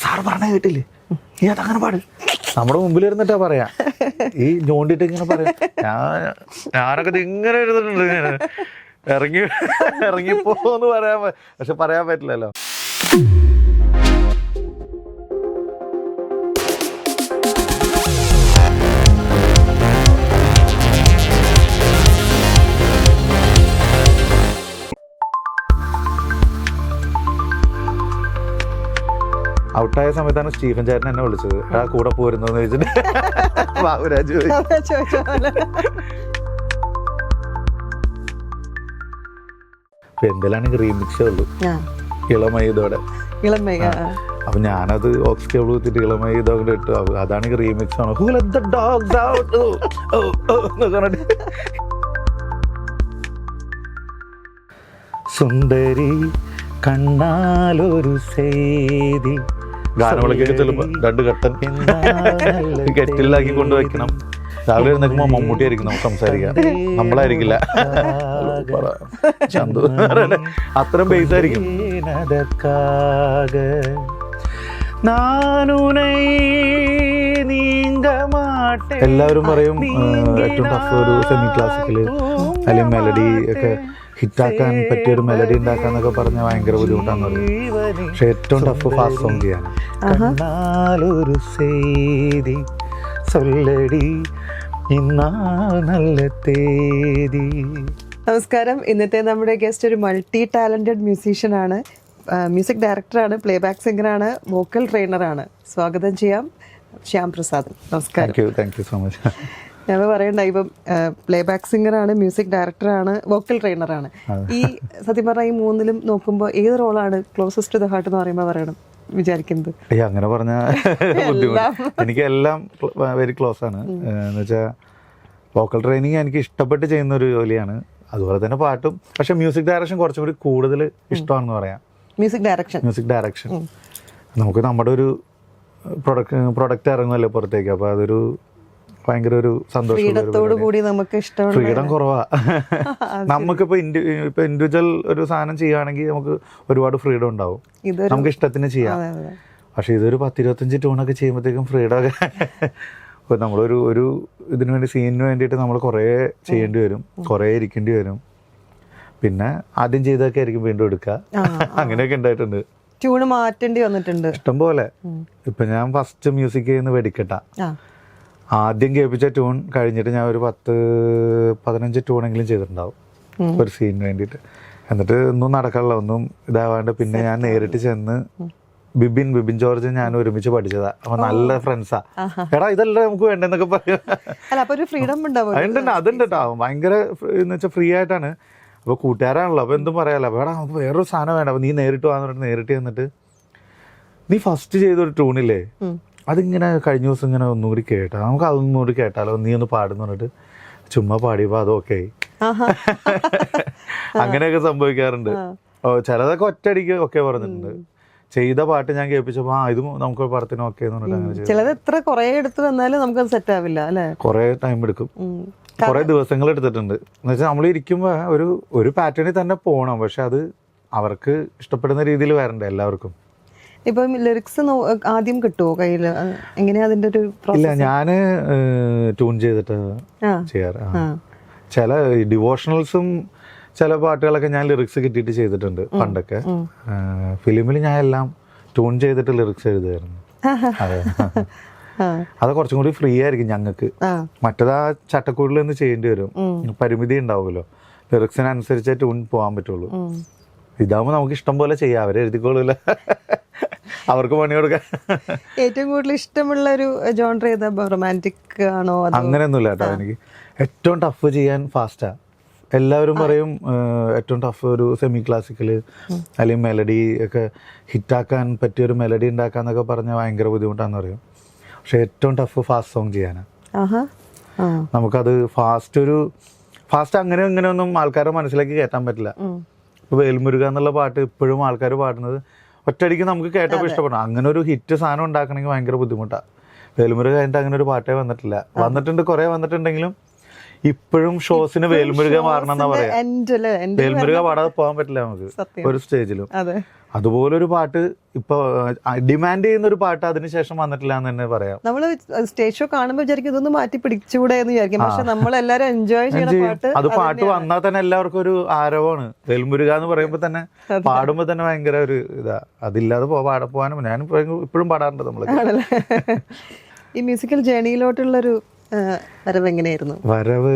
Sir പറഞ്ഞ കേട്ടില്ലേ നീ അതങ്ങനെ പാട്. നമ്മുടെ മുമ്പിൽ ഇരുന്നിട്ടാ പറയാ, ഈ ഞോണ്ടിട്ട് ഇങ്ങനെ പറയാം. ഞാനൊക്കെ ഇങ്ങനെ ഇരുന്നിട്ടുണ്ട്, ഇങ്ങനെ ഇറങ്ങിപ്പോന്ന് പറയാൻ, പക്ഷെ പറയാൻ പറ്റില്ലല്ലോ. ഔട്ടായ സമയത്താണ് സ്റ്റീഫൻ ചേട്ടൻ എന്നെ വിളിച്ചത്, ആ കൂടെ പോരുന്നോന്ന് ചോദിച്ചിട്ട് ബാബുരാജ് എന്തെല്ലാണെങ്കിൽ റീമിക്സേ ഉള്ളൂ ഇളമൈതോടെ. അപ്പൊ ഞാനത് ഓക്സ് കേബിൾ കുത്തിട്ട് ഇളമൈതോ കൂടെ ഇട്ടു. അതാണെങ്കിൽ റീമിക്സ് ആണ്. Who let the dogs out? സുന്ദരി കണ്ണാലൊരു സേതി ഗാനങ്ങളൊക്കെ ചെല്ലുമ്പോ 2 കട്ടൻ കെറ്റിലാക്കി കൊണ്ടുവയ്ക്കണം. രാവിലെ എഴുന്നേക്കുമ്പോ മമ്മൂട്ടി ആയിരിക്കും നമുക്ക് സംസാരിക്കാം, നമ്മളായിരിക്കില്ല. ചന്തു അത്രയും ബേസ് ആയിരിക്കും. എല്ലാവരും പറയും ഏറ്റവും ടഫ് ഒരു സെമി ക്ലാസിക്കല് അല്ലെങ്കിൽ മെലഡി ഒക്കെ ഹിറ്റാക്കാൻ പറ്റിയൊരു മെലഡി ഉണ്ടാക്കാന്നൊക്കെ പറഞ്ഞാൽ ഭയങ്കര ബുദ്ധിമുട്ടാന്ന് പറയും. പക്ഷെ ഏറ്റവും ടഫ് ഫാസ്റ്റ് സോങ് ചെയ്യാൻ. നമസ്കാരം. ഇന്നത്തെ നമ്മുടെ ഗസ്റ്റ് ഒരു മൾട്ടി ടാലന്റഡ് മ്യൂസീഷ്യനാണ്, മ്യൂസിക് ഡയറക്ടറാണ്, പ്ലേബാക്ക് സിംഗറാണ്, വോക്കൽ ട്രെയിനറാണ്. സ്വാഗതം ചെയ്യാം ശ്യാം പ്രസാദ്. നമസ്കാരം. Thank you so much. ഞാൻ പറയണ്ട, ഇപ്പം പ്ലേബാക്ക് സിംഗറാണ്, മ്യൂസിക് ഡയറക്ടറാണ്, വോക്കൽ ട്രെയിനറാണ്. ഈ സത്യം പറഞ്ഞാൽ ഈ മൂന്നിലും നോക്കുമ്പോൾ ഏത് റോളാണ് ക്ലോസസ്റ്റ് ടു ദ ഹാർട്ട് എന്ന് പറയുമ്പോൾ പറയണം വിചാരിക്കുന്നത്? അങ്ങനെ പറഞ്ഞാൽ എനിക്ക് എല്ലാം വെരി ക്ലോസ് ആണ്. എന്ന് വെച്ചാൽ വോക്കൽ ട്രെയിനിങ് എനിക്ക് ഇഷ്ടപ്പെട്ട് ചെയ്യുന്ന ഒരു ജോലിയാണ്, അതുപോലെ തന്നെ പാട്ടും. പക്ഷെ മ്യൂസിക് ഡയറക്ഷൻ കുറച്ചും കൂടി കൂടുതൽ ഇഷ്ടമാണെന്ന് പറയാം. മ്യൂസിക് ഡയറക്ഷൻ നമുക്ക് നമ്മുടെ ഒരു പ്രൊഡക്റ്റ് ഇറങ്ങുമല്ലോ പുറത്തേക്ക്, അപ്പോൾ അതൊരു ഭയങ്കര ഒരു സന്തോഷം. ഫ്രീഡം കുറവാ നമുക്കിപ്പോ. ഇപ്പൊ ഇൻഡിവിജ്വൽ ഒരു സാധനം ചെയ്യുകയാണെങ്കിൽ നമുക്ക് ഒരുപാട് ഫ്രീഡം ഉണ്ടാവും, നമുക്ക് ഇഷ്ടത്തിന് ചെയ്യാം. പക്ഷെ ഇതൊരു 10-25 ടൂണൊക്കെ ചെയ്യുമ്പോഴത്തേക്കും ഫ്രീഡം ഒക്കെ നമ്മളൊരു ഇതിനു വേണ്ടി, സീനിന് വേണ്ടിയിട്ട് നമ്മൾ കുറേ ചെയ്യേണ്ടി വരും, കുറേ ഇരിക്കേണ്ടി വരും. പിന്നെ ആദ്യം ചെയ്തൊക്കെ ആയിരിക്കും വീണ്ടും എടുക്കുക. അങ്ങനെയൊക്കെ ഉണ്ടായിട്ടുണ്ട്. ട്യൂണ് മാറ്റേണ്ടി വന്നിട്ടുണ്ട് ഇഷ്ടം പോലെ. ഇപ്പൊ ഞാൻ ഫസ്റ്റ് മ്യൂസിക് ചെയ്യുന്ന വെടിക്കെട്ട. ആദ്യം കേൾപ്പിച്ച ട്യൂൺ കഴിഞ്ഞിട്ട് ഞാൻ ഒരു 10-15 ട്യൂണെങ്കിലും ചെയ്തിട്ടുണ്ടാവും ഒരു സീനിന് വേണ്ടിയിട്ട്. എന്നിട്ട് ഒന്നും നടക്കാനുള്ള, ഒന്നും ഇതാവാണ്ട് പിന്നെ ഞാൻ നേരിട്ട് ചെന്ന് ബിബിൻ ജോർജ് ഞാൻ ഒരുമിച്ച് പഠിച്ചതാ. അപ്പൊ നല്ല ഫ്രണ്ട്സാ. എടാ ഇതല്ലേ നമുക്ക് വേണ്ടെന്നൊക്കെ പറയും. അതുണ്ട് കേട്ടോ, ഭയങ്കര എന്ന് വെച്ചാൽ ഫ്രീ ആയിട്ടാണ്. അപ്പൊ കൂട്ടുകാരാണല്ലോ, അപ്പൊ എന്തും പറയാലോ. അപ്പൊ എടാ നമുക്ക് വേറൊരു സാധനം വേണ്ട, അപ്പൊ നീ നേരിട്ട് വന്നിട്ട് നേരിട്ട് ചെന്നിട്ട് നീ ഫസ്റ്റ് ചെയ്തൊരു ട്യൂണില്ലേ അതിങ്ങനെ കഴിഞ്ഞ ദിവസം ഇങ്ങനെ ഒന്നുകൂടി കേട്ടാ, നമുക്ക് അതൊന്നുകൂടി കേട്ടാലോ, നീ ഒന്ന് പാടുന്ന പറഞ്ഞിട്ട് ചുമ്മാ പാടിയപ്പോ അതൊക്കെ അങ്ങനെയൊക്കെ സംഭവിക്കാറുണ്ട്. ചിലതൊക്കെ ഒറ്റയടിക്ക് ഒക്കെ പറഞ്ഞിട്ടുണ്ട്. ചെയ്ത പാട്ട് ഞാൻ കേൾപ്പിച്ചപ്പോ ഇത് നമുക്ക് പടത്തിന് ഓക്കെ എന്ന് പറഞ്ഞിട്ട് ചിലത് എത്ര കുറെ എടുത്ത് വന്നാലും നമുക്ക് സെറ്റ് ആവില്ല അല്ലെ, കുറെ ടൈം എടുക്കും, കുറെ ദിവസങ്ങൾ എടുത്തിട്ടുണ്ട്. എന്ന് വെച്ചാൽ നമ്മൾ ഇരിക്കുമ്പോ ഒരു പാറ്റേണിൽ തന്നെ പോകണം, പക്ഷെ അത് അവർക്ക് ഇഷ്ടപ്പെടുന്ന രീതിയിൽ വരണ്ടേ എല്ലാവർക്കും. ഇപ്പം ലിറിക്സ് ആദ്യം കിട്ടുമോ കയ്യില്? എങ്ങനെയാ അതിന്റെ ഒരു? ഇല്ല, ഞാന് ട്യൂൺ ചെയ്തിട്ട് ചെയ്യാറ്. ചില ഡിവോഷണൽസും ചില പാട്ടുകളൊക്കെ ഞാൻ ലിറിക്സ് കിട്ടിയിട്ട് ചെയ്തിട്ടുണ്ട് പണ്ടൊക്കെ. ഫിലിമിൽ ഞാൻ എല്ലാം ട്യൂൺ ചെയ്തിട്ട് ലിറിക്സ് എഴുതുമായിരുന്നു. അതെ, അത് കുറച്ചും കൂടി ഫ്രീ ആയിരിക്കും ഞങ്ങൾക്ക്. മറ്റേത് ആ ചട്ടക്കൂടിൽ നിന്ന് ചെയ്യേണ്ടി വരും, പരിമിതി ഉണ്ടാവുമല്ലോ. ലിറിക്സിനനുസരിച്ചേ ട്യൂൺ പോകാൻ പറ്റുള്ളൂ. ഇതാവുമ്പോൾ നമുക്ക് ഇഷ്ടം പോലെ ചെയ്യാം, അവരെ എഴുതിക്കോളൂല, അവർക്ക് പണി കൊടുക്കാൻ. ഏറ്റവും കൂടുതൽ ഇഷ്ടമുള്ള ഒരു ജോണർ ഏതാ? റൊമാൻറ്റിക് ആണോ? അങ്ങനെയൊന്നുമില്ല കേട്ടോ. എനിക്ക് ഏറ്റവും ടഫ് ചെയ്യാൻ ഫാസ്റ്റാ. എല്ലാവരും പറയും ഏറ്റവും ടഫ് ഒരു സെമി ക്ലാസിക്കല് അല്ലെങ്കിൽ മെലഡി ഒക്കെ ഹിറ്റാക്കാൻ പറ്റിയൊരു മെലഡി ഉണ്ടാക്കാന്നൊക്കെ പറഞ്ഞാൽ ഭയങ്കര ബുദ്ധിമുട്ടാന്ന് പറയും. പക്ഷെ ഏറ്റവും ടഫ് ഫാസ്റ്റ് സോങ് ചെയ്യാനാ. നമുക്കത് ഫാസ്റ്റ് അങ്ങനെ ഒന്നും ആൾക്കാരുടെ മനസ്സിലേക്ക് കയറ്റാൻ പറ്റില്ല. ഇപ്പൊ വേൽമുരുക എന്നുള്ള പാട്ട് ഇപ്പോഴും ആൾക്കാർ പാടുന്നത് ഒറ്റയടിക്ക് നമുക്ക് കേട്ടപ്പോൾ ഇഷ്ടപ്പെടണം. അങ്ങനെ ഒരു ഹിറ്റ് സാധനം ഉണ്ടാക്കണമെങ്കിൽ ഭയങ്കര ബുദ്ധിമുട്ടാണ്. വേൽമുരുക കഴിഞ്ഞിട്ട് അങ്ങനെ ഒരു പാട്ടേ വന്നിട്ടില്ല. വന്നിട്ടുണ്ട്, കുറെ വന്നിട്ടുണ്ടെങ്കിലും ഇപ്പോഴും ഷോസിന് വേൽമുരുക മാറണം എന്നാ പറയാ. വേൽമുരുക പാടാതെ പോകാൻ പറ്റില്ല നമുക്ക് ഒരു സ്റ്റേജിലും. അതുപോലൊരു പാട്ട് ഇപ്പൊ ഡിമാൻഡ് ചെയ്യുന്ന ഒരു പാട്ട് അതിനുശേഷം വന്നിട്ടില്ല എന്ന് തന്നെ പറയാം. നമ്മള് സ്റ്റേജ് ഷോ കാണുമ്പോൾ വിചാരിക്കും ഇതൊന്ന് മാറ്റി പിടിച്ചുകൂടെ എന്ന് വിചാരിക്കും. പക്ഷെ നമ്മളെല്ലാരും എൻജോയ് ചെയ്യുന്ന പാട്ട് അത് പാട്ട് വന്നാൽ തന്നെ എല്ലാവർക്കും ഒരു ആരവമാണ്. വേൽമുരുക എന്ന് പറയുമ്പോ തന്നെ പാടുമ്പോ തന്നെ ഭയങ്കര ഒരു ഇതാ. അതില്ലാതെ പോകാനും ഞാൻ ഇപ്പോഴും പാടാറുണ്ട് നമ്മള്. ഈ മ്യൂസിക്കൽ ജേണിയിലോട്ടുള്ളൊരു വരവ് എങ്ങനെയായിരുന്നു? വരവ്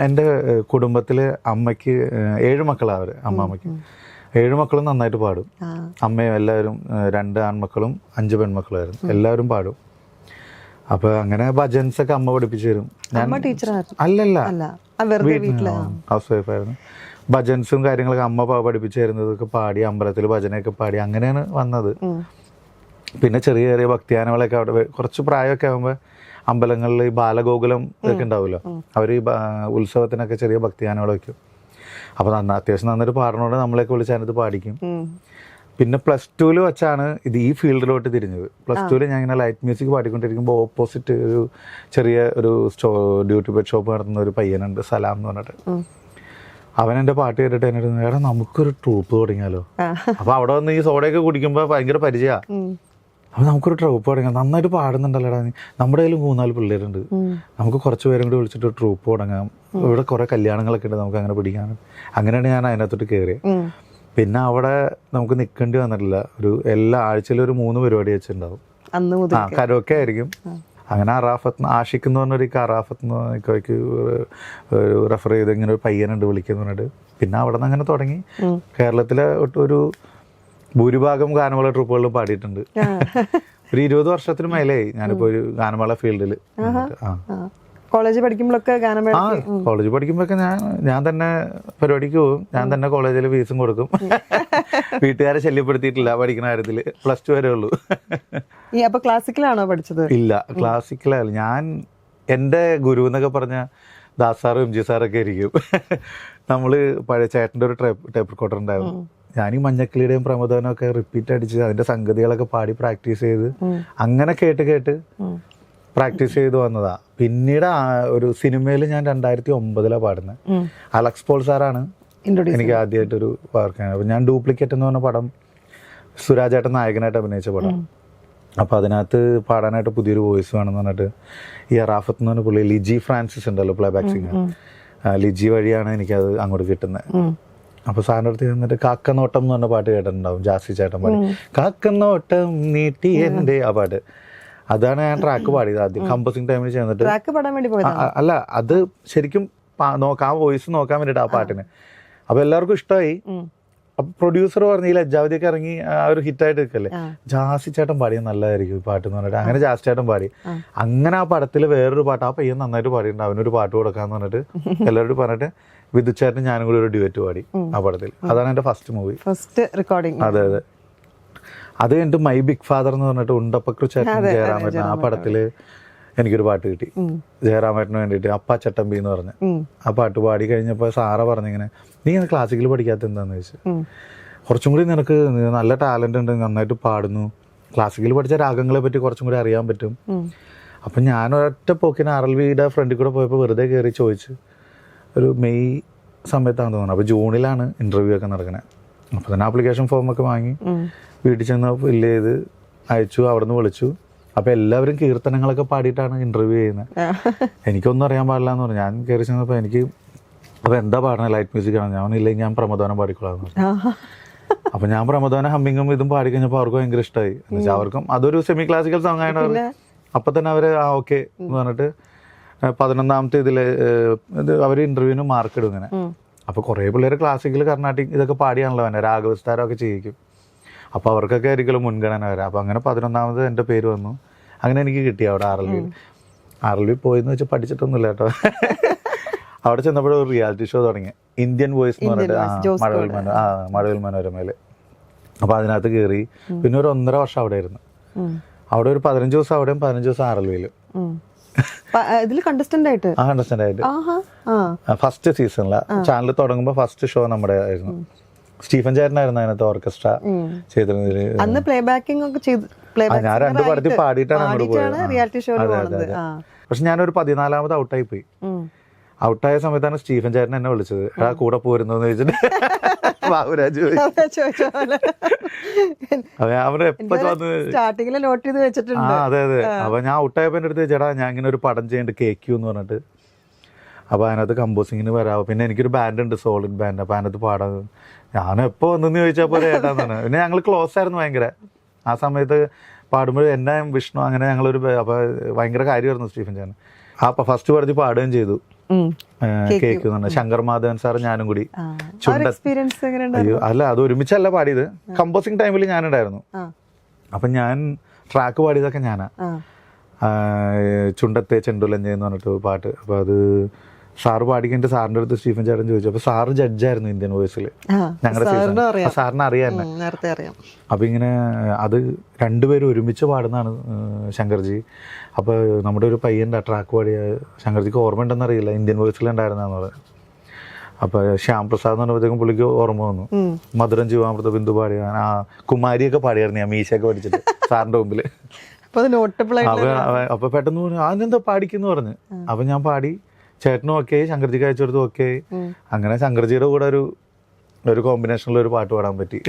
എൻ്റെ കുടുംബത്തില് അമ്മയ്ക്ക് 7 മക്കളാണ് അവര്. അമ്മാമ്മയ്ക്ക് 7 മക്കളും നന്നായിട്ട് പാടും. അമ്മയും എല്ലാവരും 2 ആൺമക്കളും 5 പെൺമക്കളായിരുന്നു. എല്ലാവരും പാടും. അപ്പൊ അങ്ങനെ ഭജൻസ് ഒക്കെ അമ്മ പഠിപ്പിച്ചു തരും. അല്ലല്ല, ഹൗസ് വൈഫ് ആയിരുന്നു. ഭജൻസും കാര്യങ്ങളൊക്കെ അമ്മ പഠിപ്പിച്ചു തരുന്നതൊക്കെ പാടി, അമ്പലത്തിൽ ഭജനയൊക്കെ പാടി, അങ്ങനെയാണ് വന്നത്. പിന്നെ ചെറിയ ചെറിയ ഭക്തിയാനങ്ങളൊക്കെ അവിടെ കുറച്ച് പ്രായമൊക്കെ ആകുമ്പോൾ അമ്പലങ്ങളിൽ ഈ ബാലഗോകുലം ഇതൊക്കെ ഉണ്ടാവുമല്ലോ, അവർ ഈ ഉത്സവത്തിനൊക്കെ ചെറിയ ഭക്തിയാനങ്ങൾ വയ്ക്കും. അപ്പോൾ അത്യാവശ്യം നന്നായിട്ട് പാടണോണ്ട് നമ്മളെയൊക്കെ വിളിച്ച് അതിനകത്ത് പാടിക്കും. പിന്നെ +2 വെച്ചാണ് ഈ ഫീൽഡിലോട്ട് തിരിഞ്ഞത്. +2 ഞാൻ ഇങ്ങനെ ലൈറ്റ് മ്യൂസിക് പാടിക്കൊണ്ടിരിക്കുമ്പോൾ ഓപ്പോസിറ്റ് ഒരു ചെറിയ ഒരു ഡ്യൂട്ടി ബെഡ് ഷോപ്പ് നടത്തുന്ന ഒരു പയ്യനുണ്ട്, സലാം എന്ന് പറഞ്ഞിട്ട്. അവൻ എൻ്റെ പാട്ട് കേട്ടിട്ട് എന്നിട്ട് എടാ നമുക്കൊരു ട്രൂപ്പ് തുടങ്ങിയാലോ. അപ്പോൾ അവിടെ വന്ന് ഈ സോഡയൊക്കെ കുടിക്കുമ്പോൾ ഭയങ്കര പരിചയമാണ്. അപ്പോൾ നമുക്കൊരു ട്രൂപ്പ് തുടങ്ങാം, നന്നായിട്ട് പാടുന്നുണ്ടല്ലോടാ, നമ്മുടെ കയ്യിൽ 3-4 പിള്ളേരുണ്ട്, നമുക്ക് കുറച്ച് പേരും കൂടി വിളിച്ചിട്ട് ട്രൂപ്പ് തുടങ്ങാം, ഇവിടെ കുറേ കല്യാണങ്ങളൊക്കെ ഉണ്ട്, നമുക്ക് അങ്ങനെ പിടിക്കാൻ. അങ്ങനെയാണ് ഞാൻ അതിനകത്തോട്ട് കയറിയത്. പിന്നെ അവിടെ നമുക്ക് നിൽക്കേണ്ടി വന്നിട്ടില്ല. എല്ലാ ആഴ്ചയിലും ഒരു 3 പരിപാടി വെച്ചിട്ടുണ്ടാവും. കരോക്കെ ആയിരിക്കും. അങ്ങനെ ആഷിഖ് എന്ന് പറഞ്ഞൊരു അറാഫത്ത് എന്ന് പറഞ്ഞ റെഫർ ചെയ്ത് ഇങ്ങനെ ഒരു പയ്യനുണ്ട് വിളിക്കുന്നു പറഞ്ഞിട്ട് പിന്നെ അവിടെ നിന്ന് അങ്ങനെ തുടങ്ങി. കേരളത്തിലെ ഒരു ഭൂരിഭാഗം ഗാനമേള ട്രൂപ്പുകളിലും പാടിയിട്ടുണ്ട്. ഒരു 20 വർഷത്തിന് മേലെയായി ഞാനിപ്പോ ഒരു ഗാനമേള ഫീൽഡിൽ. കോളേജ് പഠിക്കുമ്പോഴൊക്കെ കോളേജ് പഠിക്കുമ്പോഴൊക്കെ ഞാൻ തന്നെ പരിപാടിക്ക് പോകും, ഞാൻ തന്നെ കോളേജിൽ ഫീസും കൊടുക്കും. വീട്ടുകാരെ ശല്യപ്പെടുത്തിയിട്ടില്ല പഠിക്കുന്ന കാര്യത്തില്. +2 വരെ ഉള്ളൂ. അപ്പൊ ക്ലാസിക്കലാണോ പഠിച്ചത്? ഇല്ല, ക്ലാസിക്കലല്ല. ഞാൻ എൻ്റെ ഗുരു എന്നൊക്കെ പറഞ്ഞ ദാസാറും MG സാറൊക്കെ ആയിരിക്കും. നമ്മള് പഴയ ചേട്ടൻ്റെ ഒരു ടേപ്പ് റെക്കോർഡർ ഉണ്ടായിരുന്നു. ഞാൻ ഈ മഞ്ഞക്കിളിയുടെയും പ്രമോദനും ഒക്കെ റിപ്പീറ്റ് അടിച്ച് അതിന്റെ സംഗതികളൊക്കെ പാടി പ്രാക്ടീസ് ചെയ്ത് അങ്ങനെ കേട്ട് പ്രാക്ടീസ് ചെയ്ത് വന്നതാ. പിന്നീട് ഒരു സിനിമയിൽ ഞാൻ 2009 പാടുന്നത്. അലക്സ് പോൾ സാറാണ് എനിക്ക് ആദ്യമായിട്ടൊരു വർക്ക്. അപ്പൊ ഞാൻ ഡ്യൂപ്ലിക്കേറ്റ് എന്ന് പറഞ്ഞ പടം സുരാജേട്ടൻ നായകനായിട്ട് അഭിനയിച്ച പടം. അപ്പൊ അതിനകത്ത് പാടാനായിട്ട് പുതിയൊരു വോയിസ് വേണമെന്ന് പറഞ്ഞിട്ട് ഈ അറാഫത്ത് എന്ന് പറഞ്ഞ പുള്ളി ലിജി ഫ്രാൻസിസ് ഉണ്ടല്ലോ, പ്ലേ ബാക്ക് സിംഗർ, ലിജി വഴിയാണ് എനിക്കത് അങ്ങോട്ട് കിട്ടുന്നത്. അപ്പൊ സാറിൻ്റെ അടുത്ത് ചെന്നിട്ട് കാക്കനോട്ടം എന്ന് പറഞ്ഞ പാട്ട് കേട്ടിട്ടുണ്ടാവും, ജാസി ചേട്ടൻ പാടി കാക്കനോട്ടം നീട്ടി എൻ്റെ ആ പാട്ട്. അതാണ് ഞാൻ ട്രാക്ക് പാടിയത് ആദ്യം കമ്പോസിങ് ടൈമിൽ ചെന്നിട്ട്. അല്ല, അത് ശരിക്കും ആ വോയിസ് നോക്കാൻ വേണ്ടിയിട്ട് ആ പാട്ടിന്. അപ്പൊ എല്ലാവർക്കും ഇഷ്ടമായി. അപ്പൊ പ്രൊഡ്യൂസർ പറഞ്ഞു ഈ ലജ്ജാവതിയൊക്കെ ഇറങ്ങി ആ ഒരു ഹിറ്റായിട്ട് നിൽക്കല്ലേ, ജാസി ചേട്ടൻ പാടിയത് നല്ലതായിരിക്കും പാട്ട് എന്ന് പറഞ്ഞിട്ട് അങ്ങനെ ജാസി ചേട്ടൻ പാടി. അങ്ങനെ ആ പടത്തിൽ വേറൊരു പാട്ട് ആ പയ്യൻ nന്നായിട്ട് പാടിയിട്ടുണ്ട്, അവനൊരു പാട്ട് കൊടുക്കാന്ന് പറഞ്ഞിട്ട് എല്ലാവരോടും പറഞ്ഞിട്ട് വിധുച്ചേട്ടൻ ഞാനും കൂടി ഒരു ഡ്യുവറ്റ് പാടി ആ പടത്തിൽ. അതാണ് എന്റെ ഫസ്റ്റ് മൂവി, ഫസ്റ്റ് റെക്കോർഡിങ്. അതെ. അത് കഴിഞ്ഞിട്ട് മൈ ബിഗ് ഫാദർ എന്ന് പറഞ്ഞിട്ട് ഉണ്ടപ്പക്കുറിച്ചേട്ടൻ ജയറാമേട്ടൻ ആ പടത്തില് എനിക്കൊരു പാട്ട് കിട്ടി ജയറാമേട്ടന് വേണ്ടിയിട്ട്, അപ്പ ചട്ടമ്പി എന്ന് പറഞ്ഞ് ആ പാട്ട് പാടി കഴിഞ്ഞപ്പോൾ സാറ പറഞ്ഞിങ്ങനെ നീ ഇങ്ങനെ ക്ലാസിക്കൽ പഠിക്കാത്ത എന്താന്ന് ചോദിച്ചു. കുറച്ചും കൂടി നിനക്ക് നല്ല ടാലന്റ് ഉണ്ട്, നന്നായിട്ട് പാടുന്നു, ക്ലാസിക്കൽ പഠിച്ച രാഗങ്ങളെ പറ്റി കുറച്ചും കൂടി അറിയാൻ പറ്റും. അപ്പം ഞാൻ ഒരൊറ്റ പോക്കിന് RLVയുടെ ഫ്രണ്ടിൽ കൂടെ പോയപ്പോൾ വെറുതെ കയറി ചോദിച്ചു. ഒരു മെയ് സമയത്താണ് തോന്നുന്നത്. അപ്പോൾ ജൂണിലാണ് ഇൻ്റർവ്യൂ ഒക്കെ നടക്കണേ. അപ്പോൾ തന്നെ ആപ്ലിക്കേഷൻ ഫോമൊക്കെ വാങ്ങി വീട്ടിൽ ചെന്ന് ഫില്ല് ചെയ്ത് അയച്ചു. അവിടെ നിന്ന് വിളിച്ചു. അപ്പോൾ എല്ലാവരും കീർത്തനങ്ങളൊക്കെ പാടിയിട്ടാണ് ഇൻ്റർവ്യൂ ചെയ്യുന്നത്. എനിക്കൊന്നും അറിയാൻ പാടില്ല എന്ന് പറഞ്ഞു. ഞാൻ കയറി ചെന്നപ്പോൾ എനിക്ക് അപ്പോൾ എന്താ പാടണേ, ലൈറ്റ് മ്യൂസിക് ആണ്. ഞാനില്ലെങ്കിൽ ഞാൻ പ്രമോദനം പാടിക്കൊള്ളാന്ന് പറഞ്ഞു. അപ്പോൾ ഞാൻ പ്രമോദനം ഹമ്മിങ്ങും ഇതും പാടിക്കഴിഞ്ഞപ്പോൾ അവർക്ക് ഭയങ്കര ഇഷ്ടമായി. എന്നുവെച്ചാൽ അവർക്കും അതൊരു സെമി ക്ലാസിക്കൽ സോങ് ആയിട്ട് അപ്പം തന്നെ അവർ ഓക്കെ എന്ന് പറഞ്ഞിട്ട് 11ാമത്തെ ഇതിൽ ഇത് അവർ ഇൻ്റർവ്യൂവിന് മാർക്ക് ഇടും ഇങ്ങനെ. അപ്പോൾ കുറേ പിള്ളേർ ക്ലാസിക്കൽ കർണാട്ടിക് ഇതൊക്കെ പാടിയാണല്ലോ തന്നെ, രാഗവിസ്താരമൊക്കെ ചെയ്യിക്കും. അപ്പോൾ അവർക്കൊക്കെ ആയിരിക്കും മുൻഗണന വരാം. അപ്പോൾ അങ്ങനെ 11ാമത് എൻ്റെ പേര് വന്നു. അങ്ങനെ എനിക്ക് കിട്ടി അവിടെ RLV പോയെന്ന് വെച്ചാൽ പഠിച്ചിട്ടൊന്നുമില്ല കേട്ടോ. അവിടെ ചെന്നപ്പോഴും ഒരു റിയാലിറ്റി ഷോ തുടങ്ങി, ഇന്ത്യൻ വോയിസ് എന്ന് പറഞ്ഞിട്ട് മഴവിൽ മനോരമയിൽ. അപ്പോൾ അതിനകത്ത് കയറി. പിന്നെ ഒരു 1.5 വർഷം അവിടെ ആയിരുന്നു. അവിടെ ഒരു 15 ദിവസം അവിടെയും 15 ദിവസം RLVയിലും കണ്ടസ്റ്റന്റ് ആയിട്ട് ഫസ്റ്റ് സീസണില് ചാനൽ തുടങ്ങുമ്പോൾ ഫസ്റ്റ് ഷോ നമ്മുടെ ആയിരുന്നു. സ്റ്റീഫൻ ചേട്ടനായിരുന്നു അതിനകത്ത് ഓർക്കസ്ട്ര ചെയ്തിരുന്നത്. ഞാൻ 2 പടത്തിൽ പാടിയിട്ടാണ് അങ്ങോട്ട് പോയത്. പക്ഷെ ഞാനൊരു 14ാമത് ഔട്ടായി പോയി. ഔട്ടായ സമയത്താണ് സ്റ്റീഫൻ ചേട്ടൻ എന്നെ വിളിച്ചത്, ആ കൂടെ പോരുന്നോന്ന് ചോദിച്ചിട്ട് ബാബുരാജ് അവര് എപ്പോ സ്റ്റാർട്ടിങ്ങിൽ നോട്ട് ചെയ്ത് വെച്ചിട്ടുണ്ട്. അതെ അതെ. അപ്പൊ ഞാൻ ഔട്ടായപ്പോ എൻ്റെ അടുത്ത് ചേട്ടാ ഞാൻ ഇങ്ങനെ ഒരു പടം ചെയ്യേണ്ട കേക്കു എന്ന് പറഞ്ഞിട്ട്, അപ്പൊ അതിനകത്ത് കമ്പോസിങ്ങിന് വരാം, പിന്നെ എനിക്കൊരു ബാൻഡ് ഉണ്ട് സോളിഡ് ബാൻഡ്, അപ്പൊ അതിനകത്ത് പാടാൻ ഞാൻ എപ്പോ വന്നെന്ന് ചോദിച്ചാൽ പോലെ ചേട്ടാന്ന് പറഞ്ഞു. പിന്നെ ഞങ്ങൾ ക്ലോസ് ആയിരുന്നു ഭയങ്കര. ആ സമയത്ത് പാടുമ്പോൾ എന്നെ വിഷ്ണു അങ്ങനെ ഞങ്ങളൊരു അപ്പൊ ഭയങ്കര കാര്യമായിരുന്നു സ്റ്റീഫൻ ചേട്ടൻ. അപ്പൊ ഫസ്റ്റ് പറഞ്ഞ് പാടുകയും ചെയ്തു കേക്ക് എന്ന് പറഞ്ഞാൽ ശങ്കർ മാധവൻ സാറ് ഞാനും കൂടി. അയ്യോ അല്ല, അത് ഒരുമിച്ചല്ല പാടിയത്, കമ്പോസിങ് ടൈമിൽ ഞാനുണ്ടായിരുന്നു. അപ്പൊ ഞാൻ ട്രാക്ക് പാടിയതൊക്കെ ഞാനാ. ചുണ്ടത്തെ ചെണ്ടുലഞ്ഞ എന്ന് പറഞ്ഞിട്ട് പാട്ട്. അപ്പൊ അത് സാറ് പാടിക്കഴിഞ്ഞിട്ട് സാറിന്റെ അടുത്ത് സ്റ്റീഫൻ ചേട്ടൻ ചോദിച്ചു. അപ്പൊ സാറ് ജഡ്ജായിരുന്നു ഇന്ത്യൻ വോയിസിൽ ഞങ്ങളുടെ സീസൺ. സാറിന് അറിയാം. അപ്പൊ ഇങ്ങനെ അത് രണ്ടുപേരും ഒരുമിച്ച് പാടുന്നതാണ് ശങ്കർജി. അപ്പൊ നമ്മുടെ ഒരു പയ്യൻ്റെ ട്രാക്ക് പാടിയ ശങ്കർജിക്ക് ഓർമ്മ ഉണ്ടെന്നറിയില്ല, ഇന്ത്യൻ വോയിസിൽ ഉണ്ടായിരുന്നത്. അപ്പൊ ശ്യാം പ്രസാദ് എന്ന് പറഞ്ഞപ്പോഴത്തേക്കും പുള്ളിക്ക് ഓർമ്മ വന്നു. മധുരം ജീവാമൃത ബിന്ദു പാടിയ കുമാരിയൊക്കെ പാടിയായിരുന്നു ഞാൻ മീശയൊക്കെ പഠിച്ചിട്ട് സാറിന്റെ മുമ്പിൽ. അപ്പൊ പെട്ടെന്ന് പറഞ്ഞു അതെന്താ പാടിക്കെന്ന് പറഞ്ഞു. അപ്പൊ ഞാൻ പാടി, ചേട്ടനും ഓക്കെ, ശങ്കർജിക്ക് അയച്ചു കൊടുത്തു ഓക്കെ. അങ്ങനെ ശങ്കർജിയുടെ കൂടെ ഒരു കോമ്പിനേഷനിൽ ഒരു പാട്ട് പാടാൻ പറ്റി.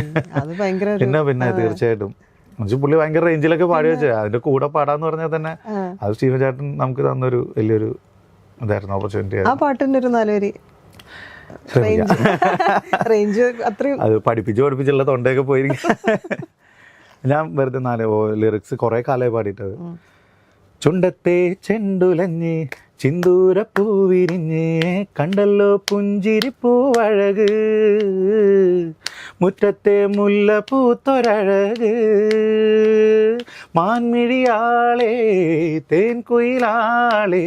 പിന്നെ തീർച്ചയായിട്ടും പുള്ളി ഭയങ്കര റേഞ്ചിലൊക്കെ പാടി വെച്ചേ. അതിന്റെ കൂടെ പാടാന്ന് പറഞ്ഞാൽ തന്നെ അത് സ്റ്റീഫൻ ചേട്ടൻ നമുക്ക് തന്നൊരു വലിയൊരു ഇതായിരുന്നു, ഓപ്പർച്യൂണിറ്റി. ആ പാട്ടിന്റെ ഒരു നല്ലൊരു അത് പഠിപ്പിച്ചുള്ള തൊണ്ടയൊക്കെ പോയിരിക്കും. ഞാൻ വെറുതെ 4 ലിറിക്സ് കുറെ കാലമായി പാടിയിട്ടത്. ചുണ്ടത്തെ ചെണ്ടുലഞ്ഞ് ചിന്തൂരപ്പൂവിരിഞ്ഞ് കണ്ടല്ലോ പുഞ്ചിരിപ്പൂവഴക്, മുറ്റത്തെ മുല്ല പൂത്തൊരഴക്, മാൻമിഴിയാളെ തേൻകുയിലാളെ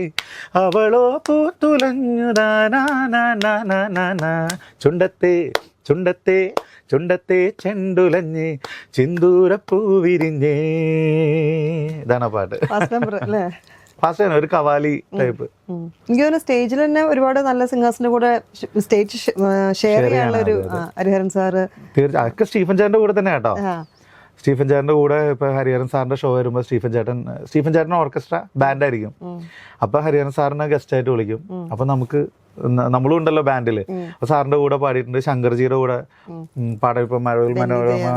അവളോ പൂത്തുലഞ്ഞുതാനാ. ചുണ്ടത്തെ ചുണ്ടത്തെ ചുണ്ടത്തെ ചെണ്ടുലഞ്ഞ് ചിന്തൂരപ്പൂവിരിഞ്ഞേ. ഇതാണ് പാട്ട്. ഫാസ്റ്റ് ഒരു കവാലി ടൈപ്പ്. എനിക്ക് തോന്നുന്നു സ്റ്റേജിൽ തന്നെ ഒരുപാട് നല്ല സിംഗേഴ്സിന്റെ കൂടെ സ്റ്റേജ് ഷെയർ ചെയ്യാനുള്ള ഒരു ഹരിഹരൻ സാറ്. തീർച്ചയായും അതൊക്കെ സ്റ്റീഫൻ ചേട്ടന്റെ കൂടെ തന്നെ കേട്ടോ. സ്റ്റീഫൻ ചേട്ടന്റെ കൂടെ ഇപ്പൊ ഹരിഹരൻ സാറിന്റെ ഷോ വരുമ്പോൾ സ്റ്റീഫൻ ചേട്ടൻ ഓർക്കസ്ട്ര ബാൻഡ് ആയിരിക്കും. അപ്പൊ ഹരിഹരൻ സാറിനെ ഗസ്റ്റ് ആയിട്ട് വിളിക്കും. അപ്പൊ നമ്മളും ഉണ്ടല്ലോ ബാൻഡില്. അപ്പൊ സാറിന്റെ കൂടെ പാടിയിട്ടുണ്ട്, ശങ്കർജിയുടെ കൂടെ പാടാൻ. ഇപ്പൊ മഴവിൽ മനോരമ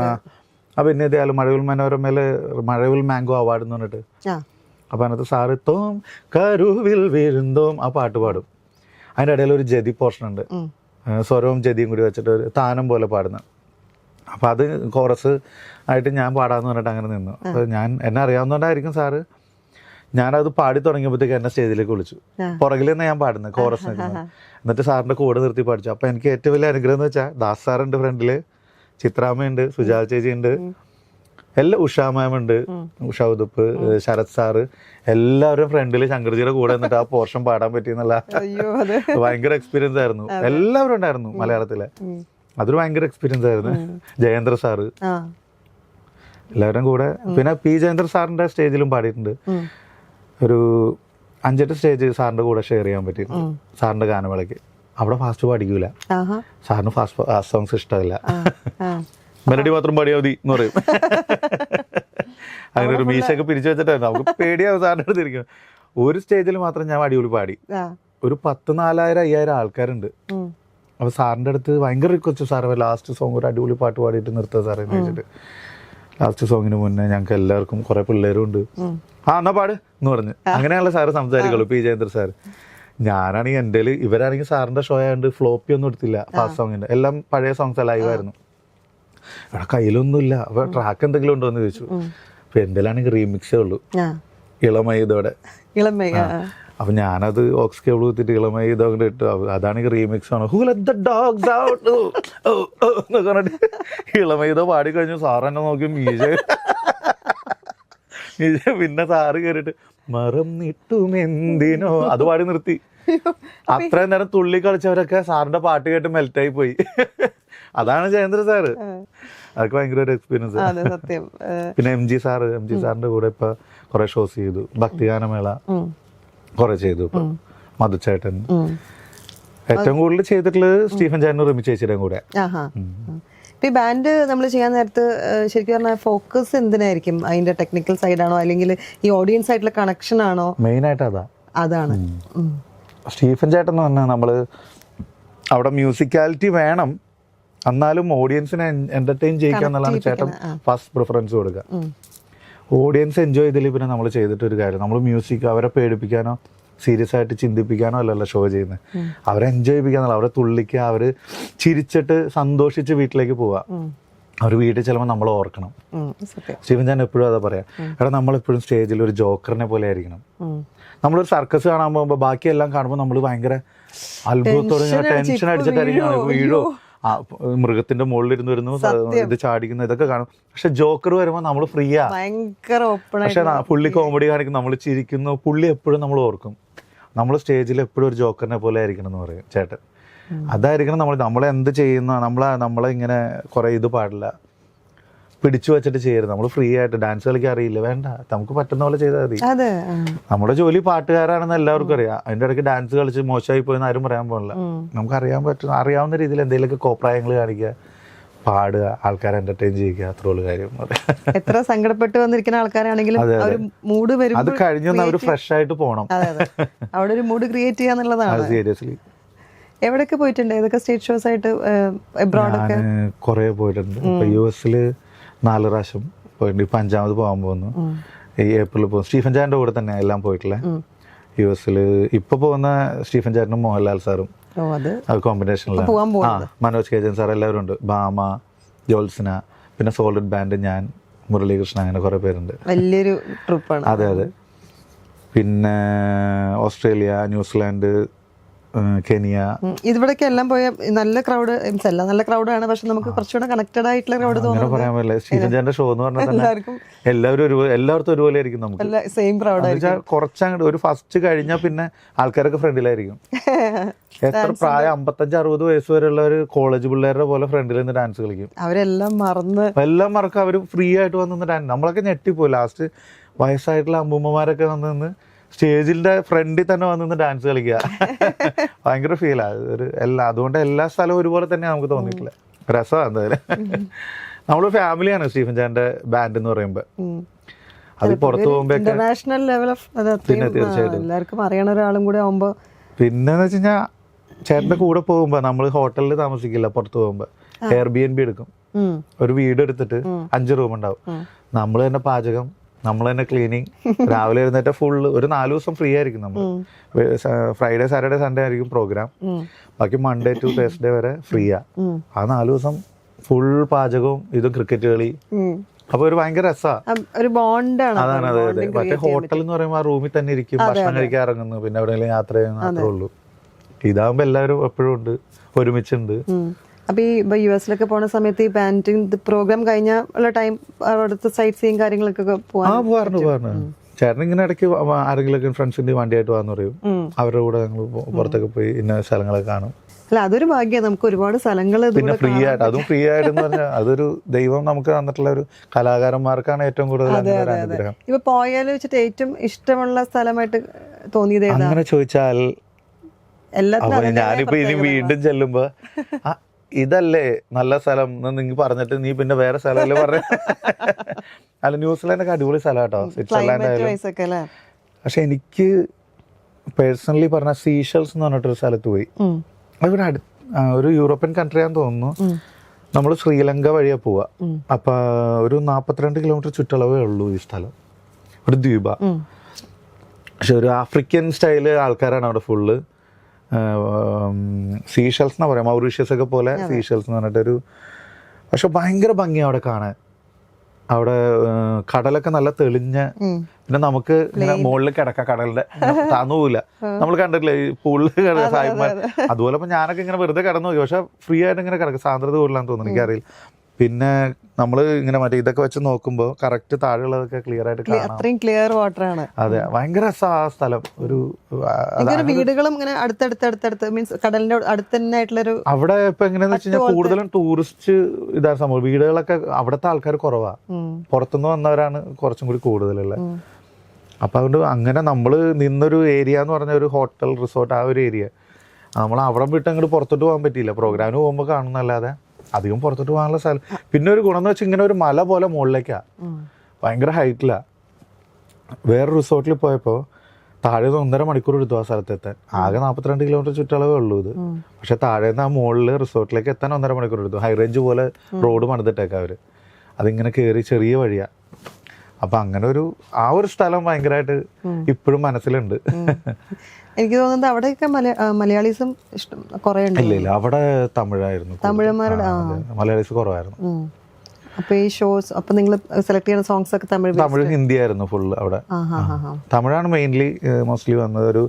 പിന്നെ ഇതേലും മഴവിൽ മാംഗോ അവാർഡ് എന്ന് പറഞ്ഞിട്ട്, അപ്പൊ അതിനകത്ത് സാറ് തോം കരുവിൽ വീഴുന്തോം ആ പാട്ട് പാടും. അതിന്റെ ഇടയിൽ ഒരു ജതി പോർഷൻ ഉണ്ട്, സ്വരവും ജതിയും കൂടി വെച്ചിട്ട് ഒരു താനം പോലെ പാടുന്ന. അപ്പൊ അത് കോറസ് ആയിട്ട് ഞാൻ പാടാന്ന് പറഞ്ഞിട്ട് അങ്ങനെ നിന്നു. അപ്പൊ എന്നെ അറിയാവുന്നതുകൊണ്ടായിരിക്കും സാറ് ഞാനത് പാടി തുടങ്ങിയപ്പോഴത്തേക്ക് എന്നെ സ്റ്റേജിലേക്ക് വിളിച്ചു. പുറകിൽ നിന്ന് ഞാൻ പാടുന്നത് കോറസ് നിൽക്കുന്നത്. എന്നിട്ട് സാറിന്റെ കൂടെ നിർത്തി പഠിച്ചു. അപ്പൊ എനിക്ക് ഏറ്റവും വലിയ അനുഗ്രഹം എന്ന് വെച്ചാൽ ദാസ് സാറുണ്ട് ഫ്രണ്ടില്, ചിത്രാമ്മയുണ്ട്, സുജാത ചേച്ചി ഉണ്ട്, എല്ലാം ഉഷാ മാം ഉണ്ട്, ഉഷാ ഉതുപ്പ്, ശരത് സാറ്, എല്ലാവരും ഫ്രണ്ടില് ശങ്കർജിയുടെ കൂടെ എന്നിട്ട് ആ പോർഷൻ പാടാൻ പറ്റിയെന്നുള്ള ഭയങ്കര എക്സ്പീരിയൻസ് ആയിരുന്നു. എല്ലാവരും ഉണ്ടായിരുന്നു മലയാളത്തിലെ. അതൊരു ഭയങ്കര എക്സ്പീരിയൻസ് ആയിരുന്നു. ജയേന്ദ്ര സാറ് എല്ലാവരും കൂടെ. പിന്നെ പി ജയേന്ദ്ര സാറിന്റെ സ്റ്റേജിലും പാടിയിട്ടുണ്ട്. ഒരു 5-8 സ്റ്റേജ് സാറിന്റെ കൂടെ ഷെയർ ചെയ്യാൻ പറ്റിയിട്ടുണ്ട് സാറിന്റെ ഗാനമേളയ്ക്ക്. അവിടെ ഫാസ്റ്റ് പാടിക്കൂല, സാറിന് ഫാസ്റ്റ് സോങ്സ് ഇഷ്ടമല്ല, മെലഡി മാത്രം പാടിയാൽ മതി എന്ന് പറയും. അങ്ങനെ ഒരു മീശയൊക്കെ പിരിച്ചു വെച്ചിട്ടായിരുന്നു. നമുക്ക് പേടിയാവും സാറിന്റെ അടുത്തിരിക്കും. ഒരു സ്റ്റേജിൽ മാത്രം ഞാൻ അടിപൊളി പാടി. ഒരു 10,000-5,000 ആൾക്കാരുണ്ട്. അപ്പൊ സാറിന്റെ അടുത്ത് ഭയങ്കര റിക്വസ്റ്റ്, സാറ് ലാസ്റ്റ് സോങ് ഒരു അടിപൊളി പാട്ട് പാടിയിട്ട് നിർത്തുക സാറേ എന്ന് വെച്ചിട്ട്. ലാസ്റ്റ് സോങ്ങിന് മുന്നേ ഞങ്ങൾക്ക് എല്ലാവർക്കും കുറെ പിള്ളേരും ഉണ്ട്, എന്നാ പാട് എന്ന് പറഞ്ഞ് അങ്ങനെയാണല്ലോ സാറ് സംസാരിക്കുള്ളൂ, പി ജയേന്ദ്ര സാർ. ഞാനാണെങ്കിൽ എൻ്റെ ഇവരാണെങ്കിൽ സാറിന്റെ ഷോ ആയതുകൊണ്ട് ഫ്ലോപ്പി ഒന്നും എടുത്തില്ല. ഫാസ്റ്റ് സോങ്ങിന്റെ എല്ലാം പഴയ സോങ്സ് ലൈവ് ആയിരുന്നു. അവിടെ കയ്യിലൊന്നുമില്ല. അപ്പൊ ട്രാക്ക് എന്തെങ്കിലും ഉണ്ടോ എന്ന് ചോദിച്ചു. അപ്പൊ എന്തെല്ലാണെങ്കിൽ റീമിക്സേ ഉള്ളൂ, ഇളമൈ ഇതോടെ. അപ്പൊ ഞാനത് ഓക്സ് കേബിൾ കുത്തിട്ട് ഇളമൈ ഇതോടെ ഇട്ടു. അതാണെങ്കിൽ റീമിക്സ് ആണ്. Who let the dogs out എന്നൊക്കെ പറഞ്ഞിട്ട് ഇളമൈ ഇതോ പാടി കഴിഞ്ഞു. സാറ് എന്നെ നോക്കി മീശ. പിന്നെ സാറ് കയറിയിട്ട് മറന്നിട്ടുമെന്തിനോ അത് പാടി നിർത്തി. അത്രയും നേരം തുള്ളി കളിച്ചവരൊക്കെ സാറിന്റെ പാട്ട് കേട്ട് മെൽറ്റായി പോയി. അതാണ് ജയേന്ദ്ര സാറ്. അതൊക്കെ ഭയങ്കര ഒരു എക്സ്പീരിയൻസ്. പിന്നെ എം ജി സാറിന്റെ കൂടെ ഇപ്പൊ കുറെ ഷോസ് ചെയ്തു. ഭക്തിഗാനമേള കുറെ ചെയ്തു. ഇപ്പൊ മധുചേട്ടൻ ഏറ്റവും കൂടുതൽ ചെയ്തിട്ടുള്ളത് സ്റ്റീഫൻ ചേട്ടനും റിമി ചേച്ചിയുടെയും കൂടെ. ഈ ബാൻഡ് നമ്മൾ ചെയ്യാൻ നേരത്ത് ശരിക്കും പറഞ്ഞാൽ ഫോക്കസ് എന്തിനായിരിക്കും? അതിന്റെ ടെക്നിക്കൽ സൈഡാണോ അല്ലെങ്കിൽ ഈ ഓഡിയൻസ് ആയിട്ടുള്ള കണക്ഷൻ ആണോ? മെയിൻ ആയിട്ട് അതാണ്. സ്റ്റീഫൻ ചേട്ടൻ എന്ന് പറഞ്ഞാൽ നമ്മൾ അവിടെ മ്യൂസിക്കാലിറ്റി വേണം, എന്നാലും ഓഡിയൻസിനെ എൻ്റർടൈൻ ചെയ്യിക്കുക എന്നുള്ളതാണ് ചേട്ടൻ ഫസ്റ്റ് പ്രിഫറൻസ് കൊടുക്കുക. ഓഡിയൻസ് എൻജോയ് ചെയ്തില്ല പിന്നെ നമ്മൾ ചെയ്തിട്ടൊരു കാര്യം. നമ്മൾ മ്യൂസിക് അവരെ പേടിപ്പിക്കാനോ സീരിയസ് ആയിട്ട് ചിന്തിപ്പിക്കാനോ അല്ലല്ലോ ഷോ ചെയ്യുന്നത്. അവരെ എൻജോയ് ചെയ്യിപ്പിക്കാന്നല്ല, അവരെ തുള്ളിക്കുക, അവർ ചിരിച്ചിട്ട് സന്തോഷിച്ച് വീട്ടിലേക്ക് പോവുക. അവർ വീട്ടിൽ ചെല്ലുമ്പോൾ നമ്മൾ ഓർക്കണം. സ്റ്റീഫൻ ചേട്ടൻ എപ്പോഴും അതാ പറയാം, എടാ നമ്മളെപ്പോഴും സ്റ്റേജിൽ ഒരു ജോക്കറിനെ പോലെ ആയിരിക്കണം. നമ്മളൊരു സർക്കസ് കാണാൻ പോകുമ്പോൾ ബാക്കിയെല്ലാം കാണുമ്പോൾ നമ്മൾ ഭയങ്കര അത്ഭുതത്തോടെ ടെൻഷൻ അടിച്ചിട്ടായിരിക്കും വീഴോ, മൃഗത്തിന്റെ മുകളിലിരുന്ന് വരുന്നു, ഇത് ചാടിക്കുന്നു, ഇതൊക്കെ കാണും. പക്ഷെ ജോക്കർ വരുമ്പോൾ നമ്മൾ ഫ്രീയാ, പക്ഷെ പുള്ളി കോമഡി കാണിക്കും, നമ്മൾ ചിരിക്കുന്നു. പുള്ളി എപ്പോഴും നമ്മൾ ഓർക്കും, നമ്മൾ സ്റ്റേജിൽ എപ്പോഴും ഒരു ജോക്കറിനെ പോലെ ആയിരിക്കണം എന്ന് പറയും ചേട്ടൻ. അതായിരിക്കണം നമ്മളെന്ത് ചെയ്യുന്ന നമ്മളെ ഇങ്ങനെ കുറെ ഇത് പാടില്ല, പിടിച്ചു വെച്ചിട്ട് ചെയ്യരുത്. നമ്മൾ ഫ്രീ ആയിട്ട് ഡാൻസ് കളിക്കാൻ അറിയില്ല, വേണ്ട, നമുക്ക് പറ്റുന്ന പോലെ ചെയ്താൽ മതി. നമ്മുടെ ജോലി പാട്ടുകാരാണെന്ന് എല്ലാവർക്കും അറിയാം. അതിന്റെ ഇടയ്ക്ക് ഡാൻസ് കളിച്ച് മോശമായി പോയെന്ന് ആരും പറയാൻ പോകില്ല. നമുക്ക് അറിയാവുന്ന രീതിയിൽ എന്തെങ്കിലുമൊക്കെ കോപ്രായങ്ങൾ കാണിക്കുക, പാടുക, ആൾക്കാരെ എന്റർടൈൻ ചെയ്യുക, അത്രയുള്ള കാര്യം. എത്ര സങ്കടപ്പെട്ട് വന്നിരിക്കുന്ന ആൾക്കാരാണെങ്കിലും മൂഡ് വരും, അത് കഴിഞ്ഞൊന്ന് അവർ ഫ്രഷ് ആയിട്ട് പോകണം. അവിടെ ഒരു മൂഡ് ക്രിയേറ്റ് ചെയ്യാന്നുള്ളതാണ്. സീരിയസ്ലി. എവിടെയൊക്കെ പോയിട്ടുണ്ട്? ഏതൊക്കെ സ്റ്റേജ് ഷോസ് ആയിട്ട് എബ്രോഡൊക്കെ? കുറെ പോയിട്ടുണ്ട്. ഇപ്പൊ US 4 പ്രാവശ്യം പോയിട്ടുണ്ട്. ഇപ്പൊ 5ാമത് പോകാൻ പോകുന്നു. ഈ ഏപ്രിലിൽ പോകും. സ്റ്റീഫൻ ചേട്ടൻ്റെ കൂടെ തന്നെ എല്ലാം പോയിട്ടില്ലേ. US ഇപ്പൊ പോകുന്ന സ്റ്റീഫൻ ചേട്ടനും മോഹൻലാൽ സാറും അത് കോമ്പിനേഷനിലാണ്. മനോജ് KJ സാർ എല്ലാവരും ഉണ്ട്. ഭാമ, ജോത്സന, പിന്നെ സോളിഡ് ബാൻഡ്, ഞാൻ, മുരളീകൃഷ്ണൻ, അങ്ങനെ കുറെ പേരുണ്ട്. വലിയൊരു ട്രിപ്പാണ്. അതെ അതെ. പിന്നെ ഓസ്ട്രേലിയ, ന്യൂസിലാൻഡ്, കെനിയ, ഇവിടേക്ക് എല്ലാം പോയ നല്ല ക്രൗഡ്. നല്ല ക്രൗഡാണ്, പക്ഷെ നമുക്ക് കുറച്ചുകൂടെ കണക്റ്റഡ് ആയിട്ടുള്ള ക്രൗഡ് തോന്നുന്നു. പറയാൻ പറ്റില്ല. സ്റ്റീഫൻ ചേട്ടൻ്റെ ഷോ എന്ന് പറഞ്ഞാൽ എല്ലാവർക്കും ഒരുപോലെ ആയിരിക്കും. നമുക്ക് സെയിം ക്രൗഡ്. കുറച്ചങ്ങോട്ട് ഒരു ഫസ്റ്റ് കഴിഞ്ഞാൽ പിന്നെ ആൾക്കാരൊക്കെ ഫ്രണ്ടിലായിരിക്കും. എത്ര പ്രായം 55-60 വയസ്സ് വരെയുള്ള ഒരു കോളേജ് പിള്ളേരുടെ പോലെ ഫ്രണ്ടിൽ നിന്ന് ഡാൻസ് കളിക്കും. അവരെല്ലാം മറക്കും. അവർ ഫ്രീ ആയിട്ട് വന്ന് ഡാൻസ്. നമ്മളൊക്കെ ഞെട്ടിപ്പോയി. ലാസ്റ്റ് വയസ്സായിട്ടുള്ള അമ്മൂമ്മമാരൊക്കെ വന്ന് സ്റ്റേജിന്റെ ഫ്രണ്ടിൽ തന്നെ വന്ന് ഡാൻസ് കളിക്കുക. ഭയങ്കര ഫീലാ അതുകൊണ്ട് എല്ലാ സ്ഥലവും ഒരുപോലെ തന്നെ നമുക്ക് തോന്നിയിട്ടില്ല. രസമാണ് എന്തായാലും. നമ്മളൊരു ഫാമിലിയാണ് സ്റ്റീഫൻ ചേട്ടന്റെ ബാൻഡ് എന്ന് പറയുമ്പോ. അത് പുറത്തു പോകുമ്പോ ഇന്റർനാഷണൽ ലെവൽ ഓഫ് പിന്നെ തീർച്ചയായിട്ടും എല്ലാവർക്കും അറിയണ ഒരാളും കൂടെ ആവുമ്പോ. പിന്നെന്ന് വെച്ച് കഴിഞ്ഞാൽ ചേട്ടന്റെ കൂടെ പോകുമ്പോ നമ്മൾ ഹോട്ടലിൽ താമസിക്കില്ല. പുറത്തു പോകുമ്പോ Airbnb എടുക്കും. ഒരു വീട് എടുത്തിട്ട് 5 റൂം ഉണ്ടാവും. നമ്മൾ തന്നെ പാചകം, നമ്മൾ തന്നെ ക്ലീനിങ്, രാവിലെ എഴുന്നേറ്റ് ഫുള്ള് ഒരു 4 ദിവസം ഫ്രീ ആയിരിക്കും. നമ്മൾ ഫ്രൈഡേ സാറ്റർഡേ സൺഡേ ആയിരിക്കും പ്രോഗ്രാം. ബാക്കി മൺഡേ ടു തേഴ്സ്ഡേ വരെ ഫ്രീയാ. ആ 4 ദിവസം ഫുൾ പാചകവും ഇതും ക്രിക്കറ്റ് കളി. അപ്പൊ ഒരു ഭയങ്കര രസമാണ്, ഒരു ബോണ്ടാണ്. അതാണ്. അതെ അതെ. മറ്റേ ഹോട്ടൽ എന്ന് പറയുമ്പോൾ ആ റൂമിൽ തന്നെ ഇരിക്കും, ഭക്ഷണം കഴിക്കാൻ ഇറങ്ങുന്നു, പിന്നെ എവിടെയെങ്കിലും യാത്ര ചെയ്യുന്നു, മാത്രമേ ഉള്ളൂ. ഇതാകുമ്പോ എല്ലാവരും എപ്പോഴും ഉണ്ട്, ഒരുമിച്ചുണ്ട്. അപ്പൊ ഈ US പോണ സമയത്ത് ഈ ബാൻഡിങ് പ്രോഗ്രാം കഴിഞ്ഞ ഉള്ള ടൈം അവിടുത്തെ സൈറ്റ് സീയിങ് കാര്യങ്ങളൊക്കെ പോകാറുണ്ട്. ചേട്ടൻ ഇങ്ങനെ ഇടയ്ക്ക് ആരെങ്കിലും ഫ്രണ്ട്സിന്റെ വണ്ടിയായിട്ട് പോകാന്ന് പറയും. അവരുടെ കൂടെ ഞങ്ങൾ പുറത്തൊക്കെ പോയി ഇന്ന സ്ഥലങ്ങളൊക്കെ കാണും. അല്ല, അതൊരു ഭാഗ്യം. നമുക്ക് ഒരുപാട് സ്ഥലങ്ങൾ പിന്നെ ഫ്രീ ആയിട്ട്, അതും ഫ്രീ ആയിട്ട് പറഞ്ഞാൽ അതൊരു ദൈവം നമുക്ക് തന്നിട്ടുള്ള ഒരു കലാകാരന്മാർക്കാണ് ഏറ്റവും കൂടുതൽ അനുഗ്രഹം. ഇപ്പൊ പോയാൽ വെച്ചിട്ട് ഏറ്റവും ഇഷ്ടമുള്ള സ്ഥലമായിട്ട് തോന്നിയത് അങ്ങനെ ചോദിച്ചാൽ ഞാനിപ്പോ ഇനി വീണ്ടും ചെല്ലുമ്പോ ഇതല്ലേ നല്ല സ്ഥലം എന്ന് നിങ്ങൾ പറഞ്ഞിട്ട് നീ പിന്നെ വേറെ സ്ഥലമല്ലേ പറഞ്ഞ. അല്ല, ന്യൂസിലാൻഡൊക്കെ അടിപൊളി സ്ഥലം കേട്ടോ, സ്വിറ്റ്സർലാൻഡ് ആയാലും. പക്ഷെ എനിക്ക് പേഴ്സണലി പറഞ്ഞ സീഷൽസ് എന്ന് പറഞ്ഞിട്ടൊരു സ്ഥലത്ത് പോയി. അതിവിടെ ഒരു യൂറോപ്യൻ കൺട്രിയാന്ന് തോന്നുന്നു. നമ്മൾ ശ്രീലങ്ക വഴിയാ പോവാ. അപ്പൊ ഒരു 42 കിലോമീറ്റർ ചുറ്റളവേ ഉള്ളൂ ഈ സ്ഥലം. ഒരു ദ്വീപ. പക്ഷെ ഒരു ആഫ്രിക്കൻ സ്റ്റൈല് ആൾക്കാരാണ് അവിടെ ഫുള്ള്. സീഷൽസ് എന്നാ പറയാം, മൗറീഷ്യസ് ഒക്കെ പോലെ സീഷൽസ് എന്ന് പറഞ്ഞിട്ടൊരു. പക്ഷെ ഭയങ്കര ഭംഗിയാണ് അവിടെ കാണാൻ. അവിടെ കടലൊക്കെ നല്ല തെളിഞ്ഞ, പിന്നെ നമുക്ക് മുകളിൽ കിടക്കാം, കടലിന്റെ താന്നുപോവില്ല. നമ്മൾ കണ്ടിട്ടില്ലേ ഈ പൂളിൽ സായിമാർ, അതുപോലെ ഇപ്പൊ ഞാനൊക്കെ ഇങ്ങനെ വെറുതെ കിടന്നു പോയി. പക്ഷെ ഫ്രീ ആയിട്ട് ഇങ്ങനെ കിടക്കും, സാന്ദ്രത കൂടുതലാന്ന് തോന്നുന്നു, എനിക്കറിയില്ല. പിന്നെ നമ്മൾ ഇങ്ങനെ മറ്റേ ഇതൊക്കെ വെച്ച് നോക്കുമ്പോൾ കറക്റ്റ് താഴെയുള്ളതൊക്കെ ക്ലിയർ ആയിട്ട് കാണാം. അത്രയും ക്ലിയർ വാട്ടർ ആണ്. അതെ, ഭയങ്കര രസമാണ് ആ സ്ഥലം. ഒരു വീടുകളും ഇങ്ങനെ അടുത്തടുത്ത് മീൻസ് കടലിന്റെ അടുത്ത് തന്നെ ആയിട്ടുള്ളൊരു. അവിടെ ഇപ്പൊ എങ്ങനെയാന്ന് വെച്ച് കഴിഞ്ഞാൽ കൂടുതലും ടൂറിസ്റ്റ് ഇതാണ് സംഭവം. വീടുകളൊക്കെ അവിടുത്തെ ആൾക്കാർ കുറവാ, പുറത്തുനിന്ന് വന്നവരാണ് കുറച്ചും കൂടി കൂടുതലുള്ള. അപ്പൊ അതുകൊണ്ട് അങ്ങനെ നമ്മള് നിന്നൊരു ഏരിയ എന്ന് പറഞ്ഞ ഒരു ഹോട്ടൽ റിസോർട്ട്, ആ ഒരു ഏരിയ നമ്മൾ അവിടെ വിട്ട് അങ്ങോട്ട് പുറത്തോട്ട് പോകാൻ പറ്റിയില്ല. പ്രോഗ്രാമിന് പോകുമ്പോൾ കാണുന്നല്ലാതെ അധികം പുറത്തോട്ട് പോകാനുള്ള സ്ഥലം. പിന്നെ ഒരു ഗുണം എന്ന് വെച്ചാൽ ഇങ്ങനെ ഒരു മല പോലെ മുകളിലേക്കാ, ഭയങ്കര ഹൈറ്റിലാ. വേറെ റിസോർട്ടിൽ പോയപ്പോൾ താഴെ 1.5 മണിക്കൂർ എടുത്തു ആ സ്ഥലത്തെത്താൻ. ആകെ 42 കിലോമീറ്റർ ചുറ്റളവേ ഉള്ളൂ ഇത്. പക്ഷെ താഴെ നിന്ന് ആ മുകളിൽ റിസോർട്ടിലേക്ക് എത്താൻ 1.5 മണിക്കൂർ എടുത്തു. ഹൈ റേഞ്ച് പോലെ റോഡ് പണിതിട്ടേക്കാം അവര്. അതിങ്ങനെ കയറി ചെറിയ വഴിയാ. അപ്പൊ അങ്ങനെ ആ ഒരു സ്ഥലം ഭയങ്കരമായിട്ട് ഇപ്പോഴും മനസ്സിലുണ്ട്. എനിക്ക് തോന്നുന്നത് അവിടെയൊക്കെ മലയാളീസും ഇഷ്ടം കുറെ ഉണ്ട്. ഇല്ല, അവിടെ തമിഴായിരുന്നു, തമിഴന്മാരുടെ മലയാളീസ് കുറവായിരുന്നു. അപ്പൊ ഈ ഷോസ് അപ്പൊ നിങ്ങൾ സെലക്ട് ചെയ്യുന്ന സോങ്സ് ഒക്കെ തമിഴ് ഹിന്ദി ആയിരുന്നു ഫുൾ അവിടെ. തമിഴാണ് മെയിൻലി മോസ്റ്റ്ലി വന്നത്.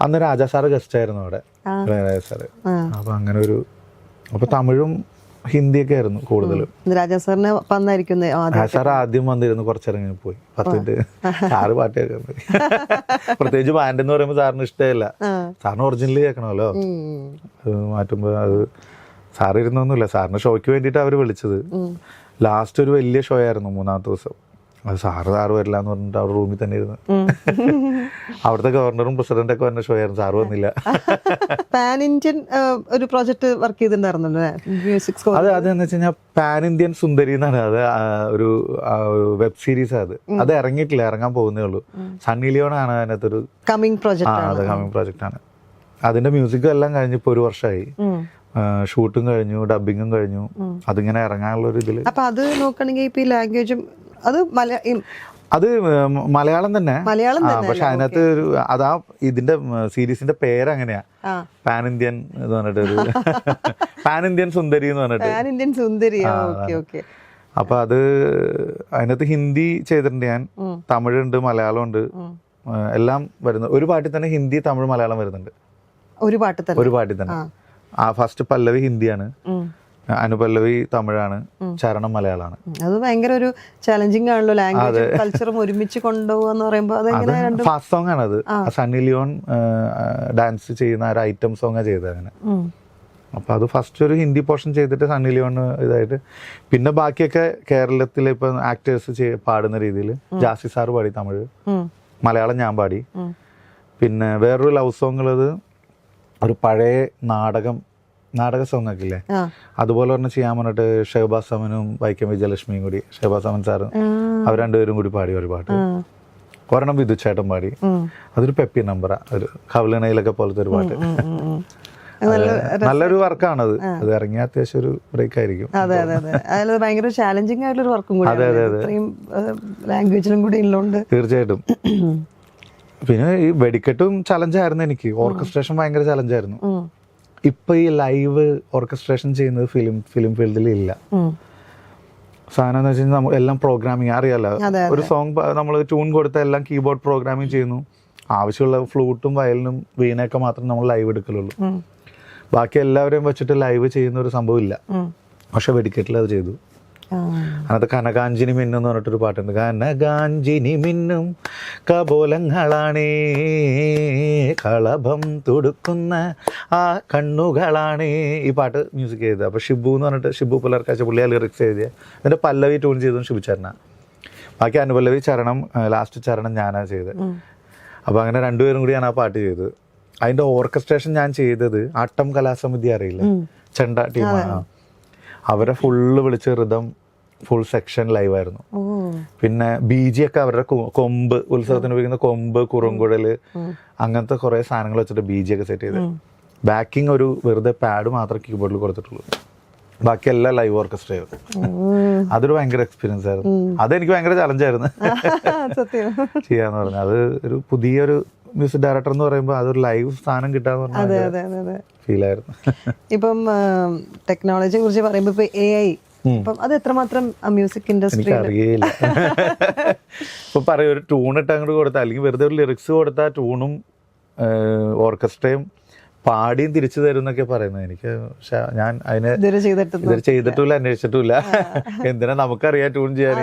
അന്ന് രാജാ സാറ് ഗസ്റ്റ് ആയിരുന്നു അവിടെ, സാറ്. അപ്പൊ അങ്ങനെ അപ്പൊ തമിഴും ഹിന്ദിയൊക്കെ ആയിരുന്നു കൂടുതലും. രാജാ സാറിന് വന്നായിരിക്കും. സാർ ആദ്യം വന്നിരുന്നു, കുറച്ചിറങ്ങി പോയി 10 മിനിറ്റ്. സാറ് പാട്ട് കേൾക്കാൻ പോയി. പ്രത്യേകിച്ച് ബാൻഡ് എന്ന് പറയുമ്പോൾ സാറിന് ഇഷ്ടമല്ല. സാറിന് ഒറിജിനലി കേൾക്കണമല്ലോ. മാറ്റുമ്പോ അത് സാറ് ഇരുന്നൊന്നുമില്ല. സാറിന് ഷോയ്ക്ക് വേണ്ടിയിട്ട് അവര് വിളിച്ചത്. ലാസ്റ്റ് ഒരു വലിയ ഷോ ആയിരുന്നു 3-ാമത്തെ ദിവസം. അത് സാറ് വരില്ല എന്ന് പറഞ്ഞിട്ട് അവിടെ റൂമിൽ തന്നെ ഇരുന്ന്. അവിടുത്തെ ഗവർണറും പ്രസിഡന്റൊക്കെ വന്ന ഷോ ആയിരുന്നു. സാറ് വന്നില്ല. പാൻ ഇന്ത്യൻ ഒരു പ്രോജക്ട് വർക്ക് ചെയ്തിട്ടുണ്ടായിരുന്നല്ലോ, മ്യൂസിക് സ്കോർ. അതെന്ന് വെച്ച് കഴിഞ്ഞാൽ പാൻ ഇന്ത്യൻ സുന്ദരി എന്നാണ്. അത് ഒരു വെബ് സീരീസ്. അത് ഇറങ്ങിയിട്ടില്ല, ഇറങ്ങാൻ പോകുന്നേ ഉള്ളൂ. സണ്ണി ലിയോൺ ആണ് അതിനകത്തൊരു കമ്മിങ് പ്രോജക്ട്. അത് കമ്മിങ് പ്രോജക്റ്റ് ആണ്. അതിന്റെ മ്യൂസിക്കും എല്ലാം കഴിഞ്ഞിപ്പോ 1 വർഷമായി. ഷൂട്ടും കഴിഞ്ഞു, ഡബിങ്ങും കഴിഞ്ഞു. അതിങ്ങനെ ഇറങ്ങാനുള്ള ഒരു ഇതില്. അപ്പൊ അത് നോക്കണെങ്കിൽ ഇപ്പൊ ഈ ലാംഗ്വേജും അത് മലയാളം തന്നെ. പക്ഷെ അതിനകത്ത് ഇതിന്റെ സീരീസിന്റെ പേര് അങ്ങനെയാ, പാൻ ഇന്ത്യൻ എന്ന് പറഞ്ഞിട്ട്. പാൻ ഇന്ത്യൻ സുന്ദരി എന്ന് പറഞ്ഞിട്ട്. അപ്പൊ അതിനകത്ത് ഹിന്ദി ചെയ്തിട്ടുണ്ട് ഞാൻ, തമിഴുണ്ട്, മലയാളം ഉണ്ട്, എല്ലാം വരുന്നത്. ഒരു പാട്ടിൽ തന്നെ ഹിന്ദി, തമിഴ്, മലയാളം വരുന്നുണ്ട്. ഒരു പാട്ടിൽ തന്നെ. ഫസ്റ്റ് പല്ലവി ഹിന്ദിയാണ്, അനുപല്ലവി തമിഴാണ്, ചരണം മലയാളമാണ്. അത് ഭയങ്കര ഒരു ചാലഞ്ചിങ് ആണല്ലോ, ലാംഗ്വേജ് കൾച്ചറും ഒരുമിച്ച് കൊണ്ടുപോകാന്ന് പറയുമ്പോൾ. ഫാസ്റ്റ് സോങ് ആണ് അത്. സണ്ണി ലിയോൺ ഡാൻസ് ചെയ്യുന്ന ഒരു ഐറ്റം സോങ്ങാണ് ചെയ്തത് അങ്ങനെ. അപ്പൊ അത് ഫസ്റ്റ് ഒരു ഹിന്ദി പോർഷൻ ചെയ്തിട്ട് സണ്ണി ലിയോൺ ഇതായിട്ട്, പിന്നെ ബാക്കിയൊക്കെ കേരളത്തിലെ ഇപ്പൊ ആക്ടേഴ്സ് പാടുന്ന രീതിയിൽ ജാസി സാറ് പാടി തമിഴ്, മലയാളം ഞാൻ പാടി. പിന്നെ വേറൊരു ലവ് സോങ് ഉള്ളത് ഒരു പഴയ നാടക സോങ് ഒക്കെ ഇല്ലേ, അതുപോലെ തന്നെ ചെയ്യാൻ പറഞ്ഞിട്ട് ഷഹബാസ് അമനും വൈക്കം വിജയലക്ഷ്മിയും കൂടി, ഷഹബാസ് അമൻ സാറും അവർ രണ്ടുപേരും കൂടി പാടി ഒരു പാട്ട്. ഒരെണ്ണം വിധുച്ചേട്ടൻ പാടി. അതൊരു പെപ്പി നമ്പറാ, ഒരു കവലണയിലൊക്കെ പോലത്തെ ഒരു പാട്ട്. നല്ലൊരു വർക്കാണത്. അത് ഇറങ്ങിയ അത്യാവശ്യം ഒരു ബ്രേക്ക് ആയിരിക്കും. ഭയങ്കര ചാലഞ്ചിങ് ആയിട്ടുള്ള വർക്കും കൂടി, ലാംഗ്വേജിലും കൂടി ഉള്ളതുകൊണ്ട് തീർച്ചയായിട്ടും. പിന്നെ ഈ വെടിക്കെട്ടും ചലഞ്ചായിരുന്നു എനിക്ക്. ഓർക്കസ്ട്രേഷൻ ഭയങ്കര ചലഞ്ചായിരുന്നു. ഇപ്പൊ ഈ ലൈവ് ഓർക്കസ്ട്രേഷൻ ചെയ്യുന്നത് ഫിലിം ഫീൽഡിൽ ഇല്ല. സാധനം എന്ന് വെച്ച് കഴിഞ്ഞാൽ എല്ലാം പ്രോഗ്രാമിങ് അറിയാലോ. ഒരു സോങ് നമ്മൾ ട്യൂൺ കൊടുത്ത എല്ലാം കീബോർഡ് പ്രോഗ്രാമിങ് ചെയ്യുന്നു. ആവശ്യമുള്ള ഫ്ലൂട്ടും വയലിനും വീണയൊക്കെ മാത്രം നമ്മൾ ലൈവ് എടുക്കലുള്ളൂ. ബാക്കി എല്ലാവരെയും വെച്ചിട്ട് ലൈവ് ചെയ്യുന്ന ഒരു സംഭവം ഇല്ല. പക്ഷെ വെടിക്കെട്ടിൽ അത് ചെയ്തു. അതിനകത്ത് കനകാഞ്ചിനി മിന്നും എന്ന് പറഞ്ഞിട്ടൊരു പാട്ടുണ്ട്. കനകാഞ്ചിനി മിന്നും കപോലങ്ങളാണേ, കളഭം തുടുക്കുന്ന ആ കണ്ണുകളാണേ. ഈ പാട്ട് മ്യൂസിക് ചെയ്തത്. അപ്പൊ ഷിബു എന്ന് പറഞ്ഞിട്ട്, ഷിബു പുലർക്കാഴ്ച പുള്ളിയാ ലിറിക്സ് എഴുതിയ. അതിന്റെ പല്ലവി ട്യൂൺ ചെയ്തതും ഷിബു ചരണ. ബാക്കി അനുപല്ലവി ചരണം, ലാസ്റ്റ് ചരണം ഞാനാ ചെയ്തത്. അപ്പൊ അങ്ങനെ രണ്ടുപേരും കൂടി ഞാൻ ആ പാട്ട് ചെയ്തത്. അതിന്റെ ഓർക്കസ്ട്രേഷൻ ഞാൻ ചെയ്തത് അട്ടം കലാസമിതി അറിയില്ല, ചെണ്ട ടീമാണ്. അവരെ ഫുള്ള് വിളിച്ച് റിതം ഫുൾ സെക്ഷൻ ലൈവ് ആയിരുന്നു. പിന്നെ ബീജി ഒക്കെ അവരുടെ കൊമ്പ്, ഉത്സവത്തിന് ഉപയോഗിക്കുന്ന കൊമ്പ്, കുറുങ്കുഴല്, അങ്ങനത്തെ കുറെ സാധനങ്ങൾ വെച്ചിട്ട് ബീജി ഒക്കെ സെറ്റ് ചെയ്ത്. ബാക്കിംഗ് ഒരു വെറുതെ പാഡ് മാത്രമേ കീബോർഡിൽ കൊടുത്തിട്ടുള്ളൂ. ബാക്കി എല്ലാം ലൈവ് ഓർക്കസ്ട്ര ആയിരുന്നു. അതൊരു ഭയങ്കര എക്സ്പീരിയൻസ് ആയിരുന്നു. അതെനിക്ക് ഭയങ്കര ചലഞ്ചായിരുന്നു ചെയ്യാന്ന് പറഞ്ഞത്. അത് ഒരു പുതിയൊരു മ്യൂസിക് ഡയറക്ടർ എന്ന് പറയുമ്പോൾ അതൊരു ലൈവ് സ്ഥാനം കിട്ടാന്ന് പറഞ്ഞാൽ ഫീൽ ആയിരുന്നു. ഇപ്പം ടെക്നോളജിയെ കുറിച്ച് പറയുമ്പോൾ ഇപ്പൊ AI, അത് എത്രമാത്രം മ്യൂസിക് ഇൻഡസ്ട്രി അറിയില്ല. ഇപ്പൊ പറയും ഒരു ട്യൂൺ ഇട്ട് അങ്ങോട്ട് കൊടുത്താൽ, അല്ലെങ്കിൽ വെറുതെ ഒരു ലിറിക്സ് കൊടുത്താൽ ട്യൂണും ഓർക്കസ്ട്രയും പാടിയും തിരിച്ചു തരും എന്നൊക്കെ പറയുന്നത്. എനിക്ക് പക്ഷെ ഞാൻ അതിനെ ഇതുവരെ ചെയ്തിട്ടില്ല, അന്വേഷിച്ചിട്ടില്ല. എന്തിനാ നമുക്കറിയാം ട്യൂൺ ചെയ്യാൻ,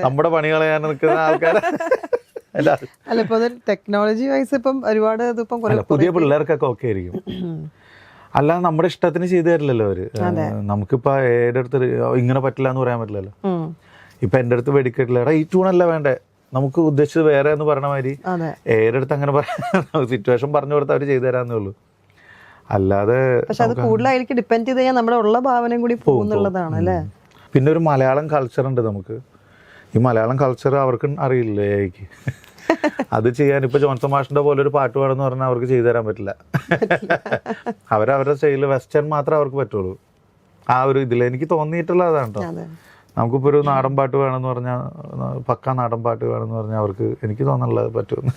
നമ്മുടെ പണി കളയാൻ നിൽക്കുന്ന ആൾക്കാർ. അല്ല ഇപ്പൊ ടെക്നോളജി വൈസ് ഇപ്പം ഒരുപാട് പുതിയ പിള്ളേർക്കൊക്കെ ഓക്കെ ആയിരിക്കും. അല്ലാതെ നമ്മുടെ ഇഷ്ടത്തിന് ചെയ്തു തരില്ലല്ലോ അവര്. നമുക്കിപ്പോ ഏടെ അടുത്ത് ഇങ്ങനെ പറ്റില്ല എന്ന് പറയാൻ പറ്റില്ലല്ലോ. ഇപ്പൊ എന്റെ അടുത്ത് വെടിക്കെട്ടില്ല, ഈ ട്യൂണല്ല വേണ്ടേ, നമുക്ക് ഉദ്ദേശിച്ചത് വേറെ എന്ന് പറഞ്ഞ മാതിരി ഏടെ അടുത്ത് അങ്ങനെ പറയാം. സിറ്റുവേഷൻ പറഞ്ഞു കൊടുത്താൽ അവര് ചെയ്തു തരാന്നേ ഉള്ളൂ. അല്ലാതെ പക്ഷെ അത് കൂടുതലായിരിക്കും ഡിപ്പെൻഡ് ചെയ്ത് കഴിഞ്ഞാൽ നമ്മുടെ ഉള്ള ഭാവനയും കൂടി പോകുന്നുള്ളതാണ് അല്ലേ. പിന്നെ ഒരു മലയാളം കൾച്ചർ ഉണ്ട് നമുക്ക്. ഈ മലയാളം കൾച്ചർ അവർക്കും അറിയില്ലേ. അത് ചെയ്യാൻ ഇപ്പൊ ജോൺസൺ മാഷിന്റെ പോലെ ഒരു പാട്ട് പാടെന്ന് പറഞ്ഞാൽ അവർക്ക് ചെയ്തു തരാൻ പറ്റില്ല. അവരവരുടെ സ്റ്റൈലിൽ വെസ്റ്റേൺ മാത്രമേ അവർക്ക് പറ്റുള്ളൂ. ആ ഒരു ഇതിൽ എനിക്ക് തോന്നിയിട്ടുള്ള അതാണ് കേട്ടോ. നമുക്കിപ്പോൾ ഒരു നാടൻ പാട്ട് വേണമെന്ന് പറഞ്ഞാൽ, പക്കാ നാടൻ പാട്ട് വേണമെന്ന് പറഞ്ഞാൽ അവർക്ക് എനിക്ക് തോന്നുന്നുള്ളത് പറ്റുമെന്ന്.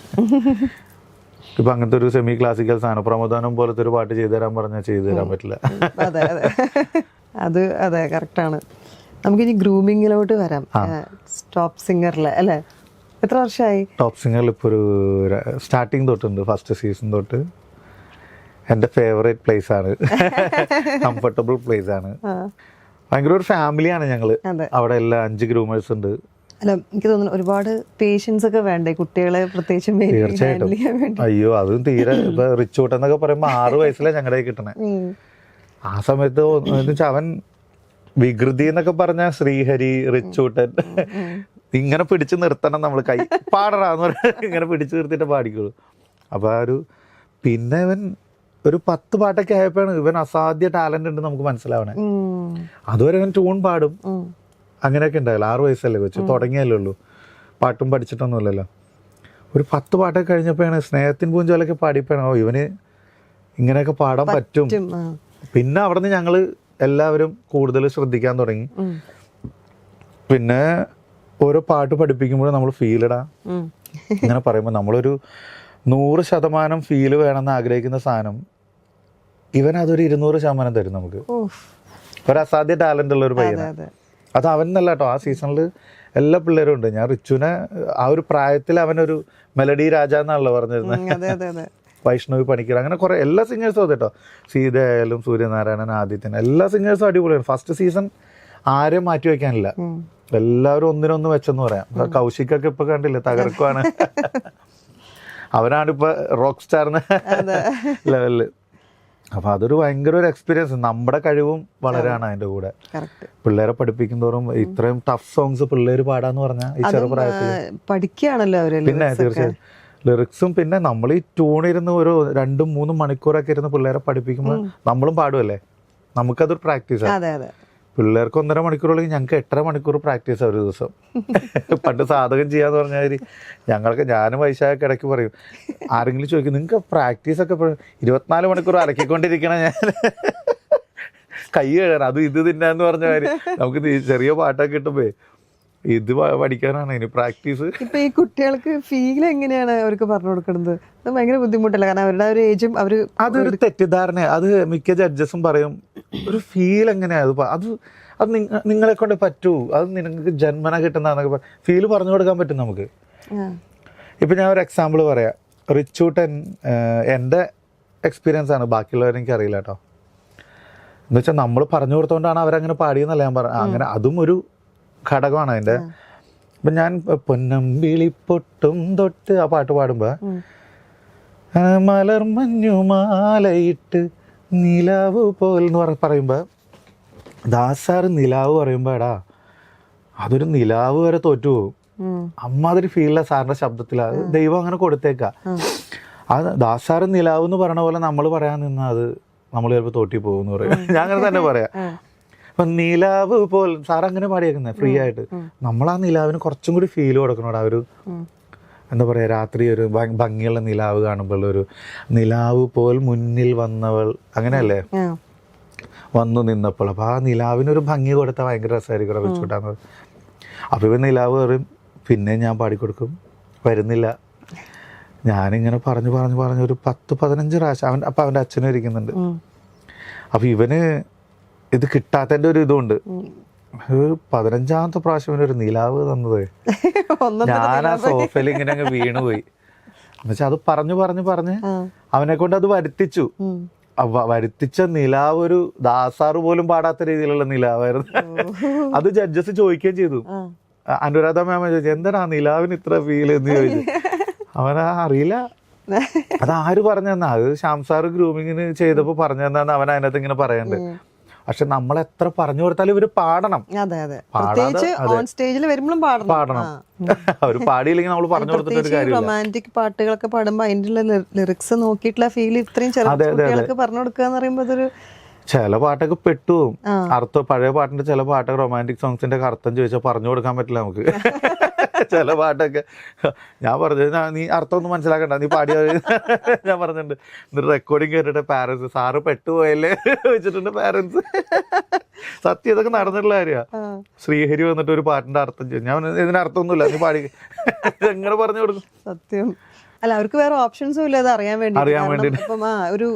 ഇപ്പൊ അങ്ങനത്തെ ഒരു സെമി ക്ലാസിക്കൽ സാധനം പ്രമോദാനം പോലത്തെ ഒരു പാട്ട് ചെയ്തു തരാൻ പറഞ്ഞാൽ ചെയ്തു തരാൻ പറ്റില്ല. അതെ അതെ, അത് അതെ കറക്റ്റാണ്. നമുക്കിനി ഗ്രൂമിങ്ങിലോട്ട് വരാം. ടോപ്പ് സിംഗറിൽ അല്ലേ, എത്ര വർഷമായി? ടോപ്പ് സിംഗറിൽ ഇപ്പോൾ ഒരു സ്റ്റാർട്ടിങ് തൊട്ടുണ്ട്, ഫസ്റ്റ് സീസൺ തൊട്ട്. എൻ്റെ ഫേവറേറ്റ് പ്ലേസ് ആണ്, കംഫർട്ടബിൾ പ്ലേസ് ആണ്. ഭയങ്കര ഒരു ഫാമിലിയാണ് ഞങ്ങള്. അവിടെ എല്ലാ 5 ഗ്രൂമേഴ്സ് ഉണ്ട്. അല്ല, എനിക്ക് തോന്നുന്നു ഒരുപാട് പേഷ്യൻസ് ഒക്കെ വേണ്ടേ കുട്ടികളെ പ്രത്യേകിച്ചും? തീർച്ചയായിട്ടും. അയ്യോ, അതും തീരെ ഇപ്പൊ റിച്ചൂട്ട് എന്നൊക്കെ പറയുമ്പോ 6 വയസ്സിലാണ് ഞങ്ങളുടെ കിട്ടണേ. ആ സമയത്ത് അവൻ വികൃതി എന്നൊക്കെ പറഞ്ഞ ശ്രീഹരി, റിച്ചൂട്ടൻ ഇങ്ങനെ പിടിച്ചു നിർത്തണം, നമ്മൾ കൈ പാടറാന്ന് പറഞ്ഞാൽ ഇങ്ങനെ പിടിച്ചു നിർത്തിയിട്ട് പാടിക്കുള്ളൂ. അപ്പൊ ആ ഒരു പിന്നെ ഇവൻ ഒരു 10 പാട്ടൊക്കെ ആയപ്പോഴാണ് ഇവൻ അസാധ്യ ടാലന്റ് ഉണ്ട് നമുക്ക് മനസ്സിലാവണേ. അതുവരെ ഇവൻ ട്യൂൺ പാടും അങ്ങനെയൊക്കെ ഉണ്ടായല്ലോ. 6 വയസ്സല്ലേ വെച്ച് തുടങ്ങിയല്ലേ ഉള്ളൂ, പാട്ടും പഠിച്ചിട്ടൊന്നുമില്ലല്ലോ. ഒരു 10 പാട്ടൊക്കെ കഴിഞ്ഞപ്പോഴാണ് സ്നേഹത്തിൻ പൂഞ്ചോലൊക്കെ പാടിയപ്പോഴാണ് ഇവന് ഇങ്ങനെയൊക്കെ പാടാൻ പറ്റും. പിന്നെ അവിടെ നിന്ന് ഞങ്ങള് എല്ലാവരും കൂടുതൽ ശ്രദ്ധിക്കാൻ തുടങ്ങി. പിന്നെ ഓരോ പാട്ട് പഠിപ്പിക്കുമ്പോഴും നമ്മൾ ഫീലിടാ ഇങ്ങനെ പറയുമ്പോൾ നമ്മളൊരു 100% ഫീല് വേണമെന്ന് ആഗ്രഹിക്കുന്ന സാധനം ഇവൻ അതൊരു 200% തരും നമുക്ക്. ഒരു അസാധ്യ ടാലന്റ് ഉള്ള ഒരു പയ്യനാണ്. അത് അവൻ എന്നല്ല കേട്ടോ, ആ സീസണിൽ എല്ലാ പിള്ളേരും ഉണ്ട്. ഞാൻ റിച്ചുവിനെ ആ ഒരു പ്രായത്തിൽ അവനൊരു മെലഡി രാജ എന്നാണല്ലോ പറഞ്ഞിരുന്നത്. വൈഷ്ണവി പണിക്കർ, അങ്ങനെ കുറെ എല്ലാ സിംഗേഴ്സും അതെ കേട്ടോ. സീത ആയാലും സൂര്യനാരായണൻ, ആദിത്യൻ, എല്ലാ സിംഗേഴ്സും അടിപൊളിയാണ്. ഫസ്റ്റ് സീസൺ ആരെയും മാറ്റി വെക്കാനില്ല, എല്ലാവരും ഒന്നിനൊന്ന് വെച്ചെന്ന് പറയാം. കൗശിക്കൊക്കെ ഇപ്പൊ കണ്ടില്ലേ, തകർക്കുവാണ്. അവനാണിപ്പോ റോക്ക് സ്റ്റാർ ലെവലില്. അപ്പൊ അതൊരു ഭയങ്കര ഒരു എക്സ്പീരിയൻസ്. നമ്മുടെ കഴിവും വളരെയാണ് അതിന്റെ കൂടെ. പിള്ളേരെ പഠിപ്പിക്കുന്തോറും ഇത്രയും ടഫ് സോങ്സ് പിള്ളേര് പാടാന്ന് പറഞ്ഞാൽ ഈ ചെറുപ്രായത്തില് പഠിക്കുകയാണല്ലോ അവര്. പിന്നെ തീർച്ചയായും ലിറിക്സും പിന്നെ നമ്മൾ ഈ ട്യൂണിരുന്ന് ഒരു 2-3 മണിക്കൂറൊക്കെ ഇരുന്ന് പിള്ളേരെ പഠിപ്പിക്കുമ്പോൾ നമ്മളും പാടുമല്ലേ, നമുക്കതൊരു പ്രാക്ടീസാണ്. പിള്ളേർക്ക് 1.5 മണിക്കൂറുള്ളെങ്കിൽ ഞങ്ങൾക്ക് 8.5 മണിക്കൂർ പ്രാക്ടീസാണ് ഒരു ദിവസം. പണ്ട് സാധകം ചെയ്യാന്ന് പറഞ്ഞാൽ ഞങ്ങൾക്ക്, ഞാനും വൈശാഖൊക്കെ ഇടയ്ക്ക് പറയും, ആരെങ്കിലും ചോദിക്കും നിങ്ങൾക്ക് പ്രാക്ടീസൊക്കെ 24 മണിക്കൂർ അലക്കിക്കൊണ്ടിരിക്കണം ഞാൻ, കൈ കഴുകാൻ അത് ഇത് തിന്നാന്ന് പറഞ്ഞ കാര്യം. നമുക്ക് ചെറിയ പാട്ടൊക്കെ കിട്ടുമ്പോ ഇത് പഠിക്കാനാണ് ഇനി പ്രാക്ടീസ്. ഇപ്പൊ ഈ കുട്ടികൾക്ക് ഫീൽ എങ്ങനെയാണ് അവർക്ക് പറഞ്ഞു കൊടുക്കുന്നത്? അത് ഭയങ്കര ബുദ്ധിമുട്ടല്ല, കാരണം അവരുടെ ഒരു ഏജും അവര് അതൊരു തെറ്റിദ്ധാരണ. അത് മിക്ക ജഡ്ജസും പറയും ഒരു ഫീൽ എങ്ങനെയാ അത് അത് നിങ്ങളെ കൊണ്ട് പറ്റൂ, അത് നിങ്ങൾക്ക് ജന്മന കിട്ടുന്നതൊക്കെ ഫീല് പറഞ്ഞു കൊടുക്കാൻ പറ്റും നമുക്ക്. ഇപ്പൊ ഞാൻ ഒരു എക്സാമ്പിൾ പറയാം. റിച്ചൂട്ടൻ എൻ്റെ എക്സ്പീരിയൻസ് ആണ്, ബാക്കിയുള്ളവരെ എനിക്ക് അറിയില്ല കേട്ടോ. എന്ന് വെച്ചാൽ നമ്മൾ പറഞ്ഞു കൊടുത്തോണ്ടാണ് അവരങ്ങനെ പാടിയെന്നല്ല ഞാൻ പറഞ്ഞു. അങ്ങനെ അതും ഒരു ഘടകമാണ് അതിൻ്റെ. അപ്പം ഞാൻ പൊന്നമ്പിളി പൊട്ടും തൊട്ട് ആ പാട്ട് പാടുമ്പോൾ മലർമഞ്ഞുമാലയിട്ട് നിലാവ് പോൽ എന്ന് പറയുമ്പോൾ ദാസാറ് നിലാവ് പറയുമ്പോൾ എടാ അതൊരു നിലാവ് വരെ തോറ്റു പോകും. അമ്മാതിരി ഫീലില്ല സാറിൻ്റെ ശബ്ദത്തിലാണ് ദൈവം അങ്ങനെ കൊടുത്തേക്ക. ആ ദാസാറ് നിലാവ് എന്ന് പറയണ പോലെ നമ്മൾ പറയാൻ നിന്നാൽ അത് നമ്മൾ ചിലപ്പോൾ തോറ്റി പോകും എന്ന് പറയും. ഞാൻ അങ്ങനെ തന്നെ പറയാം. അപ്പൊ നിലാവ് പോൽ സാർ അങ്ങനെ പാടിയേക്കുന്നത് ഫ്രീ ആയിട്ട്. നമ്മൾ ആ നിലാവിന് കുറച്ചും കൂടി ഫീൽ കൊടുക്കണോടാ. ഒരു എന്താ പറയാ, രാത്രി ഒരു ഭംഗിയുള്ള നിലാവ് കാണുമ്പോൾ ഒരു നിലാവ് പോൽ മുന്നിൽ വന്നവൾ, അങ്ങനെയല്ലേ, വന്നു നിന്നപ്പോൾ. അപ്പൊ ആ നിലാവിനൊരു ഭംഗി കൊടുത്താൽ ഭയങ്കര രസമായിരിക്കും വെച്ചുകൂട്ടാന്ന്. അപ്പൊ ഇവ നിലാവ് പറയും, പിന്നെ ഞാൻ പാടിക്കൊടുക്കും, വരുന്നില്ല. ഞാനിങ്ങനെ പറഞ്ഞു ഒരു 10-15 പ്രാവശ്യം അപ്പൊ അവൻ്റെ അച്ഛനും ഇരിക്കുന്നുണ്ട്. അപ്പൊ ഇവന് ഇത് കിട്ടാത്തതിന്റെ ഒരു ഇതുണ്ട്. ഒരു 15ാമത്തെ പ്രാവശ്യം ഒരു നിലാവ് തന്നത് ഞാൻ ആ സോഫയിൽ ഇങ്ങനെ അങ്ങ് വീണുപോയി. എന്നുവെച്ചാൽ അത് പറഞ്ഞ് അവനെ കൊണ്ട് അത് വരുത്തിച്ചു. വരുത്തിച്ച നിലാവ് ഒരു ദാസാറ് പോലും പാടാത്ത രീതിയിലുള്ള നിലാവായിരുന്നു. അത് ജഡ്ജസ് ചോദിക്കുകയും ചെയ്തു. അനുരാധ മാമ ചോദിച്ചു എന്താണ് ആ നിലാവിന് ഇത്ര ഫീൽ എന്ന് ചോദിച്ചു. അവനാ അറിയില്ല, അതാര് പറഞ്ഞു തന്നാ, അത് ശ്യാം സാറ് ഗ്രൂമിങ്ങിന് ചെയ്തപ്പോ പറഞ്ഞു തന്നാന്ന് അവൻ അതിനകത്ത് ഇങ്ങനെ പറയണ്ട്. പക്ഷെ നമ്മൾ എത്ര പറഞ്ഞു കൊടുത്താലും ഇവര് പാടണം. പാടണം. അവര് പാടിയില്ലെങ്കിൽ നമ്മൾ പറഞ്ഞു കൊടുത്തിട്ട് ഒരു കാര്യം. റൊമാൻറ്റിക് പാട്ടുകളൊക്കെ പാടുമ്പോ അതിന്റെ ലിറിക്സ് നോക്കിയിട്ടുള്ള ഫീൽ ഇത്രയും ചെറുതൊക്കെ പറഞ്ഞു കൊടുക്കുക എന്ന് പറയുമ്പോ അതൊരു ചില പാട്ടൊക്കെ പെട്ടുപോകും. അർത്ഥം പഴയ പാട്ടിന്റെ ചില പാട്ടൊക്കെ റൊമാൻറ്റിക് സോങ്സിന്റെ ഒക്കെ അർത്ഥം ചോദിച്ചാൽ പറഞ്ഞു കൊടുക്കാൻ പറ്റില്ല നമുക്ക്. ചില പാട്ടൊക്കെ ഞാൻ പറഞ്ഞു, നീ അർത്ഥം ഒന്നും മനസ്സിലാക്കണ്ട, നീ പാടിയ ഞാൻ പറഞ്ഞിട്ടുണ്ട്. എന്നിട്ട് റെക്കോർഡിങ് കേട്ടിട്ട് പാരന്റ്സ് സാറ് പെട്ടുപോയല്ലേ വെച്ചിട്ടുണ്ട് പാരന്റ്സ്. സത്യം ഇതൊക്കെ നടന്നിട്ടുള്ള കാര്യമാണ്. ശ്രീഹരി വന്നിട്ട് ഒരു പാട്ടിന്റെ അർത്ഥം ചോദിച്ചു, ഞാൻ ഇതിന് അർത്ഥമൊന്നുമില്ല, നീ പാടി എങ്ങനെ പറഞ്ഞു കൊടുക്കും? സത്യം. അല്ല, അവർക്ക് വേറെ ഓപ്ഷൻസും ഇല്ല അത് അറിയാൻ വേണ്ടി. ഇപ്പം ഒരു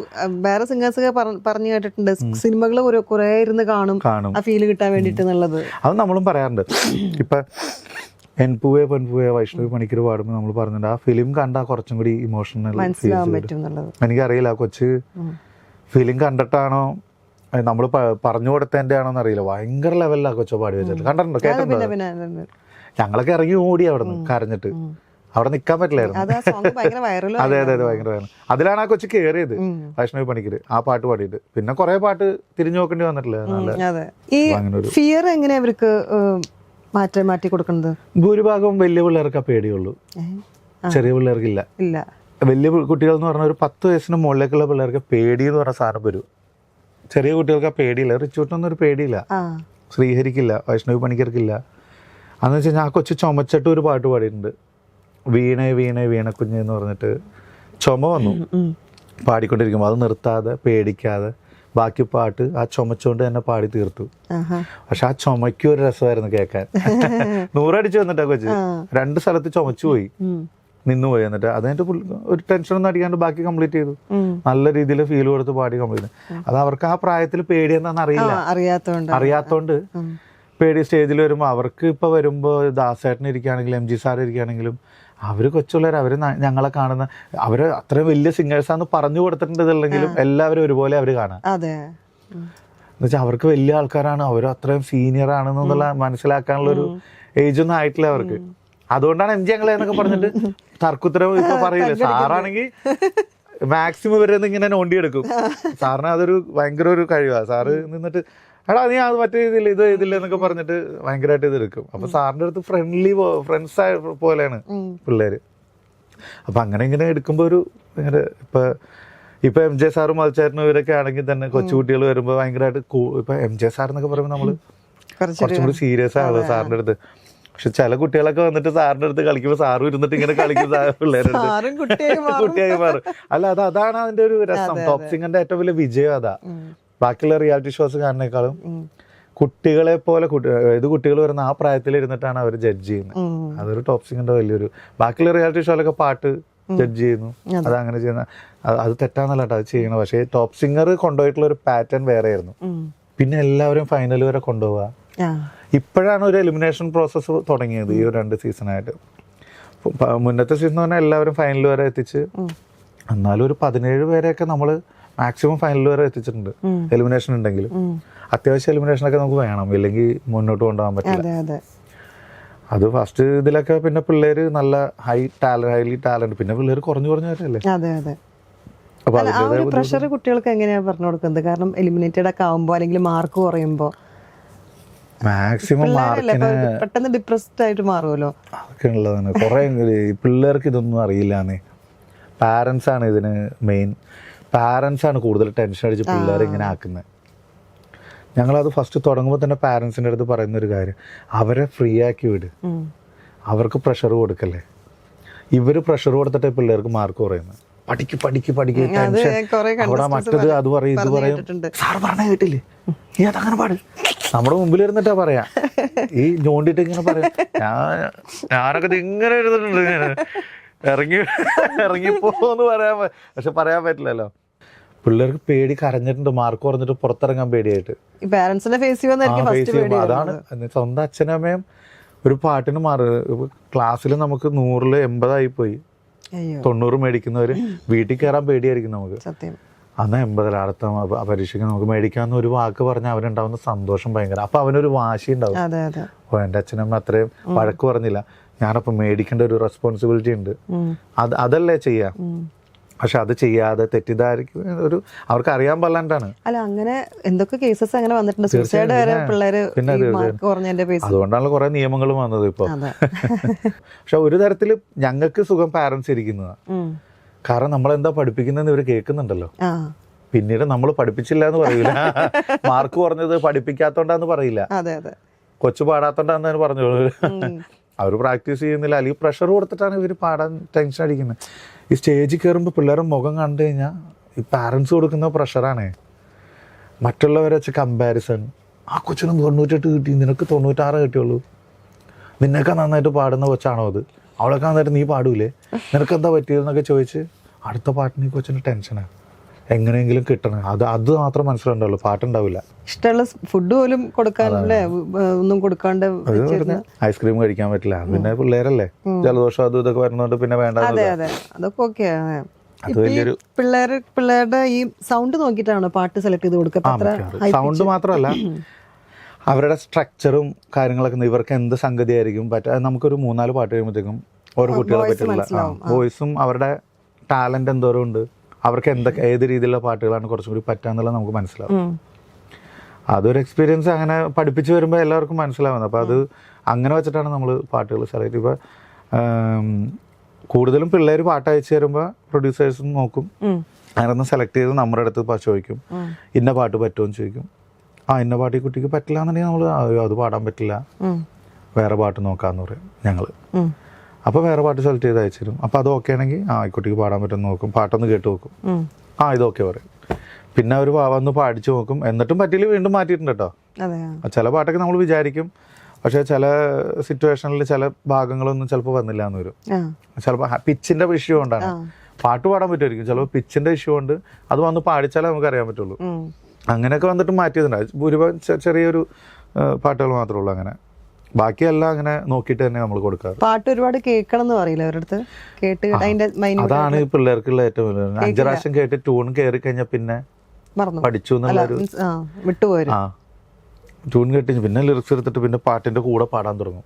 വേറെ സിംഗേഴ്സ് ഒക്കെ പറഞ്ഞു കേട്ടിട്ടുണ്ട്, സിനിമകൾ കുറെ ഇരുന്ന് കാണും ആ ഫീല് കിട്ടാൻ വേണ്ടിട്ട് എന്നുള്ളത്. അത് നമ്മളും പറയാറുണ്ട്. ഇപ്പൊ എൻപൂവേ പെൺപൂവേ വൈഷ്ണവി പണിക്കർ പാടുമ്പോൾ നമ്മൾ പറഞ്ഞിട്ടുണ്ട്, ആ ഫിലിം കണ്ടാൽ കുറച്ചും കൂടി ഇമോഷണൽ മനസ്സിലാവാൻ പറ്റും എന്നുള്ളത്. എനിക്കറിയില്ല കൊച്ച് ഫിലിം കണ്ടിട്ടാണോ നമ്മൾ പറഞ്ഞു കൊടുത്തതിന്റെ ആണോന്ന് അറിയില്ല. ഭയങ്കര ലെവലിലാണ് കൊച്ചു പാടി വെച്ചിട്ട്. കണ്ടിട്ടുണ്ടോ? കേട്ടിട്ടുണ്ടോ? ഞങ്ങളൊക്കെ ഇറങ്ങി ഓടി അവിടെ നിന്ന് കരഞ്ഞിട്ട്. അവിടെ നിൽക്കാൻ പറ്റില്ലായിരുന്നു. അതെ അതെ അതെ, ഭയങ്കര വയറൽ. അതിലാണ് ആ കൊച്ചു കയറിയത്, വൈഷ്ണവി പണിക്കര് ആ പാട്ട് പാടിയിട്ട്. പിന്നെ കുറെ പാട്ട് തിരിഞ്ഞു നോക്കേണ്ടി വന്നിട്ടില്ല. ഫിയർ എങ്ങനെയാ അവർക്ക് മാറ്റി കൊടുക്കുന്നത്? ഭൂരിഭാഗം വലിയ പിള്ളേർക്ക് പേടിയുള്ളൂ, ചെറിയ പിള്ളേർക്കില്ല. വലിയ കുട്ടികൾ എന്ന് പറഞ്ഞാൽ ഒരു 10 വയസ്സിന് മുകളിലേക്കുള്ള പിള്ളേർക്ക് പേടി എന്ന് പറഞ്ഞ സാധനം വരും. ചെറിയ കുട്ടികൾക്ക് ആ പേടിയില്ല. റിച്ചൂട്ടിനൊന്നും ഒരു പേടിയില്ല, ശ്രീഹരിക്കില്ല, വൈഷ്ണവി പണിക്കർക്കില്ല. അതെന്ന് വെച്ച് കഴിഞ്ഞാൽ ആ കൊച്ചു ചുമച്ചിട്ട് ഒരു പാട്ട് പാടിയിട്ടുണ്ട്, വീണ വീണ വീണ കുഞ്ഞ് എന്ന് പറഞ്ഞിട്ട്. ചുമ വന്നു പാടിക്കൊണ്ടിരിക്കുമ്പോൾ അത് നിർത്താതെ പേടിക്കാതെ ബാക്കി പാട്ട് ആ ചുമച്ചുകൊണ്ട് തന്നെ പാടി തീർത്തു. പക്ഷെ ആ ചുമയ്ക്കും ഒരു രസമായിരുന്നു കേൾക്കാൻ. 100 അടിച്ചു വന്നിട്ടാ കൊച്ച് 2 സ്ഥലത്ത് ചുമച്ചു പോയി, നിന്നുപോയി. എന്നിട്ട് അതിനായിട്ട് ഒരു ടെൻഷനൊന്നും അടിക്കാണ്ട് ബാക്കി കംപ്ലീറ്റ് ചെയ്തു. നല്ല രീതിയിൽ ഫീൽ കൊടുത്ത് പാടി കംപ്ലീറ്റ്. അത് അവർക്ക് ആ പ്രായത്തിൽ പേടി എന്താണെന്ന് അറിയാത്തോണ്ട് പേടി. സ്റ്റേജിൽ വരുമ്പോൾ അവർക്ക് ഇപ്പൊ വരുമ്പോ ദാസേട്ടൻ ഇരിക്കുകയാണെങ്കിലും MG സാർ ഇരിക്കുകയാണെങ്കിലും അവര് കൊച്ചുള്ളവർ, അവര് ഞങ്ങളെ കാണുന്ന അവര് അത്രയും വലിയ സിംഗേഴ്സാന്ന് പറഞ്ഞു കൊടുത്തിട്ടുണ്ടെങ്കിലും എല്ലാവരും ഒരുപോലെ അവര് കാണാം. എന്നുവെച്ചാൽ അവർക്ക് വലിയ ആൾക്കാരാണ്, അവർ അത്രയും സീനിയർ ആണെന്നുള്ള മനസ്സിലാക്കാനുള്ള ഒരു ഏജ് ഒന്നും ആയിട്ടില്ല അവർക്ക്. അതുകൊണ്ടാണ് MG ഞങ്ങളെ എന്നൊക്കെ പറഞ്ഞിട്ട് തർക്കുത്തരം ഇപ്പൊ പറയില്ല. സാറാണെങ്കിൽ മാക്സിമം ഇവരെ ഇങ്ങനെ നോണ്ടിയെടുക്കും. സാറിന് അതൊരു ഭയങ്കര ഒരു കഴിവാണ്. സാറ് നിന്നിട്ട് എടാ നീ അത് മറ്റേ ഇതില്ല ഇത് ഇതില്ല എന്നൊക്കെ പറഞ്ഞിട്ട് ഭയങ്കരമായിട്ട് ഇത് എടുക്കും. അപ്പൊ സാറിന്റെ അടുത്ത് ഫ്രണ്ട്സ് പോലെയാണ് പിള്ളേര്. അപ്പൊ അങ്ങനെ ഇങ്ങനെ എടുക്കുമ്പോ ഒരു ഭയങ്കര ഇപ്പൊ MJ സാറും മത്സരനും ഇവരൊക്കെ ആണെങ്കിൽ തന്നെ കൊച്ചുകുട്ടികൾ വരുമ്പോ ഭയങ്കരമായിട്ട് ഇപ്പൊ MJ സാർ എന്നൊക്കെ പറയുമ്പോൾ നമ്മള് കുറച്ചും കൂടി സീരിയസ് ആണല്ലോ സാറിന്റെ അടുത്ത്. പക്ഷെ ചില കുട്ടികളൊക്കെ വന്നിട്ട് സാറിന്റെ അടുത്ത് കളിക്കുമ്പോ സാറും ഇരുന്നിട്ട് ഇങ്ങനെ കളിക്കും പിള്ളേരുടെ കുട്ടിയായി മാറും. അല്ല അതാണ് അതിന്റെ ഒരു രസം. ടോപ് സിംഗറിന്റെ ഏറ്റവും വലിയ വിജയം അതാ. ബാക്കിയുള്ള റിയാലിറ്റി ഷോസ് കാണുന്നേക്കാളും കുട്ടികളെ പോലെ കുട്ടികൾ വരുന്ന ആ പ്രായത്തിൽ ഇരുന്നിട്ടാണ് അവർ ജഡ്ജ് ചെയ്യുന്നത്. അതൊരു ടോപ് സിംഗറിന്റെ വലിയൊരു. ബാക്കിയുള്ള റിയാലിറ്റി ഷോയിലൊക്കെ പാട്ട് ജഡ്ജ് ചെയ്യുന്നു, അതങ്ങനെ ചെയ്യുന്ന അത് തെറ്റാന്നല്ല കേട്ടോ, അത് ചെയ്യണം. പക്ഷേ ടോപ്പ് സിംഗർ കൊണ്ടുപോയിട്ടുള്ള ഒരു പാറ്റേൺ വേറെ ആയിരുന്നു. പിന്നെ എല്ലാവരും ഫൈനൽ വരെ കൊണ്ടുപോവുക. ഇപ്പോഴാണ് ഒരു എലിമിനേഷൻ പ്രോസസ്സ് തുടങ്ങിയത് ഈ ഒരു 2 സീസണായിട്ട്. മുന്നത്തെ സീസൺ പറഞ്ഞാൽ എല്ലാവരും ഫൈനൽ വരെ എത്തിച്ച്, എന്നാലും ഒരു 17 പേരെയൊക്കെ നമ്മൾ മാക്സിമം ഫൈനൽ വരെ എത്തിച്ചിട്ടുണ്ട്. എലിമിനേഷൻ ഉണ്ടെങ്കിലും അത്യാവശ്യം എലിമിനേഷനൊക്കെ നമുക്ക് വേണം, ഇല്ലെങ്കിൽ മുന്നോട്ട് കൊണ്ടുപോകാൻ പറ്റില്ല. അത് ഫസ്റ്റ് ഇതിലൊക്കെ പിന്നെ പിള്ളേര് നല്ല ഹൈലി ടാലന്റ്, പിന്നെ പിള്ളേര് കുറഞ്ഞു വരല്ലേ. അപ്പൊ പ്രഷർ കുട്ടികൾക്ക് എങ്ങനെയാ പറഞ്ഞു കൊടുക്കുന്നത്? കാരണം എലിമിനേറ്റഡ് ഒക്കെ ആവുമ്പോ അല്ലെങ്കിൽ മാർക്ക് കുറയുമ്പോ മാക്സിമം മാർക്കിന് പെട്ടെന്ന് ഡിപ്രസ്ഡ് ആയിട്ട് മാറുമല്ലോ. അതൊക്കെ ഉള്ളതാണ്. കുറെ പിള്ളേർക്ക് ഇതൊന്നും അറിയില്ലാന്നേ. പാരന്റ്സ് ആണ് ഇതിന് മെയിൻ. പാരന്റ്സ് ആണ് കൂടുതൽ ടെൻഷൻ അടിച്ച് പിള്ളേരെ ഇങ്ങനെ ആക്കുന്നത്. ഞങ്ങളത് ഫസ്റ്റ് തുടങ്ങുമ്പോൾ തന്നെ പാരന്റ്സിൻ്റെ അടുത്ത് പറയുന്നൊരു കാര്യം, അവരെ ഫ്രീ ആക്കി വിട്, അവർക്ക് പ്രഷർ കൊടുക്കല്ലേ. ഇവര് പ്രഷർ കൊടുത്തിട്ട് പിള്ളേർക്ക് മാർക്ക് കുറയുന്നത്. പഠിക്ക് ടെൻഷൻ, അവിടെ മറ്റത് അത് പറയും ഇത് പറയും. സാർ പറഞ്ഞ കേട്ടില്ലേ, നീ അതങ്ങനെ പാട്. നമ്മുടെ മുമ്പിൽ ഇരുന്നിട്ടാ പറയാ, ഈ ഞോണ്ടിട്ട് ഇങ്ങനെ പറയാം. ഞാനൊക്കെ ഇങ്ങനെ ഇരുന്നിട്ടുണ്ട്, ഇറങ്ങിപ്പോന്ന് പറയാൻ. പക്ഷെ പറയാൻ പറ്റില്ലല്ലോ. പിള്ളേർക്ക് പേടി, കരഞ്ഞിട്ടുണ്ട്, മാർക്ക് കുറഞ്ഞിട്ട് പുറത്തിറങ്ങാൻ പേടിയായിട്ട്. അതാണ് സ്വന്തം അച്ഛനമ്മയും ഒരു പാട്ടിന് ക്ലാസ്സിൽ നമുക്ക് 100-ൽ 80 പോയി, 90 മേടിക്കുന്നവര് വീട്ടിൽ കയറാൻ പേടിയായിരിക്കും നമുക്ക്. അന്ന് 80 അടുത്ത പരീക്ഷയ്ക്ക് നമുക്ക് മേടിക്കാമെന്ന് ഒരു വാക്ക് പറഞ്ഞാൽ അവനുണ്ടാവുന്ന സന്തോഷം ഭയങ്കര. അപ്പൊ അവനൊരു വാശി ഉണ്ടാവും. ഓ എന്റെ അച്ഛനമ്മ അത്രയും വഴക്ക് പറഞ്ഞില്ല, ഞാനപ്പോ മേടിക്കേണ്ട ഒരു റെസ്പോൺസിബിലിറ്റി ഉണ്ട്. അതല്ലേ ചെയ്യാം. പക്ഷെ അത് ചെയ്യാതെ തെറ്റിദ്ധാരിക്കും ഒരു അവർക്ക് അറിയാൻ പാടില്ലാണ്ടാണ്. അല്ല അങ്ങനെ എന്തൊക്കെ കേസസ് അങ്ങനെ വന്നിട്ടുണ്ട്. സൂസൈഡ് വരെ പിള്ളേര് അതുകൊണ്ടാണ് കുറെ നിയമങ്ങളും വന്നത് ഇപ്പൊ. പക്ഷെ ഒരു തരത്തില് ഞങ്ങൾക്ക് സുഖം പാരന്റ്സ് ഇരിക്കുന്നതാ. കാരണം നമ്മളെന്താ പഠിപ്പിക്കുന്നതെന്ന് ഇവര് കേൾക്കുന്നുണ്ടല്ലോ. പിന്നീട് നമ്മൾ പഠിപ്പിച്ചില്ല എന്ന് പറയില്ല, മാർക്ക് കുറഞ്ഞത് പഠിപ്പിക്കാത്തോണ്ടാന്ന് പറയില്ല, അതെ അതെ, കൊച്ചു പാടാത്തോണ്ടാന്ന് പറഞ്ഞോളൂ. അവർ പ്രാക്ടീസ് ചെയ്യുന്നില്ല, അല്ലെങ്കിൽ പ്രഷർ കൊടുത്തിട്ടാണ് ഇവർ പാടാൻ ടെൻഷൻ അടിക്കുന്നത്. ഈ സ്റ്റേജിൽ കയറുമ്പോൾ പിള്ളേരുടെ മുഖം കണ്ടു കഴിഞ്ഞാൽ ഈ പാരൻസ് കൊടുക്കുന്ന പ്രഷറാണ്. മറ്റുള്ളവരെ വെച്ച് കമ്പാരിസൺ, ആ കൊച്ചിന് 98 കിട്ടി, നിനക്ക് 96 കിട്ടിയുള്ളൂ, നിന്നൊക്കെ നന്നായിട്ട് പാടുന്ന കൊച്ചാണോ അത്, അവളൊക്കെ നന്നായിട്ട് നീ പാടൂലേ, നിനക്കെന്താ പറ്റിയതെന്നൊക്കെ ചോദിച്ച് അടുത്ത പാട്ടിന് ഈ കൊച്ചിന് ടെൻഷനാണ്, എങ്ങനെയെങ്കിലും കിട്ടണം. അത് മാത്രം മനസ്സിലുണ്ടാവുള്ളൂ, പാട്ടുണ്ടാവില്ല. ഇഷ്ടമുള്ള ഫുഡ് പോലും കൊടുക്കാനല്ലേ, ഒന്നും കൊടുക്കാണ്ട് ഐസ്ക്രീം കഴിക്കാൻ പറ്റില്ല, പിന്നെ പിള്ളേരല്ലേ, ജലദോഷം അതും ഇതൊക്കെ വരുന്നോണ്ട് പിന്നെ വേണ്ട. അതെ അതെ, അതൊക്കെ ഓക്കെ. പിള്ളേരുടെ ഈ സൗണ്ട് നോക്കിയിട്ടാണോ പാട്ട് സെലക്ട് ചെയ്ത് കൊടുക്കുക? സൗണ്ട് മാത്രമല്ല, അവരുടെ സ്ട്രക്ചറും കാര്യങ്ങളൊക്കെ ഇവർക്ക് എന്ത് സംഗതി ആയിരിക്കും പറ്റുക. നമുക്കൊരു 3-4 പാട്ട് കഴിയുമ്പോഴത്തേക്കും ഓരോ കുട്ടികളെ പറ്റിയുള്ള വോയിസും അവരുടെ ടാലന്റ് എന്തോരം ഉണ്ട്, അവർക്ക് ഏത് രീതിയിലുള്ള പാട്ടുകളാണ് കുറച്ചും കൂടി പറ്റാന്നുള്ളത് നമുക്ക് മനസ്സിലാവും. അതൊരു എക്സ്പീരിയൻസ് അങ്ങനെ പഠിപ്പിച്ച് വരുമ്പോൾ എല്ലാവർക്കും മനസ്സിലാവുന്നത്. അപ്പോൾ അത് അങ്ങനെ വെച്ചിട്ടാണ് നമ്മൾ പാട്ടുകൾ സെലക്ട്. ഇപ്പോൾ കൂടുതലും പിള്ളേർ പാട്ട് അയച്ചു തരുമ്പോൾ പ്രൊഡ്യൂസേഴ്സും നോക്കും, അങ്ങനെ ഒന്ന് സെലക്ട് ചെയ്ത് നമ്മുടെ അടുത്ത് ചോദിക്കും, ഇന്ന പാട്ട് പറ്റുമോ എന്ന് ചോദിക്കും. ഇന്ന പാട്ട് ഈ കുട്ടിക്ക് പറ്റില്ല എന്നുണ്ടെങ്കിൽ നമ്മൾ അത് പാടാൻ പറ്റില്ല, വേറെ പാട്ട് നോക്കാമെന്ന് പറയും ഞങ്ങൾ. അപ്പോൾ വേറെ പാട്ട് സെലക്ട് ചെയ്ത് അയച്ചു തരും. അപ്പോൾ അത് ഓക്കെ ആണെങ്കിൽ ഈ കുട്ടിക്ക് പാടാൻ പറ്റുമെന്ന് നോക്കും, പാട്ടൊന്ന് കേട്ട് നോക്കും, ഇത് ഓക്കെ പറയും. പിന്നെ അവർ വന്ന് പാടിച്ചു നോക്കും, എന്നിട്ടും പറ്റിയില്ല വീണ്ടും മാറ്റിയിട്ടുണ്ട് കേട്ടോ. ചില പാട്ടൊക്കെ നമ്മൾ വിചാരിക്കും, പക്ഷേ ചില സിറ്റുവേഷനിൽ ചില ഭാഗങ്ങളൊന്നും ചിലപ്പോൾ വന്നില്ല എന്ന് വരും. ചിലപ്പോൾ പിച്ചിന്റെ ഇഷ്യൂ കൊണ്ടാണ്, പാട്ട് പാടാൻ പറ്റുമായിരിക്കും, ചിലപ്പോൾ പിച്ചിന്റെ ഇഷ്യൂ കൊണ്ട് അത് വന്ന് പാടിച്ചാലേ നമുക്ക് അറിയാൻ പറ്റുള്ളൂ. അങ്ങനെയൊക്കെ വന്നിട്ട് മാറ്റിയതുണ്ട്. ഭൂരിഭാഗം ചെറിയൊരു പാട്ടുകൾ മാത്രമേ ഉള്ളൂ അങ്ങനെ, ബാക്കിയെല്ലാം അങ്ങനെ നോക്കിയിട്ട് തന്നെ നമ്മൾ കൊടുക്കാറ്. പാട്ട് ഒരുപാട് കേൾക്കണം എന്ന് പറയില്ല അവരടുത്ത്, അതാണ് ഈ പിള്ളേർക്കുള്ള ഏറ്റവും വലിയ. 5 പ്രാവശ്യം കേട്ട് ട്യൂൺ കയറി കഴിഞ്ഞാൽ പിന്നെ പഠിച്ചു എന്നുള്ളൊരു വിട്ടുപോയി. ട്യൂൺ കേട്ട് പിന്നെ ലിറിക്സ് എടുത്തിട്ട് പിന്നെ പാട്ടിന്റെ കൂടെ പാടാൻ തുടങ്ങും.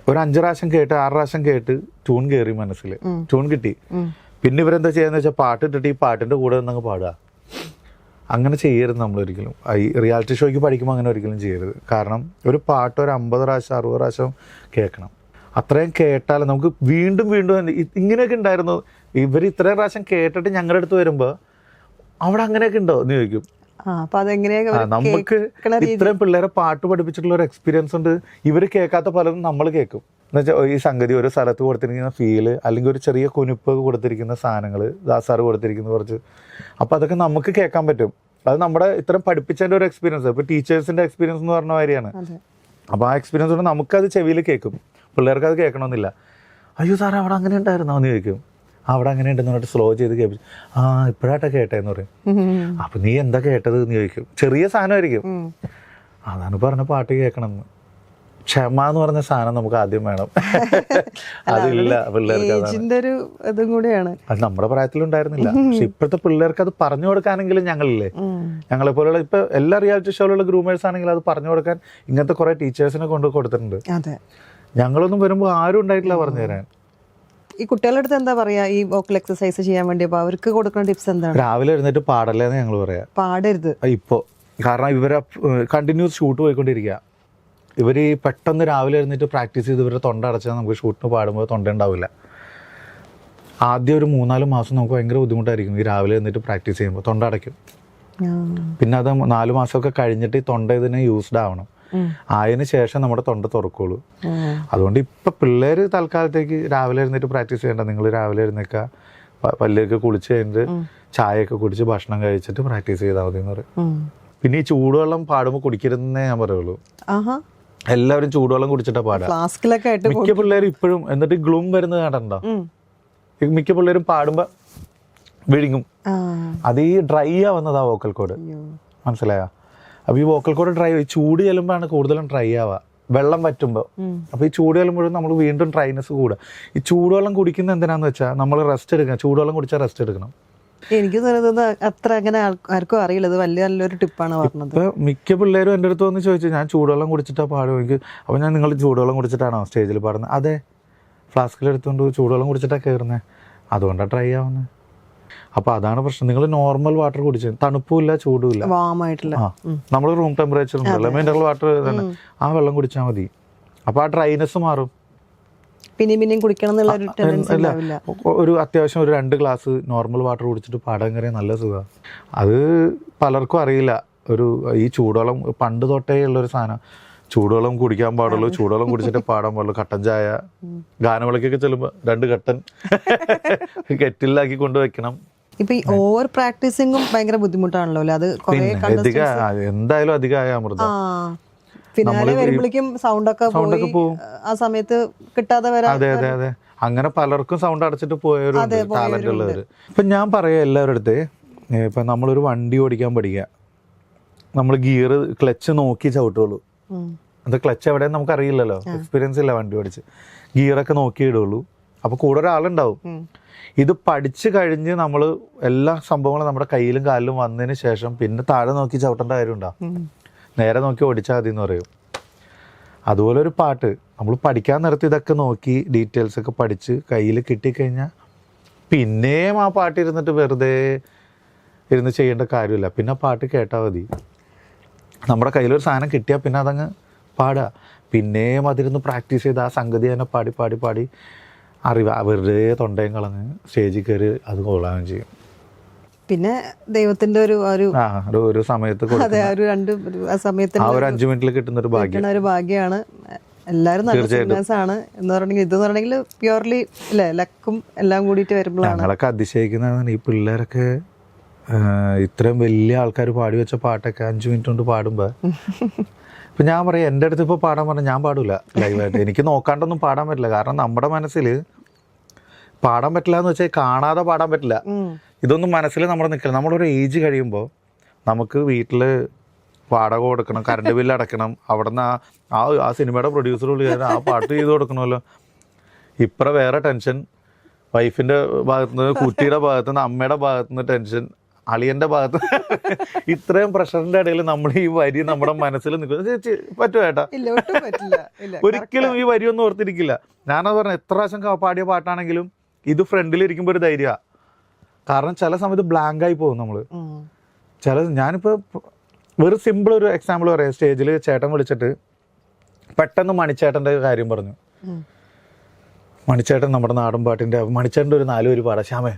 ഒരു 5 പ്രാവശ്യം കേട്ട് 6 പ്രാവശ്യം കേട്ട് ട്യൂൺ കയറി മനസ്സിൽ, ട്യൂൺ കിട്ടി, പിന്നെ ഇവരെന്താ ചെയ്യാന്ന് വെച്ചാൽ പാട്ട് ഇട്ടിട്ട് ഈ പാട്ടിന്റെ കൂടെ നിന്നങ്ങ് പാടുക. അങ്ങനെ ചെയ്യരുത് നമ്മളൊരിക്കലും. ഈ റിയാലിറ്റി ഷോയ്ക്ക് പഠിക്കുമ്പോൾ അങ്ങനെ ഒരിക്കലും ചെയ്യരുത്. കാരണം ഒരു പാട്ട് ഒരു 50 പ്രാവശ്യം 60 പ്രാവശ്യം കേൾക്കണം. അത്രയും കേട്ടാൽ നമുക്ക് വീണ്ടും വീണ്ടും ഇങ്ങനെയൊക്കെ ഉണ്ടായിരുന്നു, ഇവർ ഇത്രയും പ്രാവശ്യം കേട്ടിട്ട് ഞങ്ങളുടെ അടുത്ത് വരുമ്പോൾ അവിടെ അങ്ങനെയൊക്കെ ഉണ്ടോ എന്ന് ചോദിക്കും. നമുക്ക് ഇത്രയും പിള്ളേരെ പാട്ട് പഠിപ്പിച്ചിട്ടുള്ള ഒരു എക്സ്പീരിയൻസ് ഉണ്ട്, ഇവർ കേൾക്കാത്ത പലതും നമ്മൾ കേൾക്കും. എന്നുവെച്ചാൽ ഈ സംഗതി ഒരു സ്ഥലത്ത് കൊടുത്തിരിക്കുന്ന ഫീല്, അല്ലെങ്കിൽ ഒരു ചെറിയ കുനിപ്പ് കൊടുത്തിരിക്കുന്ന സാധനങ്ങൾ, ദാസാറ് കൊടുത്തിരിക്കുന്ന കുറച്ച്, അപ്പോൾ അതൊക്കെ നമുക്ക് കേൾക്കാൻ പറ്റും. അത് നമ്മുടെ ഇത്രയും പഠിപ്പിച്ചതിൻ്റെ ഒരു എക്സ്പീരിയൻസ്. ഇപ്പോൾ ടീച്ചേഴ്സിൻ്റെ എക്സ്പീരിയൻസ് എന്ന് പറഞ്ഞ കാര്യമാണ്. അപ്പോൾ ആ എക്സ്പീരിയൻസ് കൊണ്ട് നമുക്കത് ചെവിയിൽ കേൾക്കും, പിള്ളേർക്ക് അത് കേൾക്കണമെന്നില്ല. അയ്യോ സാറേ അവിടെ അങ്ങനെ ഉണ്ടായിരുന്നോ എന്ന് ചോദിക്കും. അവിടെ അങ്ങനെ ഉണ്ടെന്ന് പറഞ്ഞിട്ട് സ്ലോ ചെയ്ത് കേൾപ്പിച്ചു, ഇപ്പോഴാട്ടെ കേട്ടേന്ന് പറയും. അപ്പം നീ എന്താ കേട്ടത് എന്ന് ചോദിക്കും. ചെറിയ സാധനമായിരിക്കും, അതാണ് പറഞ്ഞ പാട്ട് കേൾക്കണം എന്ന്. ക്ഷമ എന്ന് പറഞ്ഞ സാധനം നമുക്ക് ആദ്യം വേണം. അതില്ല പിള്ളേർക്ക്, അത് നമ്മുടെ പ്രായത്തിലുണ്ടായിരുന്നില്ല. പക്ഷെ ഇപ്പോഴത്തെ പിള്ളേർക്ക് അത് പറഞ്ഞു കൊടുക്കാനെങ്കിലും ഞങ്ങളില്ലേ, ഞങ്ങളെ പോലെയുള്ള ഇപ്പൊ എല്ലാ റിയാലിറ്റി ഷോയിലുള്ള ഗ്രൂമേഴ്സ് ആണെങ്കിലും അത് പറഞ്ഞു കൊടുക്കാൻ ഇങ്ങനത്തെ കുറെ ടീച്ചേഴ്സിനെ കൊണ്ട് കൊടുത്തിട്ടുണ്ട്. ഞങ്ങളൊന്നും വരുമ്പോൾ ആരും ഉണ്ടായിട്ടില്ല പറഞ്ഞു തരാൻ. ഈ കുട്ടികളുടെ അടുത്ത് എന്താ പറയാ ഈ വോക്കൽ എക്സസൈസ് ചെയ്യാൻ വേണ്ടി അവർക്ക് കൊടുക്കുന്ന ടിപ്സ് എന്താണ്? രാവിലെ എഴുന്നേറ്റ് പാടല്ലേന്ന് ഞങ്ങൾ പറയാം. പാടരുത് ഇപ്പോ, കാരണം ഇവരെ കണ്ടിന്യൂസ് ഷൂട്ട് പോയിക്കൊണ്ടിരിക്കുക. ഇവർ ഈ പെട്ടെന്ന് രാവിലെ എഴുന്നേറ്റ് പ്രാക്ടീസ് ചെയ്ത് ഇവരുടെ തൊണ്ട അടച്ചാൽ നമുക്ക് ഷൂട്ടിന് പാടുമ്പോൾ തൊണ്ട ഉണ്ടാവില്ല. ആദ്യം ഒരു 3-4 മാസം നമുക്ക് ഭയങ്കര ബുദ്ധിമുട്ടായിരിക്കും ഈ രാവിലെ എഴുന്നേറ്റ് പ്രാക്ടീസ് ചെയ്യുമ്പോൾ, തൊണ്ട അടയ്ക്കും. പിന്നെ അത് 4 മാസമൊക്കെ കഴിഞ്ഞിട്ട് ഈ തൊണ്ട ഇതിന് യൂസ്ഡ് ആവണം, അതിന് ശേഷം നമ്മുടെ തൊണ്ട തുറക്കുള്ളൂ. അതുകൊണ്ട് ഇപ്പം പിള്ളേർ തൽക്കാലത്തേക്ക് രാവിലെ എഴുന്നേറ്റ് പ്രാക്ടീസ് ചെയ്യേണ്ട. നിങ്ങൾ രാവിലെ എഴുന്നേക്കുക, പല്ലൊക്കെ കുളിച്ച് കഴിഞ്ഞിട്ട് ചായയൊക്കെ കുടിച്ച് ഭക്ഷണം കഴിച്ചിട്ട് പ്രാക്ടീസ് ചെയ്താൽ മതി എന്ന് പറയും. പിന്നെ ഈ ചൂടുവെള്ളം പാടുമ്പോൾ കുടിക്കരുതെന്നേ ഞാൻ പറയുള്ളൂ. എല്ലാവരും ചൂടുവെള്ളം കുടിച്ചിട്ടാ പാടാ. മിക്ക പിള്ളേരും ഇപ്പോഴും എന്നിട്ട് ഗ്ലൂം വരുന്നത് കണ്ടോ, മിക്ക പിള്ളേരും പാടുമ്പോ വിഴുങ്ങും. അത് ഈ ഡ്രൈ ആവുന്നതാ വോക്കൽ കോഡ്, മനസ്സിലായോ? അപ്പൊ ഈ വോക്കൽ കോഡ് ഡ്രൈ, ചൂട് ചെല്ലുമ്പോഴാണ് കൂടുതലും ഡ്രൈ ആവുക, വെള്ളം വറ്റുമ്പോൾ. അപ്പൊ ഈ ചൂട് ചെല്ലുമ്പോഴും നമ്മൾ വീണ്ടും ഡ്രൈനെസ് കൂടുക. ഈ ചൂടുവെള്ളം കുടിക്കുന്ന എന്തിനാന്ന് വെച്ചാൽ നമ്മൾ റെസ്റ്റ് എടുക്കണം. ചൂടുവെള്ളം കുടിച്ചാൽ റെസ്റ്റ് എടുക്കണം. എനിക്ക് അത്ര അങ്ങനെ ആർക്കും അറിയില്ല, ഇത് നല്ലൊരു ടിപ്പാണ് പറഞ്ഞത്. ഇപ്പൊ മിക്ക പിള്ളേരും എൻ്റെ അടുത്ത് വന്ന് ചോദിച്ചു, ഞാൻ ചൂടുവെള്ളം കുടിച്ചിട്ടാ പാടും എനിക്ക്. അപ്പൊ ഞാൻ, നിങ്ങൾ ചൂടുവെള്ളം കുടിച്ചിട്ടാണോ സ്റ്റേജിൽ പാടുന്നത്? അതെ, ഫ്ലാസ്കിലെടുത്തുകൊണ്ട് ചൂടുവെള്ളം കുടിച്ചിട്ടാ കയറുന്നത്, അതുകൊണ്ടാണ് ഡ്രൈ ആവുന്നത്. അപ്പൊ അതാണ് പ്രശ്നം. നിങ്ങൾ നോർമൽ വാട്ടർ കുടിച്ചു, തണുപ്പുമില്ല ചൂടുമില്ല, നമ്മൾ റൂം ടെമ്പറേച്ചർ ഉണ്ടല്ലോ, മിനറൽ വാട്ടർ തന്നെ, ആ വെള്ളം കുടിച്ചാൽ മതി. അപ്പൊ ആ ഡ്രൈനെസ് മാറും. പിന്നെയും കുടിക്കണം എന്നുള്ള ഒരു ടെൻഡൻസി ഇല്ല, ഉണ്ടാവില്ല. ഒരു അത്യാവശ്യം ഒരു 2 ഗ്ലാസ് നോർമൽ വാട്ടർ കുടിച്ചിട്ട് പാടാൻ കയറിയ നല്ല സുഖമാണ്. അത് പലർക്കും അറിയില്ല. ഈ ചൂടുവെള്ളം പണ്ട് തൊട്ടേ ഉള്ളൊരു സാധനം. ചൂടുവെള്ളം കുടിക്കാൻ പാടുള്ളൂ, ചൂടുവെള്ളം കുടിച്ചിട്ട് പാടാൻ പാടുള്ളൂ. കട്ടൻ ചായ ഗാനമേളയ്ക്കൊക്കെ ചെല്ലുമ്പോൾ 2 കട്ടൻ കെറ്റിലാക്കി കൊണ്ടുവയ്ക്കണം. ഇപ്പൊ ഈ ഓവർ പ്രാക്ടീസിങ്ങും ഭയങ്കര ബുദ്ധിമുട്ടാണല്ലോ അല്ലേ? അത് എന്തായാലും അധികമായ അമൃത. ഫിനാലെ വരുമ്പോഴേക്കും സൗണ്ടൊക്കെ പോവും. ആ സമയത്ത് കിട്ടാതെ വരാം. അതെ അതെ അതെ, അങ്ങനെ പലർക്കും സൗണ്ട് അടച്ചിട്ട് പോയവരുണ്ട്, ടാലന്റ് ഉള്ളവര്. ഇപ്പൊ ഞാൻ പറയാം എല്ലാവരുടെ അടുത്ത്, ഇപ്പൊ നമ്മളൊരു വണ്ടി ഓടിക്കാൻ പഠിക്കുക, നമ്മൾ ഗിയർ ക്ലച്ച് നോക്കി ചവിട്ടുള്ളൂ. അത് ക്ലച്ച് എവിടെയെന്ന് നമുക്ക് അറിയില്ലല്ലോ, എക്സ്പീരിയൻസ് ഇല്ല വണ്ടി ഓടിച്ച്. ഗിയറൊക്കെ നോക്കി ഇടുള്ളൂ. അപ്പൊ കൂടെ ഒരാളുണ്ടാവും. ഇത് പഠിച്ചു കഴിഞ്ഞ് നമ്മൾ എല്ലാ സംഭവങ്ങളും നമ്മുടെ കയ്യിലും കാലിലും വന്നതിന് ശേഷം പിന്നെ താഴെ നോക്കി ചവിട്ടേണ്ട കാര്യമുണ്ടോ? നേരെ നോക്കി ഓടിച്ചാൽ മതി എന്ന് പറയും. അതുപോലെ ഒരു പാട്ട് നമ്മൾ പഠിക്കാൻ നേരത്ത് ഇതൊക്കെ നോക്കി ഡീറ്റെയിൽസ് ഒക്കെ പഠിച്ച് കയ്യിൽ കിട്ടിക്കഴിഞ്ഞാൽ പിന്നെയും ആ പാട്ട് ഇരുന്നിട്ട് വെറുതെ ഇരുന്ന് ചെയ്യേണ്ട കാര്യമില്ല. പിന്നെ പാട്ട് കേട്ടാൽ മതി. നമ്മുടെ കയ്യിലൊരു സാധനം കിട്ടിയാൽ പിന്നെ അതങ്ങ് പാടുക. പിന്നെയും അതിരുന്ന് പ്രാക്ടീസ് ചെയ്ത് ആ സംഗതി തന്നെ പാടി പാടി പാടി വെറുതെ തൊണ്ടയും കളഞ്ഞ് സ്റ്റേജിൽ കയറി അത് കൊള്ളാനും ചെയ്യും. പിന്നെ ദൈവത്തിന്റെ ഒരു സമയത്ത് സമയത്ത് ഒരു 5 മിനിറ്റിൽ കിട്ടുന്ന ഒരു ഭാഗ്യമാണ്. എല്ലാവരും നല്ല സിംഗേഴ്സ് ആണ് എന്ന് പറഞ്ഞെങ്കിൽ ഇതെന്ന് പറഞ്ഞെങ്കിൽ പ്യൂർലി അല്ലേ ലക്കും എല്ലാം കൂടിയിട്ട് വരുമ്പോഴാണ് ഞങ്ങളൊക്കെ അതിശയിക്കുന്നതാണ്. ഈ പിള്ളേരൊക്കെ ഇത്രയും വലിയ ആൾക്കാർ പാടി വെച്ച പാട്ടൊക്കെ 5 മിനിറ്റ് കൊണ്ട് പാടുമ്പോ ഇപ്പൊ ഞാൻ പറയാം, എൻ്റെ അടുത്ത് ഇപ്പൊ പാടാൻ പറഞ്ഞാൽ ഞാൻ പാടൂല ലൈവായിട്ട്. എനിക്ക് നോക്കാണ്ടൊന്നും പാടാൻ പറ്റില്ല. കാരണം നമ്മുടെ മനസ്സിൽ പാടാൻ പറ്റില്ല എന്ന് വെച്ചാൽ കാണാതെ പാടാൻ പറ്റില്ല. ഇതൊന്നും മനസ്സിൽ നമ്മൾ നിൽക്കില്ല. നമ്മളൊരു ഏജ് കഴിയുമ്പോൾ നമുക്ക് വീട്ടിൽ വാടക കൊടുക്കണം, കറണ്ട് ബില്ല് അടക്കണം, അവിടെ നിന്ന് ആ സിനിമയുടെ പ്രൊഡ്യൂസർ വിളിക്കാൻ ആ പാട്ട് ചെയ്ത് കൊടുക്കണമല്ലോ. ഇപ്പറ വേറെ ടെൻഷൻ, വൈഫിൻ്റെ ഭാഗത്തുനിന്ന്, കുട്ടിയുടെ ഭാഗത്തുനിന്ന്, അമ്മയുടെ ഭാഗത്തുനിന്ന് ടെൻഷൻ, അളിയൻ്റെ ഭാഗത്ത്. ഇത്രയും പ്രഷറിൻ്റെ ഇടയിൽ നമ്മൾ ഈ വരി നമ്മുടെ മനസ്സിൽ നിൽക്കുന്നത് പറ്റുമോ ഏട്ടാ? ഒരിക്കലും ഈ വരിയൊന്നും ഓർത്തിരിക്കില്ല. ഞാനത് പറഞ്ഞ എത്ര പ്രാവശ്യം പാടിയ പാട്ടാണെങ്കിലും ഇത് ഫ്രണ്ടിലിരിക്കുമ്പോൾ ഒരു ധൈര്യമാണ്. കാരണം ചില സമയത്ത് ബ്ലാങ്ക് ആയി പോകും നമ്മൾ. ഞാനിപ്പോൾ വെറും സിമ്പിൾ ഒരു എക്സാമ്പിൾ പറയാം. സ്റ്റേജിൽ ചേട്ടൻ വിളിച്ചിട്ട് പെട്ടെന്ന് മണിച്ചേട്ടൻ്റെ കാര്യം പറഞ്ഞു. മണിച്ചേട്ടൻ നമ്മുടെ നാടൻ പാട്ടിൻ്റെ മണിച്ചേട്ടൻ്റെ ഒരു 4 വരി പാടാം, ശ്യാമേ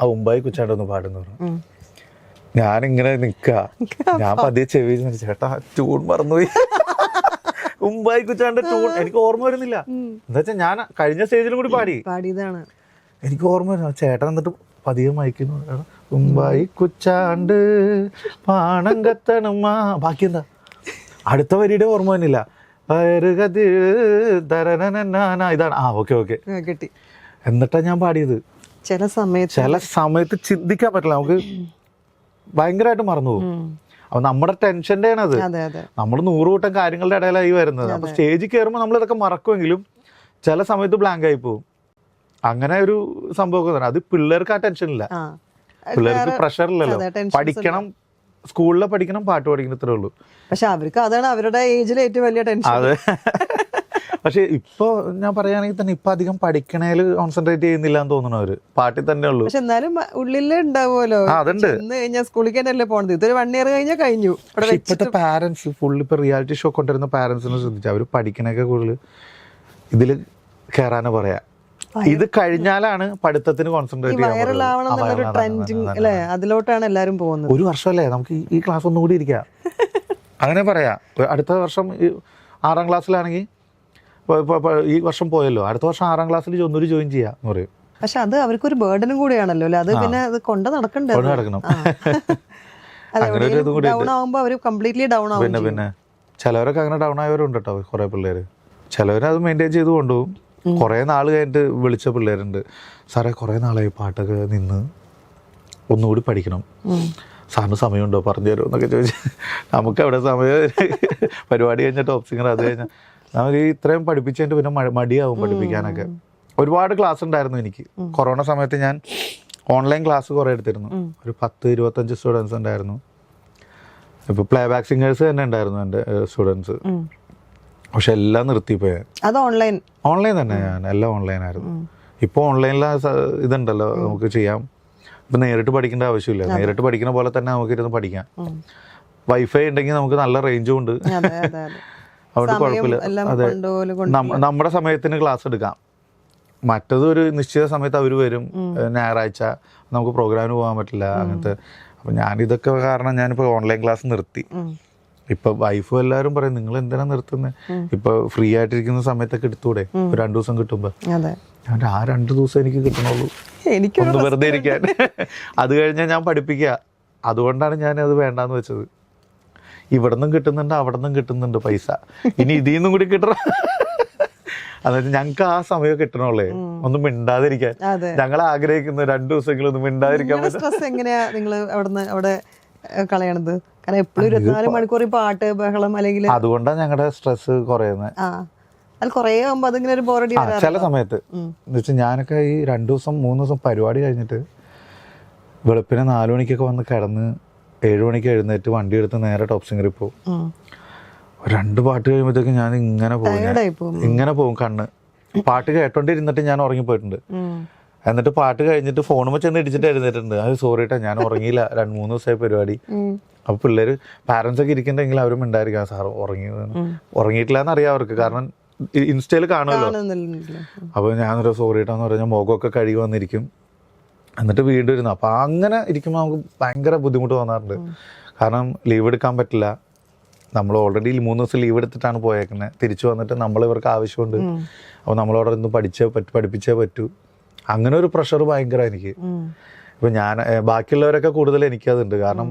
ആ ഉമ്പായി കുച്ചാണ്ടൊന്ന് പാടുന്നു പറഞ്ഞു. ഞാനിങ്ങനെ നിൽക്കുക, ഞാൻ പതിയെ ചെവി ചേട്ടാ ട്യൂൺ മറന്നുപോയി. ഉമ്പായി കുച്ചാണ്ട് ട്യൂൺ എനിക്ക് ഓർമ്മ വരുന്നില്ല. എന്താ വെച്ചാൽ ഞാൻ കഴിഞ്ഞ സ്റ്റേജിലും കൂടി പാടിയതാണ്. എനിക്ക് ഓർമ്മ വരുന്നു. ചേട്ടൻ എന്നിട്ട് പതിയെ മയക്കുന്നു, ഉമ്പായി കുച്ചാണ്ട് പാണം കത്തണമ്മ. ബാക്കി എന്താ അടുത്ത വരിയുടെ ഓർമ്മ വരുന്നില്ല. ഇതാണ്. ഓക്കെ കിട്ടി. എന്നിട്ടാ ഞാൻ പാടിയത്. ചില സമയത്ത് ചിന്തിക്കാൻ പറ്റില്ല, നമുക്ക് ഭയങ്കരമായിട്ട് മറന്നു പോകും. അപ്പൊ നമ്മുടെ ടെൻഷൻ്റെ ആണത്. നമ്മൾ 100 കൂട്ടം കാര്യങ്ങളുടെ ഇടയിലായി വരുന്നത്. അപ്പൊ സ്റ്റേജിൽ കയറുമ്പോൾ നമ്മൾ ഇതൊക്കെ മറക്കുമെങ്കിലും ചില സമയത്ത് ബ്ലാങ്ക് ആയി പോകും. അങ്ങനെ ഒരു സംഭവമൊക്കെ തന്നെ. അത് പിള്ളേർക്ക് ആ ടെൻഷൻ ഇല്ല, പിള്ളേർക്ക് പ്രഷർ ഇല്ലല്ലോ. പഠിക്കണം, സ്കൂളിൽ പഠിക്കണം, പാട്ട് പഠിക്കണം, ഇത്രേ ഉള്ളൂ. പക്ഷെ അവർക്ക് അതാണ് അവരുടെ ഏജിലെ ഏറ്റവും വലിയ ടെൻഷൻ. അതെ. പക്ഷെ ഇപ്പൊ ഞാൻ പറയുകയാണെങ്കിൽ തന്നെ ഇപ്പൊ അധികം പഠിക്കണേല് കോൺസെൻട്രേറ്റ് ചെയ്യുന്നില്ല എന്ന് തോന്നുന്നു. അവര് പാട്ടിൽ തന്നെ ഉള്ളൂ. പക്ഷെ എന്നാലും ഉള്ളില് ഉണ്ടാവുമല്ലോ. സ്കൂളിൽ തന്നെയല്ലേ പോണത്. ഇതൊരു 1 ഇയർ കഴിഞ്ഞാൽ കഴിഞ്ഞു. ഇപ്പോഴത്തെ പാരന്റ്സ് ഫുൾ ഇപ്പൊ റിയാലിറ്റി ഷോ കൊണ്ടുവരുന്ന പാരന്റ്സിനെ ശ്രദ്ധിച്ചു. അവര് പഠിക്കണൊക്കെ കൂടുതൽ ഇതില് കയറാനാ പറയാ. ഇത് കഴിഞ്ഞാലാണ് പഠിത്തത്തിന് കോൺസെൻട്രേറ്റ് ചെയ്യാൻ. അതിലോട്ടാണ് എല്ലാരും പോകുന്നത്. 1 വർഷമല്ലേ നമുക്ക് ഈ ക്ലാസ് ഒന്നുകൂടി ഇരിക്കാം, അങ്ങനെ പറയാം. അടുത്ത വർഷം 6ാം ക്ലാസ്സിലാണെങ്കിൽ ഈ വർഷം പോയല്ലോ, അടുത്ത വർഷം 6ാം ക്ലാസ്സിൽ ഒന്നൂടി ജോയിൻ ചെയ്യാന്ന് പറയും. പക്ഷെ അത് അവർക്കൊരു ബേർഡനും കൂടിയാണല്ലോ. അത് പിന്നെ അത് കൊണ്ട് നടക്കണം. ഡൗൺ ആവുമ്പോ അവര് കംപ്ലീറ്റ്ലി ഡൗൺ ആവും. പിന്നെ ചിലവരൊക്കെ അങ്ങനെ ഡൗൺ ആയവരുണ്ട് കേട്ടോ, കുറെ പിള്ളേര്. ചിലവരത് മെയിൻറ്റെയിൻ ചെയ്ത് കൊണ്ടുപോകും. കുറെ നാൾ കഴിഞ്ഞിട്ട് വിളിച്ച പിള്ളേരുണ്ട്, സാറേ കുറെ നാളായി പാട്ടൊക്കെ നിന്ന് ഒന്നുകൂടി പഠിക്കണം, സാറിന് സമയമുണ്ടോ പറഞ്ഞു തരുമോ എന്നൊക്കെ ചോദിച്ചു. നമുക്ക് അവിടെ സമയം പരിപാടി കഴിഞ്ഞ ടോപ്പ് സിംഗർ അത് കഴിഞ്ഞാൽ നമുക്ക് ഇത്രയും പഠിപ്പിച്ചതിൻ്റെ പിന്നെ മടിയാവും പഠിപ്പിക്കാനൊക്കെ. ഒരുപാട് ക്ലാസ് ഉണ്ടായിരുന്നു എനിക്ക്. കൊറോണ സമയത്ത് ഞാൻ ഓൺലൈൻ ക്ലാസ് കുറേ എടുത്തിരുന്നു. ഒരു 10-25 സ്റ്റുഡൻസ് ഉണ്ടായിരുന്നു. ഇപ്പോൾ പ്ലേ ബാക്ക് സിംഗേഴ്സ് തന്നെ ഉണ്ടായിരുന്നു എൻ്റെ സ്റ്റുഡൻസ്. പക്ഷെ എല്ലാം നിർത്തിപ്പോയി. അത് ഓൺലൈൻ തന്നെ, ഞാൻ എല്ലാം ഓൺലൈനായിരുന്നു. ഇപ്പോൾ ഓൺലൈനിൽ ഇതുണ്ടല്ലോ, നമുക്ക് ചെയ്യാം. ഇപ്പം നേരിട്ട് പഠിക്കേണ്ട ആവശ്യമില്ല. നേരിട്ട് പഠിക്കുന്ന പോലെ തന്നെ നമുക്ക് ഇരുന്ന് പഠിക്കാം. വൈഫൈ ഉണ്ടെങ്കിൽ നമുക്ക് നല്ല റേഞ്ചും ഉണ്ട്, അതുകൊണ്ട് കുഴപ്പമില്ല. അതെ, നമ്മുടെ സമയത്തിന് ക്ലാസ് എടുക്കാം. മറ്റത് ഒരു നിശ്ചിത സമയത്ത് അവർ വരും, ഞായറാഴ്ച നമുക്ക് പ്രോഗ്രാമിന് പോകാൻ പറ്റില്ല അങ്ങനത്തെ. അപ്പം ഞാനിതൊക്കെ കാരണം ഞാനിപ്പോൾ ഓൺലൈൻ ക്ലാസ് നിർത്തി. ഇപ്പൊ വൈഫും എല്ലാവരും പറയും നിങ്ങൾ എന്തിനാ നിർത്തുന്നത്, ഇപ്പൊ ഫ്രീ ആയിട്ടിരിക്കുന്ന സമയത്തൊക്കെ എടുത്തൂടെ, 2 ദിവസം കിട്ടുമ്പോ. ആ 2 ദിവസം എനിക്ക് കിട്ടണുള്ളൂ ഒന്ന് വെറുതെ ഇരിക്കാൻ. അത് കഴിഞ്ഞാൽ ഞാൻ പഠിപ്പിക്കുക. അതുകൊണ്ടാണ് ഞാൻ അത് വേണ്ടാന്ന് വെച്ചത്. ഇവിടെ നിന്നും കിട്ടുന്നുണ്ട്, അവിടെ നിന്നും കിട്ടുന്നുണ്ട് പൈസ, ഇനി ഇതിൽ നിന്നും കൂടി കിട്ടണം. അതായത് ഞങ്ങൾക്ക് ആ സമയം കിട്ടണുള്ളേ ഒന്നും മിണ്ടാതിരിക്കാൻ. ഞങ്ങൾ ആഗ്രഹിക്കുന്ന 2 ദിവസമെങ്കിലും ഒന്നും മിണ്ടാതിരിക്കാൻ. സ്ട്രെസ് എങ്ങനെയാ നിങ്ങൾ അവിടെ കളയണത്? കാരണം എപ്പോഴും 24 മണിക്കൂർ പാട്ട് ബഹളം അല്ലെങ്കിൽ അതുകൊണ്ടാണ് ഞങ്ങളുടെ സ്ട്രെസ് കുറയുന്നത്. അത് കുറേ ആകുമ്പോൾ അതിങ്ങനെ ഒരു ബോറടി ചില സമയത്ത് എന്ന് വെച്ചാൽ ഞാനൊക്കെ ഈ 2 ദിവസം 3 ദിവസം പരിപാടി കഴിഞ്ഞിട്ട് വെളുപ്പിനെ 4 മണിക്കൊക്കെ വന്ന് കിടന്ന് 7 മണിക്ക് എഴുന്നേറ്റ് വണ്ടി എടുത്ത് നേരെ ടോപ്പ് സിംഗറിൽ പോകും. 2 പാട്ട് കഴിയുമ്പോഴത്തേക്ക് ഞാൻ ഇങ്ങനെ പോകും കണ്ണ്. പാട്ട് കേട്ടോണ്ടിരുന്നിട്ട് ഞാൻ ഉറങ്ങിപ്പോയിട്ടുണ്ട്. എന്നിട്ട് പാട്ട് കഴിഞ്ഞിട്ട് ഫോണുമ്പോൾ ചെന്ന് ഇടിച്ചിട്ട് എഴുന്നേറ്റിട്ടുണ്ട്. അത് സോറിട്ടാ ഞാൻ ഉറങ്ങിയില്ല, 2-3 ദിവസമായി പരിപാടി. അപ്പോൾ പിള്ളേര് പാരൻസ് ഒക്കെ ഇരിക്കുന്നുണ്ടെങ്കിൽ അവരും ഉണ്ടായിരിക്കാം സാർ ഉറങ്ങിയിട്ടില്ല എന്നറിയാം അവർക്ക്, കാരണം ഇൻസ്റ്റയിൽ കാണുമല്ലോ. അപ്പോൾ ഞാനൊരു സോറിട്ടാന്ന് പറഞ്ഞാൽ മുഖമൊക്കെ കഴുകി വന്നിരിക്കും, എന്നിട്ട് വീണ്ടും ഇരുന്നു. അപ്പോൾ അങ്ങനെ ഇരിക്കുമ്പോൾ നമുക്ക് ഭയങ്കര ബുദ്ധിമുട്ട് തോന്നാറുണ്ട്. കാരണം ലീവ് എടുക്കാൻ പറ്റില്ല. നമ്മൾ ഓൾറെഡി 3 ദിവസം ലീവ് എടുത്തിട്ടാണ് പോയേക്കുന്നത്. തിരിച്ചു വന്നിട്ട് നമ്മൾ ഇവർക്ക് ആവശ്യമുണ്ട്. അപ്പോൾ നമ്മളവിടെ നിന്ന് പഠിപ്പിച്ചേ പറ്റൂ. അങ്ങനെ ഒരു പ്രഷർ ഭയങ്കര എനിക്ക്. ഇപ്പം ഞാൻ ബാക്കിയുള്ളവരൊക്കെ കൂടുതൽ എനിക്കതുണ്ട്. കാരണം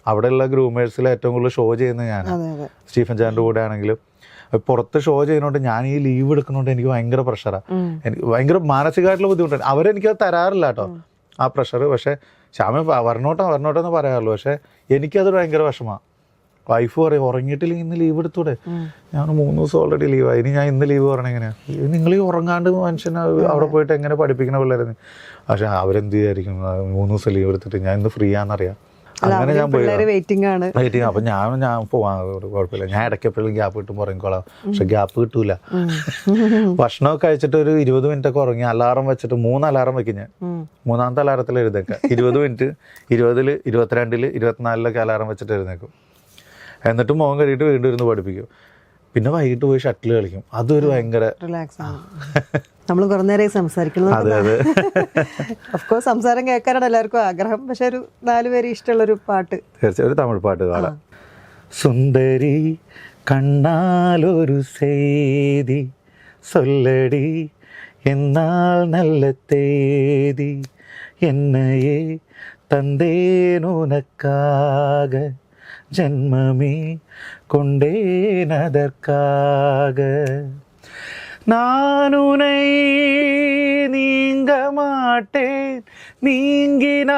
അവിടെയുള്ള ഗ്രൂമേഴ്സിൽ ഏറ്റവും കൂടുതൽ ഷോ ചെയ്യുന്നത് ഞാനാണ്. സ്റ്റീഫൻ ചാൻ്റെ കൂടെ ആണെങ്കിലും പുറത്ത് ഷോ ചെയ്യുന്നതുകൊണ്ട് ഞാൻ ഈ ലീവ് എടുക്കുന്നതുകൊണ്ട് എനിക്ക് ഭയങ്കര പ്രഷറാണ്. എനിക്ക് ഭയങ്കര മാനസികമായിട്ടുള്ള ബുദ്ധിമുട്ടാണ്. അവരെനിക്കത് തരാറില്ല കേട്ടോ ആ പ്രഷർ. പക്ഷേ ശ്യാമ വരണോട്ടെ എന്ന് പറയാറുള്ളൂ. പക്ഷേ എനിക്കത് ഭയങ്കര വിഷമമാണ്. വൈഫ് പറയും ഉറങ്ങിയിട്ടില്ലെങ്കിൽ ഇന്ന് ലീവ് എടുത്തൂടെ. ഞാൻ 3 ദിവസം ഓൾറെഡി ലീവായി, ഇനി ഞാൻ ഇന്ന് ലീവ് പറഞ്ഞ എങ്ങനെയാ? നിങ്ങൾ ഈ ഉറങ്ങാണ്ട് മനുഷ്യനെ അവിടെ പോയിട്ട് എങ്ങനെ പഠിപ്പിക്കണ പിള്ളേരെന്ന്. പക്ഷെ അവരെന്ത് വിചാരിക്കും 3 ദിവസം ലീവ് എടുത്തിട്ട് ഞാൻ ഇന്ന് ഫ്രീ ആണെന്നറിയാം. അങ്ങനെ ഞാൻ പോയി വെയിറ്റിംഗ്. അപ്പം ഞാൻ പോവാൻ കുഴപ്പമില്ല, ഞാൻ ഇടയ്ക്കെപ്പോഴും ഗ്യാപ്പ് കിട്ടുമ്പോൾ ഉറങ്ങിക്കോളാം. പക്ഷെ ഗ്യാപ്പ് കിട്ടൂല. ഭക്ഷണമൊക്കെ കഴിച്ചിട്ട് ഒരു 20 മിനിറ്റ് ഒക്കെ ഉറങ്ങി അലാറം വെച്ചിട്ട് 3 അലാറം വെക്കും ഞാൻ. 3ാമത്തെ അലാറത്തിൽ എഴുന്നേക്കാം. 20 മിനിറ്റ്, 20, 22, 24 അലാറം വെച്ചിട്ട് എഴുന്നേക്കും. എന്നിട്ട് മുഖം കഴുകിയിട്ട് വീണ്ടും ഇരുന്ന് പഠിപ്പിക്കും. പിന്നെ വൈകിട്ട് പോയി ഷട്ടിൽ കളിക്കും. അതൊരു ഭയങ്കര റിലാക്സ് ആണ്. നമ്മൾ കുറേ നേരം സംസാരിക്കുന്നത്. അതെ അതെ, ഓഫ്കോഴ്സ് സംസാരം കേൾക്കാനാണ് എല്ലാവർക്കും ആഗ്രഹം. പക്ഷെ ഒരു 4 പേര് ഇഷ്ടമുള്ളൊരു പാട്ട് തീർച്ചയായും ഒരു തമിഴ് പാട്ട് പാടാം. സുന്ദരി കണ്ണാലൊരു സേതി சொல்லடி എന്നാൽ നല്ല തേതി എന്നയെ തந்தேன் உனக்காக ஜன்மமே கொண்டேன் அதற்காக நான் உன்னை நீங்க மாட்டேன் நீங்கினால்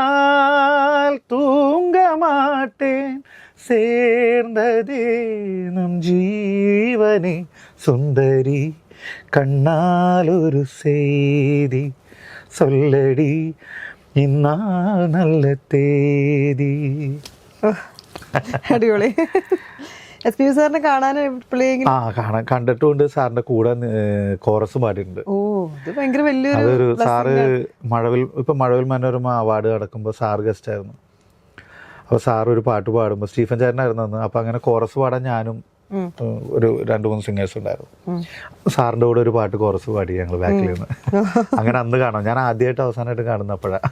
தூங்க மாட்டேன் சேர்ந்ததே நம் ஜீவனே சுந்தரி கண்ணால் ஒரு செய்தி சொல்லடி இந்நாள் நல்ல தேதி. അടിപൊളി. എസ്.പി. സാറിനെ കാണാൻ കണ്ടിട്ടുണ്ട്. സാറിന്റെ കൂടെ കോറസ് പാടിയിട്ടുണ്ട്. അതൊരു സാറ് മഴവിൽ മനോരമ അവാർഡ് നടക്കുമ്പോൾ സാറ് ഗസ്റ്റ് ആയിരുന്നു. അപ്പോൾ സാർ ഒരു പാട്ട് പാടുമ്പോൾ സ്റ്റീഫൻ ചേട്ടനായിരുന്നു അന്ന്. അപ്പോൾ അങ്ങനെ കോറസ് പാടാൻ ഞാനും ഒരു 2-3 സിംഗേഴ്സ് ഉണ്ടായിരുന്നു. സാറിന്റെ കൂടെ ഒരു പാട്ട് കോറസ് പാടി ഞങ്ങൾ ബാക്കിൽ നിന്ന്. അങ്ങനെ അന്ന് കാണാം. ഞാൻ ആദ്യമായിട്ട് അവസാനമായിട്ട് കാണുന്നപ്പോഴാണ്.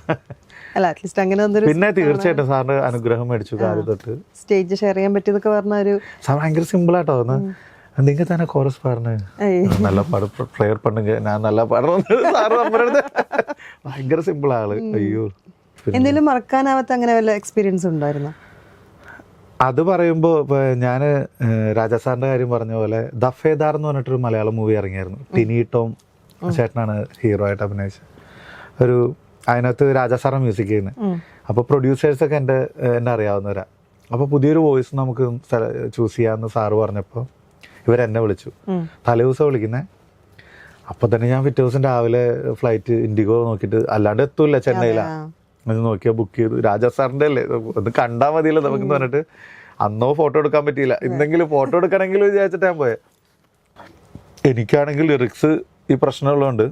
പിന്നെ തീർച്ചയായിട്ടും സാറിന്റെ അനുഗ്രഹം മേടിച്ചു കാര്യം തൊട്ട്. സ്റ്റേജ് ഷെയർ ചെയ്യാൻ പറ്റിയതൊക്കെ പറഞ്ഞ സാർ ഭയങ്കര സിമ്പിൾ ആട്ടോ. ഒന്ന് നിങ്ങൾ തന്നെ കോറസ് പാടുന്നത് നല്ല പാട് പ്രെയർ പണ്ടുങ്ക ഞാൻ നല്ല പാടുന്നത് സാറ് നമ്മുടെ ഭയങ്കര സിമ്പിൾ ആള്. അയ്യോ, എന്തെങ്കിലും മറക്കാനാവാത്ത അങ്ങനെ വല്ല എക്സ്പീരിയൻസ് ഉണ്ടായിരുന്നോ? അത് പറയുമ്പോൾ ഇപ്പോൾ ഞാൻ രാജാ സാറിൻ്റെ കാര്യം പറഞ്ഞ പോലെ ദഫേദാർ എന്ന് പറഞ്ഞിട്ടൊരു മലയാളം മൂവി ഇറങ്ങിയായിരുന്നു. ടിനി ടോം ചേട്ടനാണ് ഹീറോ ആയിട്ട് അഭിനയിച്ചത്. അതിനകത്ത് രാജാ സാറാണ് മ്യൂസിക് ചെയ്യുന്നത്. അപ്പോൾ പ്രൊഡ്യൂസേഴ്സൊക്കെ എന്നെ അറിയാവുന്നവരാണ്. അപ്പോൾ പുതിയൊരു വോയിസ് നമുക്ക് ചൂസ് ചെയ്യാമെന്ന് സാറ് പറഞ്ഞപ്പോൾ ഇവരെന്നെ വിളിച്ചു. തലേദിവസം വിളിക്കുന്നത്. അപ്പോൾ തന്നെ ഞാൻ പിറ്റേ ദിവസം രാവിലെ ഫ്ലൈറ്റ് ഇൻഡിഗോ നോക്കിയിട്ട്, അല്ലാണ്ട് എത്തൂല്ല ചെന്നൈയിലാണ്, അത് നോക്കിയാൽ ബുക്ക് ചെയ്തു. രാജാ സാറിൻ്റെ അല്ലേ, ഒന്ന് കണ്ടാൽ മതിയല്ലോ നമുക്കെന്ന് പറഞ്ഞിട്ട് അന്നോ ഫോട്ടോ എടുക്കാൻ പറ്റിയില്ല. എന്തെങ്കിലും ഫോട്ടോ എടുക്കണമെങ്കിലും വിചാരിച്ചിട്ട് ഞാൻ പോയത്. എനിക്കാണെങ്കിൽ ലിറിക്സ് ഈ പ്രശ്നമുള്ളതുകൊണ്ട്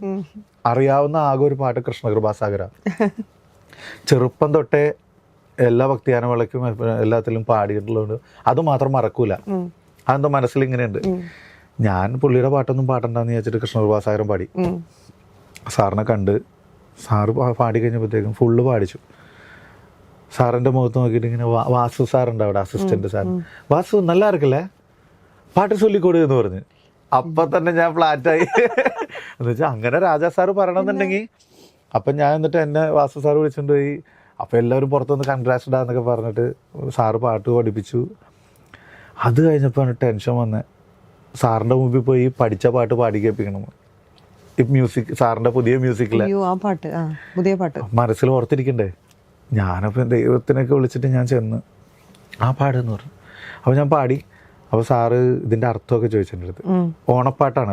അറിയാവുന്ന ആകെ ഒരു പാട്ട് കൃഷ്ണകൃപാസാഗര. ചെറുപ്പം തൊട്ടേ എല്ലാ ഭക്തിഗാനവേളയ്ക്കും എല്ലാത്തിലും പാടിയിട്ടുള്ളതുകൊണ്ട് അത് മാത്രം മറക്കൂല. അതെന്തോ മനസ്സിൽ ഇങ്ങനെയുണ്ട്. ഞാൻ പുള്ളിയുടെ പാട്ടൊന്നും പാടണ്ടെന്ന് വിചാരിച്ചിട്ട് കൃഷ്ണകൃപാസാഗരം പാടി. സാറിനെ കണ്ട് സാറ് പാടി കഴിഞ്ഞപ്പോഴത്തേക്കും ഫുള്ള് പാടിച്ചു. സാറിൻ്റെ മുഖത്ത് നോക്കിയിട്ട് ഇങ്ങനെ വാസു സാറുണ്ട് അവിടെ, അസിസ്റ്റന്റ് സാർ. വാസു നല്ല ഇറക്കല്ലേ, പാട്ട് ചൊല്ലിക്കൊടു എന്ന് പറഞ്ഞ്. അപ്പം തന്നെ ഞാൻ ഫ്ലാറ്റായി. എന്ന് വെച്ചാൽ അങ്ങനെ രാജാ സാറ് പറയണമെന്നുണ്ടെങ്കിൽ. അപ്പം ഞാൻ എന്നിട്ട് എന്നെ വാസു സാറ് വിളിച്ചുകൊണ്ട് പോയി. അപ്പോൾ എല്ലാവരും പുറത്തുനിന്ന് കൺഗ്രാറ്റ്സ്ഡാ എന്നൊക്കെ പറഞ്ഞിട്ട് സാറ് പാട്ട് പഠിപ്പിച്ചു. അത് കഴിഞ്ഞപ്പോൾ ടെൻഷൻ വന്ന് സാറിൻ്റെ മുമ്പിൽ പോയി പഠിച്ച പാട്ട് പാടി കേൾപ്പിക്കണം. ഈ മ്യൂസിക് സാറിൻ്റെ പുതിയ മ്യൂസിക്കിലെ ആ പാട്ട്, പുതിയ പാട്ട് മനസ്സിൽ ഓർത്തിരിക്കണ്ടേ. ഞാനപ്പോൾ ദൈവത്തിനൊക്കെ വിളിച്ചിട്ട് ഞാൻ ചെന്ന് ആ പാടെന്ന് പറഞ്ഞു. അപ്പോൾ ഞാൻ പാടി. അപ്പോൾ സാറ് ഇതിൻ്റെ അർത്ഥമൊക്കെ ചോദിച്ചിട്ടുണ്ട്. അടുത്ത് ഓണപ്പാട്ടാണ്.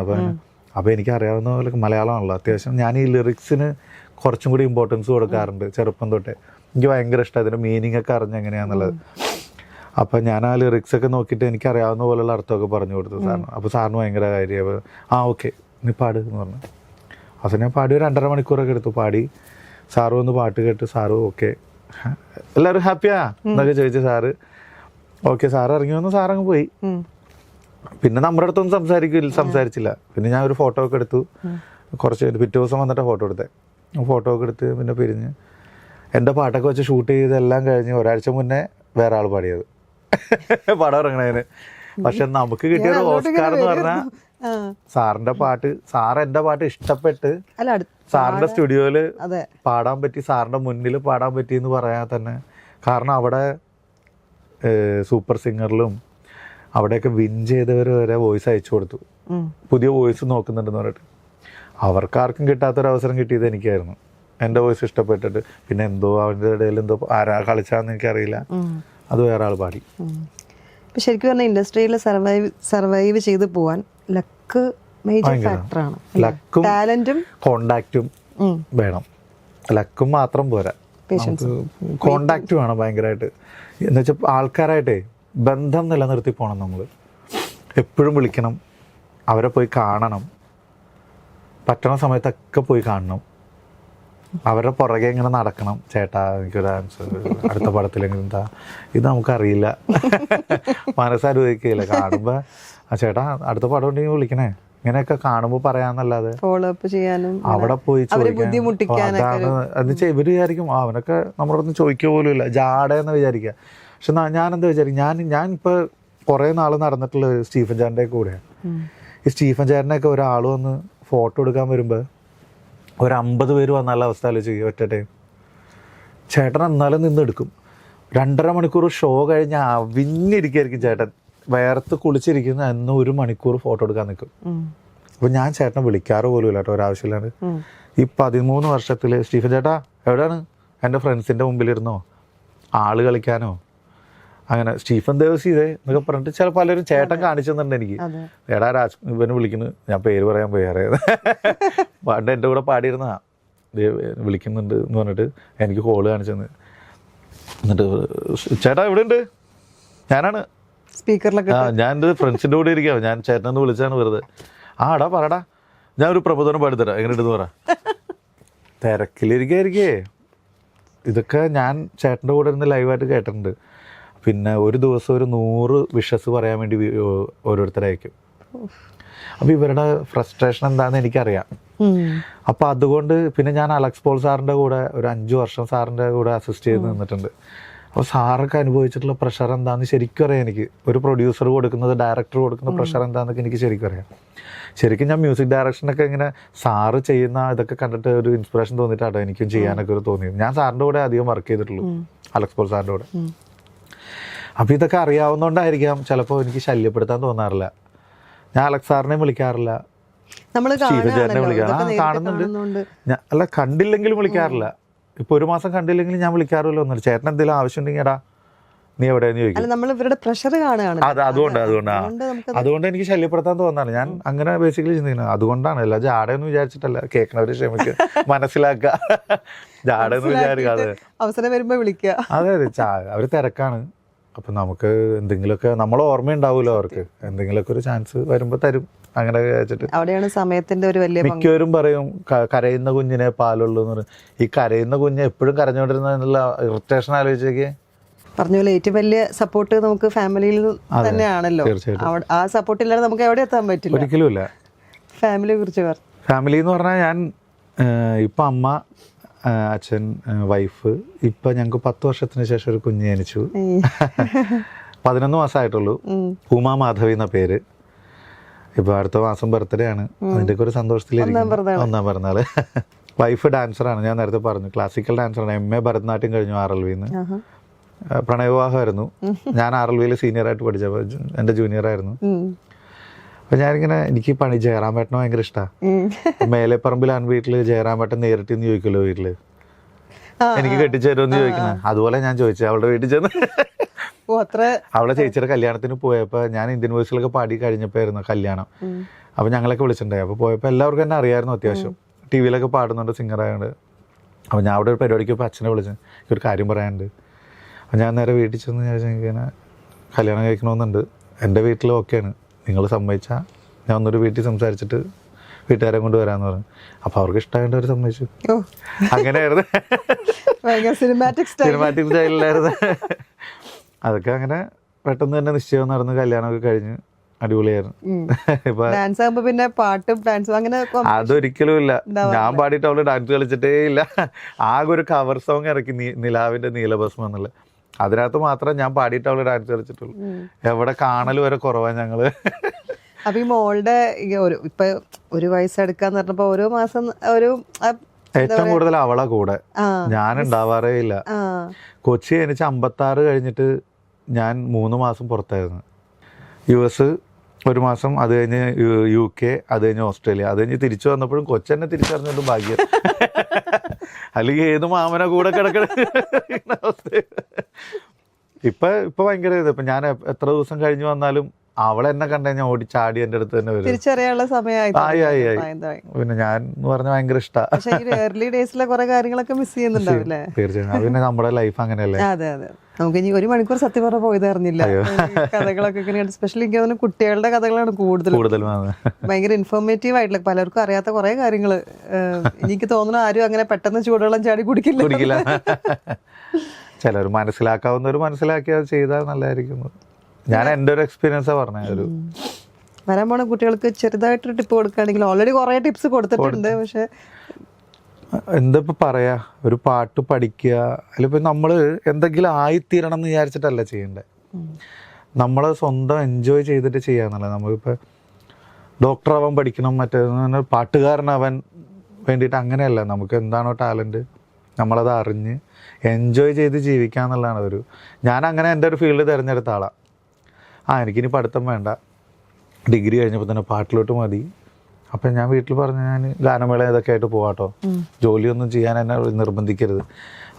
അപ്പോൾ എനിക്ക് അറിയാവുന്ന പോലെ മലയാളമാണല്ലോ അത്യാവശ്യം. ഞാൻ ഈ ലിറിക്സിന് കുറച്ചും കൂടി ഇമ്പോർട്ടൻസ് കൊടുക്കാറുണ്ട് ചെറുപ്പം തൊട്ടേ. എനിക്ക് ഭയങ്കര ഇഷ്ടം അതിൻ്റെ മീനിങ് ഒക്കെ അറിഞ്ഞ് എങ്ങനെയാണെന്നുള്ളത്. അപ്പം ഞാൻ ആ ലിറിക്സൊക്കെ നോക്കിയിട്ട് എനിക്ക് അറിയാവുന്ന പോലെയുള്ള അർത്ഥമൊക്കെ പറഞ്ഞു കൊടുത്തു സാറിന്. അപ്പോൾ സാറിന് ഭയങ്കര കാര്യം. ഓക്കെ നീ പാട് എന്ന് പറഞ്ഞു. അപ്പോൾ ഞാൻ പാടി ഒരു 2.5 മണിക്കൂറൊക്കെ എടുത്തു പാടി. സാറ് വന്ന് പാട്ട് കേട്ട് സാറ് ഓക്കെ എല്ലാവരും ഹാപ്പിയാ എന്നൊക്കെ ചോദിച്ചു സാറ്. ഓക്കെ സാറ് ഇറങ്ങി വന്നു, സാറങ്ങ് പോയി. പിന്നെ നമ്മുടെ അടുത്തൊന്നും സംസാരിച്ചില്ല. പിന്നെ ഞാൻ ഒരു ഫോട്ടോ ഒക്കെ എടുത്തു. കുറച്ച് പിറ്റേ ദിവസം വന്നിട്ട് ഫോട്ടോ എടുത്തേ. ഫോട്ടോ ഒക്കെ എടുത്ത് പിന്നെ പിരിഞ്ഞ് എൻ്റെ പാട്ടൊക്കെ വെച്ച് ഷൂട്ട് ചെയ്തെല്ലാം കഴിഞ്ഞ് ഒരാഴ്ച മുന്നേ വേറെ ആൾ പാടിയത് പടം ഇറങ്ങണതിന്. പക്ഷെ നമുക്ക് കിട്ടിയൊരു ഓസ്കാർ എന്ന് പറഞ്ഞാൽ സാറിൻ്റെ പാട്ട്, സാർ എൻ്റെ പാട്ട് ഇഷ്ടപ്പെട്ട് സാറിൻ്റെ സ്റ്റുഡിയോയിൽ പാടാൻ പറ്റി, സാറിൻ്റെ മുന്നിൽ പാടാൻ പറ്റി എന്ന് പറയാൻ തന്നെ. കാരണം അവിടെ സൂപ്പർ സിംഗറിലും അവിടെയൊക്കെ വിൻ ചെയ്തവർ വരെ വോയിസ് അയച്ചു കൊടുത്തു, പുതിയ വോയിസ് നോക്കുന്നുണ്ടെന്ന് പറഞ്ഞിട്ട്. അവർക്കാർക്കും കിട്ടാത്തൊരവസരം കിട്ടിയത് എനിക്കായിരുന്നു, എൻ്റെ വോയിസ് ഇഷ്ടപ്പെട്ടിട്ട്. പിന്നെ എന്തോ അവൻ്റെ ഇടയിൽ എന്തോ ആരാ കളിച്ചാന്ന് എനിക്കറിയില്ല, അത് വേറെ ആൾ പാടി. ഇപ്പം ശരിക്കും പറഞ്ഞാൽ ഇൻഡസ്ട്രിയിൽ സർവൈവ് ചെയ്ത് പോവാൻ ലക്ക് മേജർ ഫാക്ടറാണ്. ലക്കും ടാലന്റും കോണ്ടാക്റ്റും വേണം. ലക്കും മാത്രം പോരാ, കോണ്ടാക്റ്റ് വേണം ഭയങ്കരമായിട്ട്. എന്ന് വെച്ചാൽ ആൾക്കാരായിട്ടേ ബന്ധം നിലനിർത്തി പോകണം. നമ്മൾ എപ്പോഴും വിളിക്കണം, അവരെ പോയി കാണണം, പറ്റണ സമയത്തൊക്കെ പോയി കാണണം, അവരുടെ പുറകെ ഇങ്ങനെ നടക്കണം. ചേട്ടാ എനിക്കൊരു ആൻസർ, അടുത്ത പടത്തിലെങ്കിലും എന്താ, ഇത് നമുക്കറിയില്ല, മനസ്സനുവദിക്കില്ല. കാണുമ്പോൾ ആ ചേട്ടാ അടുത്ത പടം ഉണ്ടെങ്കിൽ വിളിക്കണേ, ഇങ്ങനെയൊക്കെ കാണുമ്പോൾ പറയാന്നല്ലാതെ ഫോളോ അപ്പ് ചെയ്യാനും അവിടെ പോയി ചോദിക്കാൻ. അതാണ് എന്നുവെച്ചാൽ ഇവര് വിചാരിക്കും അവനൊക്കെ നമ്മളൊന്ന് ചോദിക്കുക പോലും ഇല്ല, ജാടയെന്ന് വിചാരിക്കുക. പക്ഷെ ഞാനെന്താ വിചാരിക്കും, ഞാനിപ്പോൾ കുറേ നാൾ നടന്നിട്ടുള്ള സ്റ്റീഫൻ ചേട്ടൻ്റെ കൂടെയാണ്. ഈ സ്റ്റീഫൻ ചേട്ടനൊക്കെ ഒരാൾ വന്ന് ഫോട്ടോ എടുക്കാൻ വരുമ്പോൾ ഒരു 50 പേര് വന്നുള്ള അവസ്ഥ ആലോചിക്കുക ഒറ്റ ടൈം. ചേട്ടൻ എന്നാലും നിന്നെടുക്കും. 2.5 മണിക്കൂർ ഷോ കഴിഞ്ഞ് അവിഞ്ഞിരിക്കുകയായിരിക്കും ചേട്ടൻ, വേർത്ത് കുളിച്ചിരിക്കുന്ന എന്ന് 1 മണിക്കൂർ ഫോട്ടോ എടുക്കാൻ നിൽക്കും. അപ്പോൾ ഞാൻ ചേട്ടനെ വിളിക്കാറ് പോലും ഇല്ല കേട്ടോ, ഒരാവശ്യമില്ലാണ്ട്. ഈ 13 വർഷത്തിൽ സ്റ്റീഫൻ ചേട്ടാ എവിടെയാണ്, എൻ്റെ ഫ്രണ്ട്സിൻ്റെ മുമ്പിലിരുന്നോ, ആള് കളിക്കാനോ, അങ്ങനെ സ്റ്റീഫൻ ദേവസി ഇതേ എന്നൊക്കെ പറഞ്ഞിട്ട് ചില പലരും ചേട്ടൻ കാണിച്ചു തന്നിട്ടുണ്ട് എനിക്ക്. എടാ ഇവന് വിളിക്കുന്നു, ഞാൻ പേര് പറയാൻ പോയി അറിയാതെ, പണ്ട് എൻ്റെ കൂടെ പാടിയിരുന്നതാ, വിളിക്കുന്നുണ്ട് എന്ന് പറഞ്ഞിട്ട് എനിക്ക് കോള് കാണിച്ചു തന്നെ. എന്നിട്ട് ചേട്ടാ എവിടെ ഉണ്ട്, ഞാനാണ് സ്പീക്കറിലൊക്കെ, ഞാൻ എൻ്റെ ഫ്രണ്ട്സിൻ്റെ കൂടെ ഇരിക്കാം, ഞാൻ ചേട്ടനെന്ന് വിളിച്ചാണ് വെറുതെ. ആടാ പറടാ, ഞാൻ ഒരു പ്രബോധനം പാടിത്തരാം, എങ്ങനെ ഇട്ടെന്ന് പറ. തിരക്കിലിരിക്കേ. ഇതൊക്കെ ഞാൻ ചേട്ടൻ്റെ കൂടെ ഇരുന്ന് ലൈവായിട്ട് കേട്ടിട്ടുണ്ട്. പിന്നെ ഒരു ദിവസം ഒരു 100 വിഷസ് പറയാൻ വേണ്ടി ഓരോരുത്തരയക്കും. അപ്പോൾ ഇവരുടെ ഫ്രസ്ട്രേഷൻ എന്താണെന്ന് എനിക്കറിയാം. അപ്പോൾ അതുകൊണ്ട് പിന്നെ ഞാൻ അലക്സ് പോൾ സാറിൻ്റെ കൂടെ ഒരു 5 വർഷം സാറിൻ്റെ കൂടെ അസിസ്റ്റ് ചെയ്ത് നിന്നിട്ടുണ്ട്. അപ്പോൾ സാറൊക്കെ അനുഭവിച്ചിട്ടുള്ള പ്രഷർ എന്താണെന്ന് ശരിക്കും അറിയാം എനിക്ക്. ഒരു പ്രൊഡ്യൂസർ കൊടുക്കുന്നത്, ഡയറക്ടർ കൊടുക്കുന്ന പ്രഷർ എന്താണെന്നൊക്കെ എനിക്ക് ശരിക്കും അറിയാം. ശരിക്കും ഞാൻ മ്യൂസിക് ഡയറക്ഷനൊക്കെ ഇങ്ങനെ സാറ് ചെയ്യുന്ന ഇതൊക്കെ കണ്ടിട്ട് ഒരു ഇൻസ്പിറേഷൻ തോന്നിയിട്ടാട്ടോ എനിക്കും ചെയ്യാനൊക്കെ ഒരു തോന്നിയത്. ഞാൻ സാറിൻ്റെ കൂടെ അധികം വർക്ക് ചെയ്തിട്ടുള്ളൂ, അലക്സ് പോൾ സാറിൻ്റെ കൂടെ. അപ്പോൾ ഇതൊക്കെ അറിയാവുന്നതുകൊണ്ടായിരിക്കാം ചിലപ്പോൾ എനിക്ക് ശല്യപ്പെടുത്താൻ തോന്നാറില്ല. ഞാൻ അലക്സ് സാറിനെയും വിളിക്കാറില്ല, സ്റ്റീഫൻ ചേട്ടനെ വിളിക്കാറ് കാണുന്നുണ്ട്. അല്ല കണ്ടില്ലെങ്കിലും വിളിക്കാറില്ല. ഇപ്പോൾ 1 മാസം കണ്ടില്ലെങ്കിലും ഞാൻ വിളിക്കാറില്ല ഒന്നും. ചേട്ടൻ എന്തെങ്കിലും ആവശ്യം ഉണ്ടെങ്കിൽ എടാ നീ എവിടെയെന്ന് ചോദിക്കും. അതുകൊണ്ട് എനിക്ക് ശല്യപ്പെടുത്താൻ തോന്നാറ്. ഞാൻ അങ്ങനെ ബേസിക്കലി ചിന്തിക്കുന്നത് അതുകൊണ്ടാണ്. അല്ല ജാടയെന്ന് വിചാരിച്ചിട്ടല്ല, കേൾക്കണവര് ക്ഷമിക്കുക, മനസ്സിലാക്കുക, ജാടയെന്ന് വിചാരിക്കാതെ അവസരം വരുമ്പോൾ വിളിക്കുക. അതെ അതെ, അവര് തിരക്കാണ്. അപ്പം നമുക്ക് എന്തെങ്കിലുമൊക്കെ നമ്മൾ ഓർമ്മയുണ്ടാവുമല്ലോ, അവർക്ക് എന്തെങ്കിലുമൊക്കെ ഒരു ചാൻസ് വരുമ്പോൾ തരും, അങ്ങനെ വെച്ചിട്ട്. അവിടെയാണ് സമയത്തിന്റെ ഒരു വലിയ. മിക്കവരും പറയും കരയുന്ന കുഞ്ഞിനെ പാലുള്ളൂ എന്ന് പറയും. ഈ കരയുന്ന കുഞ്ഞ് എപ്പോഴും കരഞ്ഞുകൊണ്ടിരുന്നുള്ള ഇറിറ്റേഷൻ ആലോചിച്ചേക്ക്. പറഞ്ഞ പോലെ ഏറ്റവും വലിയ സപ്പോർട്ട് നമുക്ക് ഫാമിലിയിൽ തന്നെയാണല്ലോ. ആ സപ്പോർട്ട് ഇല്ലാതെ നമുക്ക് എവിടെ എത്താൻ പറ്റില്ല, ഒരിക്കലും ഇല്ല. ഫാമിലിയെ കുറിച്ച് ഫാമിലി എന്ന് പറഞ്ഞാൽ ഞാൻ ഇപ്പം അമ്മ, അച്ഛൻ, വൈഫ്. ഇപ്പം ഞങ്ങൾക്ക് 10 വർഷത്തിന് ശേഷം ഒരു കുഞ്ഞ് ജനിച്ചു. 11 മാസമായിട്ടുള്ളൂ. ഉമാ മാധവി എന്ന പേര്. ഇപ്പൊ അടുത്ത മാസം ബർത്ത്ഡേ ആണ്. അതിൻ്റെയൊക്കെ ഒരു സന്തോഷത്തിലിരിക്കുന്നു. 1-ാം പിറന്നാള്. വൈഫ് ഡാൻസറാണ്, ഞാൻ നേരത്തെ പറഞ്ഞു, ക്ലാസിക്കൽ ഡാൻസറാണ്. MA ഭരതനാട്യം കഴിഞ്ഞു RLVന്ന്. പ്രണയവിവാഹമായിരുന്നു. ഞാൻ RLVയിൽ സീനിയറായിട്ട് പഠിച്ചപ്പോൾ എൻ്റെ ജൂനിയറായിരുന്നു. അപ്പം ഞാനിങ്ങനെ, എനിക്ക് പണി ജയറാമേട്ടനെ ഭയങ്കര ഇഷ്ടമാണ്. മേലെപ്പറമ്പിലാണ് വീട്ടിൽ. ജയറാമേട്ടൻ നേരിട്ട് നിന്ന് ചോദിക്കുമല്ലോ വീട്ടിൽ, എനിക്ക് കെട്ടിച്ചു തരുമെന്ന് ചോദിക്കുന്നത്. അതുപോലെ ഞാൻ ചോദിച്ചു അവളുടെ വീട്ടിൽ ചെന്ന്. അവളെ ചേച്ചിയുടെ കല്യാണത്തിന് പോയപ്പോൾ ഞാൻ ഇന്ത്യൻ വോയിസിലൊക്കെ പാടി കഴിഞ്ഞപ്പോഴായിരുന്നു കല്യാണം. അപ്പം ഞങ്ങളൊക്കെ വിളിച്ചിട്ടുണ്ടായി. അപ്പോൾ പോയപ്പോൾ എല്ലാവർക്കും എന്നെ അറിയായിരുന്നു അത്യാവശ്യം. TV-ലൊക്കെ പാടുന്നുണ്ട്, സിംഗറായുണ്ട്. അപ്പോൾ ഞാൻ അവിടെ ഒരു പരിപാടിക്ക് പോയപ്പോൾ അച്ഛനെ വിളിച്ചു, ഒരു കാര്യം പറയാനുണ്ട്. അപ്പോൾ ഞാൻ നേരെ വീട്ടിൽ ചെന്ന് ചോദിച്ചാൽ എനിക്കിങ്ങനെ കല്യാണം കഴിക്കണമെന്നുണ്ട്, എൻ്റെ വീട്ടിൽ ഓക്കെയാണ്, നിങ്ങൾ സമ്മതിച്ചാൽ ഞാൻ ഒന്നൊരു വീട്ടിൽ സംസാരിച്ചിട്ട് വീട്ടുകാരെ കൊണ്ട് വരാമെന്ന് പറഞ്ഞു. അപ്പോൾ അവർക്ക് ഇഷ്ടമായിട്ട് അവർ സമ്മതിച്ചു. അങ്ങനെയായിരുന്നു, സിനിമാറ്റിക് സ്റ്റൈലിലായിരുന്നു. അതൊക്കെ അങ്ങനെ പെട്ടെന്ന് തന്നെ നിശ്ചയം നടന്ന് കല്യാണമൊക്കെ കഴിഞ്ഞ് അടിപൊളിയായിരുന്നു. പിന്നെ പാട്ടും ഡാൻസും അങ്ങനെ അതൊരിക്കലും ഇല്ല. ഞാൻ പാടിയിട്ട് അവള് ഡാൻസ് കളിച്ചിട്ടേ ഇല്ല. ആകെ ഒരു കവർ സോങ് ഇറക്കി, നിലാവിന്റെ നീലഭസ്മം എന്നുള്ള. അതിനകത്ത് മാത്രമേ ഞാൻ പാടിയിട്ട് അവള് ഡാൻസ് കളിച്ചിട്ടുള്ളൂ. എവിടെ കാണൽ വരെ കുറവാണ് ഞങ്ങള്. അപ്പൊ ഈ മോളുടെ ഇപ്പൊ 1 വയസ്സെടുക്കാന്ന് പറഞ്ഞപ്പോ ഓരോ മാസം ഒരു ഏറ്റവും കൂടുതൽ അവളെ കൂടെ ഞാൻ ഉണ്ടാവാറേ ഇല്ല. കൊച്ചി ജനിച്ച് 56 കഴിഞ്ഞിട്ട് ഞാൻ 3 മാസം പുറത്തായിരുന്നു. US 1 മാസം, അത് കഴിഞ്ഞ് UK, അത് കഴിഞ്ഞ് ഓസ്ട്രേലിയ, അത് കഴിഞ്ഞ് തിരിച്ചു വന്നപ്പോഴും കൊച്ചെന്നെ തിരിച്ചറിഞ്ഞത് ഭാഗ്യം. അല്ലെങ്കിൽ ഏത് മാമനെ കൂടെ കിടക്കണ അവസ്ഥ. ഇപ്പൊ ഭയങ്കര ഇത്. ഇപ്പൊ ഞാൻ എത്ര ദിവസം കഴിഞ്ഞ് വന്നാലും അവളെന്നെ കണ്ടു കഴിഞ്ഞാൽ ഓടി ചാടി എൻ്റെ അടുത്ത് തന്നെ വരും. തിരിച്ചറിയാനുള്ള സമയമായി. പിന്നെ ഞാൻ എന്ന് പറഞ്ഞാൽ ഭയങ്കര ഇഷ്ടമാണ്. ഏർലി ഡേയ്സിലെ കുറെ കാര്യങ്ങളൊക്കെ മിസ് ചെയ്യുന്നുണ്ടാവില്ലേ? തീർച്ചയായും. പിന്നെ നമ്മുടെ ലൈഫ് അങ്ങനെയല്ലേ. അതെ അതെ. നമുക്ക് ഇനി 1 മണിക്കൂർ സത്യം പറഞ്ഞ പോയത് അറിഞ്ഞില്ല. കഥകളൊക്കെ ഇങ്ങനെ, സ്പെഷ്യലി എനിക്ക് തോന്നുന്നു കുട്ടികളുടെ കഥകളാണ് കൂടുതലും ഭയങ്കര ഇൻഫോർമേറ്റീവ് ആയിട്ടുള്ള, പലർക്കും അറിയാത്ത കുറെ കാര്യങ്ങള്. എനിക്ക് തോന്നുന്നു ആരും അങ്ങനെ പെട്ടെന്ന് ചൂടുവെള്ളം ചാടി കുടിക്കില്ല. ചിലർ മനസ്സിലാക്കാവുന്നവർ മനസ്സിലാക്കിയാൽ ചെയ്താൽ നല്ലതായിരിക്കും. ഞാൻ എൻ്റെ ഒരു എക്സ്പീരിയൻസാ പറഞ്ഞ. വരാൻ പോണ കുട്ടികൾക്ക് ചെറുതായിട്ടൊരു ടിപ്പ് കൊടുക്കുകയാണെങ്കിൽ, ഓൾറെഡി കുറെ ടിപ്സ് കൊടുത്തിട്ടുണ്ട്. പക്ഷെ എന്താ ഇപ്പം പറയാ, ഒരു പാട്ട് പഠിക്കുക, അല്ലിപ്പോൾ നമ്മൾ എന്തെങ്കിലും ആയിത്തീരണം എന്ന് വിചാരിച്ചിട്ടല്ല ചെയ്യേണ്ടത്. നമ്മൾ സ്വന്തം എൻജോയ് ചെയ്തിട്ട് ചെയ്യാന്നുള്ളത്. നമുക്കിപ്പോൾ ഡോക്ടറാവാൻ പഠിക്കണം, മറ്റേ പാട്ടുകാരനാവാൻ വേണ്ടിയിട്ട് അങ്ങനെയല്ല. നമുക്ക് എന്താണോ ടാലൻറ്റ് നമ്മളത് അറിഞ്ഞ് എൻജോയ് ചെയ്ത് ജീവിക്കുക എന്നുള്ളതാണ് ഞാൻ അങ്ങനെ എൻ്റെ ഒരു ഫീൽഡ് തിരഞ്ഞെടുത്ത ആളാണ്. എനിക്കിനി പഠിത്തം വേണ്ട, ഡിഗ്രി കഴിഞ്ഞപ്പോൾ തന്നെ പാട്ടിലോട്ട് മതി. അപ്പം ഞാൻ വീട്ടിൽ പറഞ്ഞു, ഞാൻ ഗാനമേള ഇതൊക്കെ ആയിട്ട് പോവാട്ടോ, ജോലിയൊന്നും ചെയ്യാൻ എന്നെ നിർബന്ധിക്കരുത്.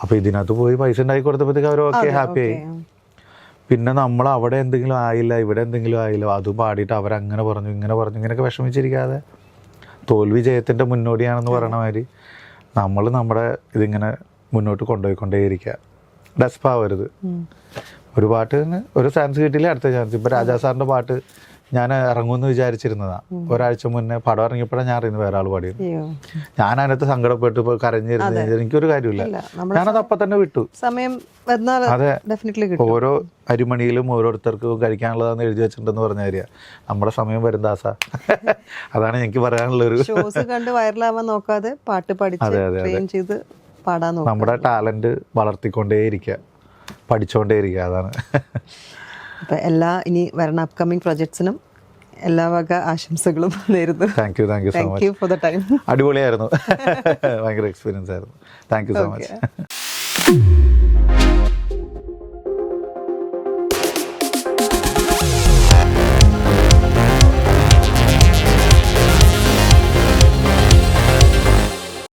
അപ്പോൾ ഇതിനകത്ത് പോയി പൈസ ഉണ്ടാക്കി കൊടുത്തപ്പോഴത്തേക്ക് അവർ ഓക്കെ, ഹാപ്പിയായി. പിന്നെ നമ്മൾ അവിടെ എന്തെങ്കിലും ആയില്ല, ഇവിടെ എന്തെങ്കിലും ആയില്ല, അത് പാടിയിട്ട് അവരങ്ങനെ പറഞ്ഞു ഇങ്ങനെ പറഞ്ഞു ഇങ്ങനെയൊക്കെ വിഷമിച്ചിരിക്കാതെ, തോൽവി ജയത്തിൻ്റെ മുന്നോടിയാണെന്ന് പറയണ മാതിരി നമ്മൾ നമ്മുടെ ഇതിങ്ങനെ മുന്നോട്ട് കൊണ്ടുപോയിക്കൊണ്ടേയിരിക്കുക. ഡെസ്പാവരുത്. ഒരു പാട്ടിന് ഒരു ചാൻസ് കിട്ടിയില്ല, അടുത്ത ചാൻസ്. ഇപ്പം രാജാ സാറിൻ്റെ പാട്ട് ഞാൻ ഇറങ്ങുമെന്ന് വിചാരിച്ചിരുന്നതാണ്. ഒരാഴ്ച മുന്നേ പടം ഇറങ്ങിയപ്പോഴാണ് ഞാൻ അറിയുന്നത് വേറെ ആൾ പാടിയത്. ഞാൻ അതിനകത്ത് സങ്കടപ്പെട്ട് കരഞ്ഞിരുന്നു. എനിക്കൊരു കാര്യമില്ല, ഞാനത് അപ്പം തന്നെ വിട്ടു. അതെ, ഓരോ അരിമണിയിലും ഓരോരുത്തർക്കും കഴിക്കാനുള്ളതാന്ന് എഴുതി വെച്ചിട്ടുണ്ടെന്ന് പറഞ്ഞ കാര്യമാണ്. നമ്മുടെ സമയം വരും ദാസ. അതാണ് എനിക്ക് പറയാനുള്ളൊരു. നോക്കാതെ പാട്ട് പഠിച്ച് പാടാൻ നോക്കുക. നമ്മുടെ ടാലന്റ് വളർത്തിക്കൊണ്ടേയിരിക്കുക, പഠിച്ചുകൊണ്ടേയിരിക്കുക. അതാണ്. അപ്പം ഇനി വരുന്ന അപ്കമിങ് പ്രൊജക്ട്സിനും എല്ലാ വക ആശംസകളും നേരുന്നു. Thank you for the time. അടിപൊളിയായിരുന്നു. ഭയങ്കര എക്സ്പീരിയൻസ് ആയിരുന്നു. Thank you so much.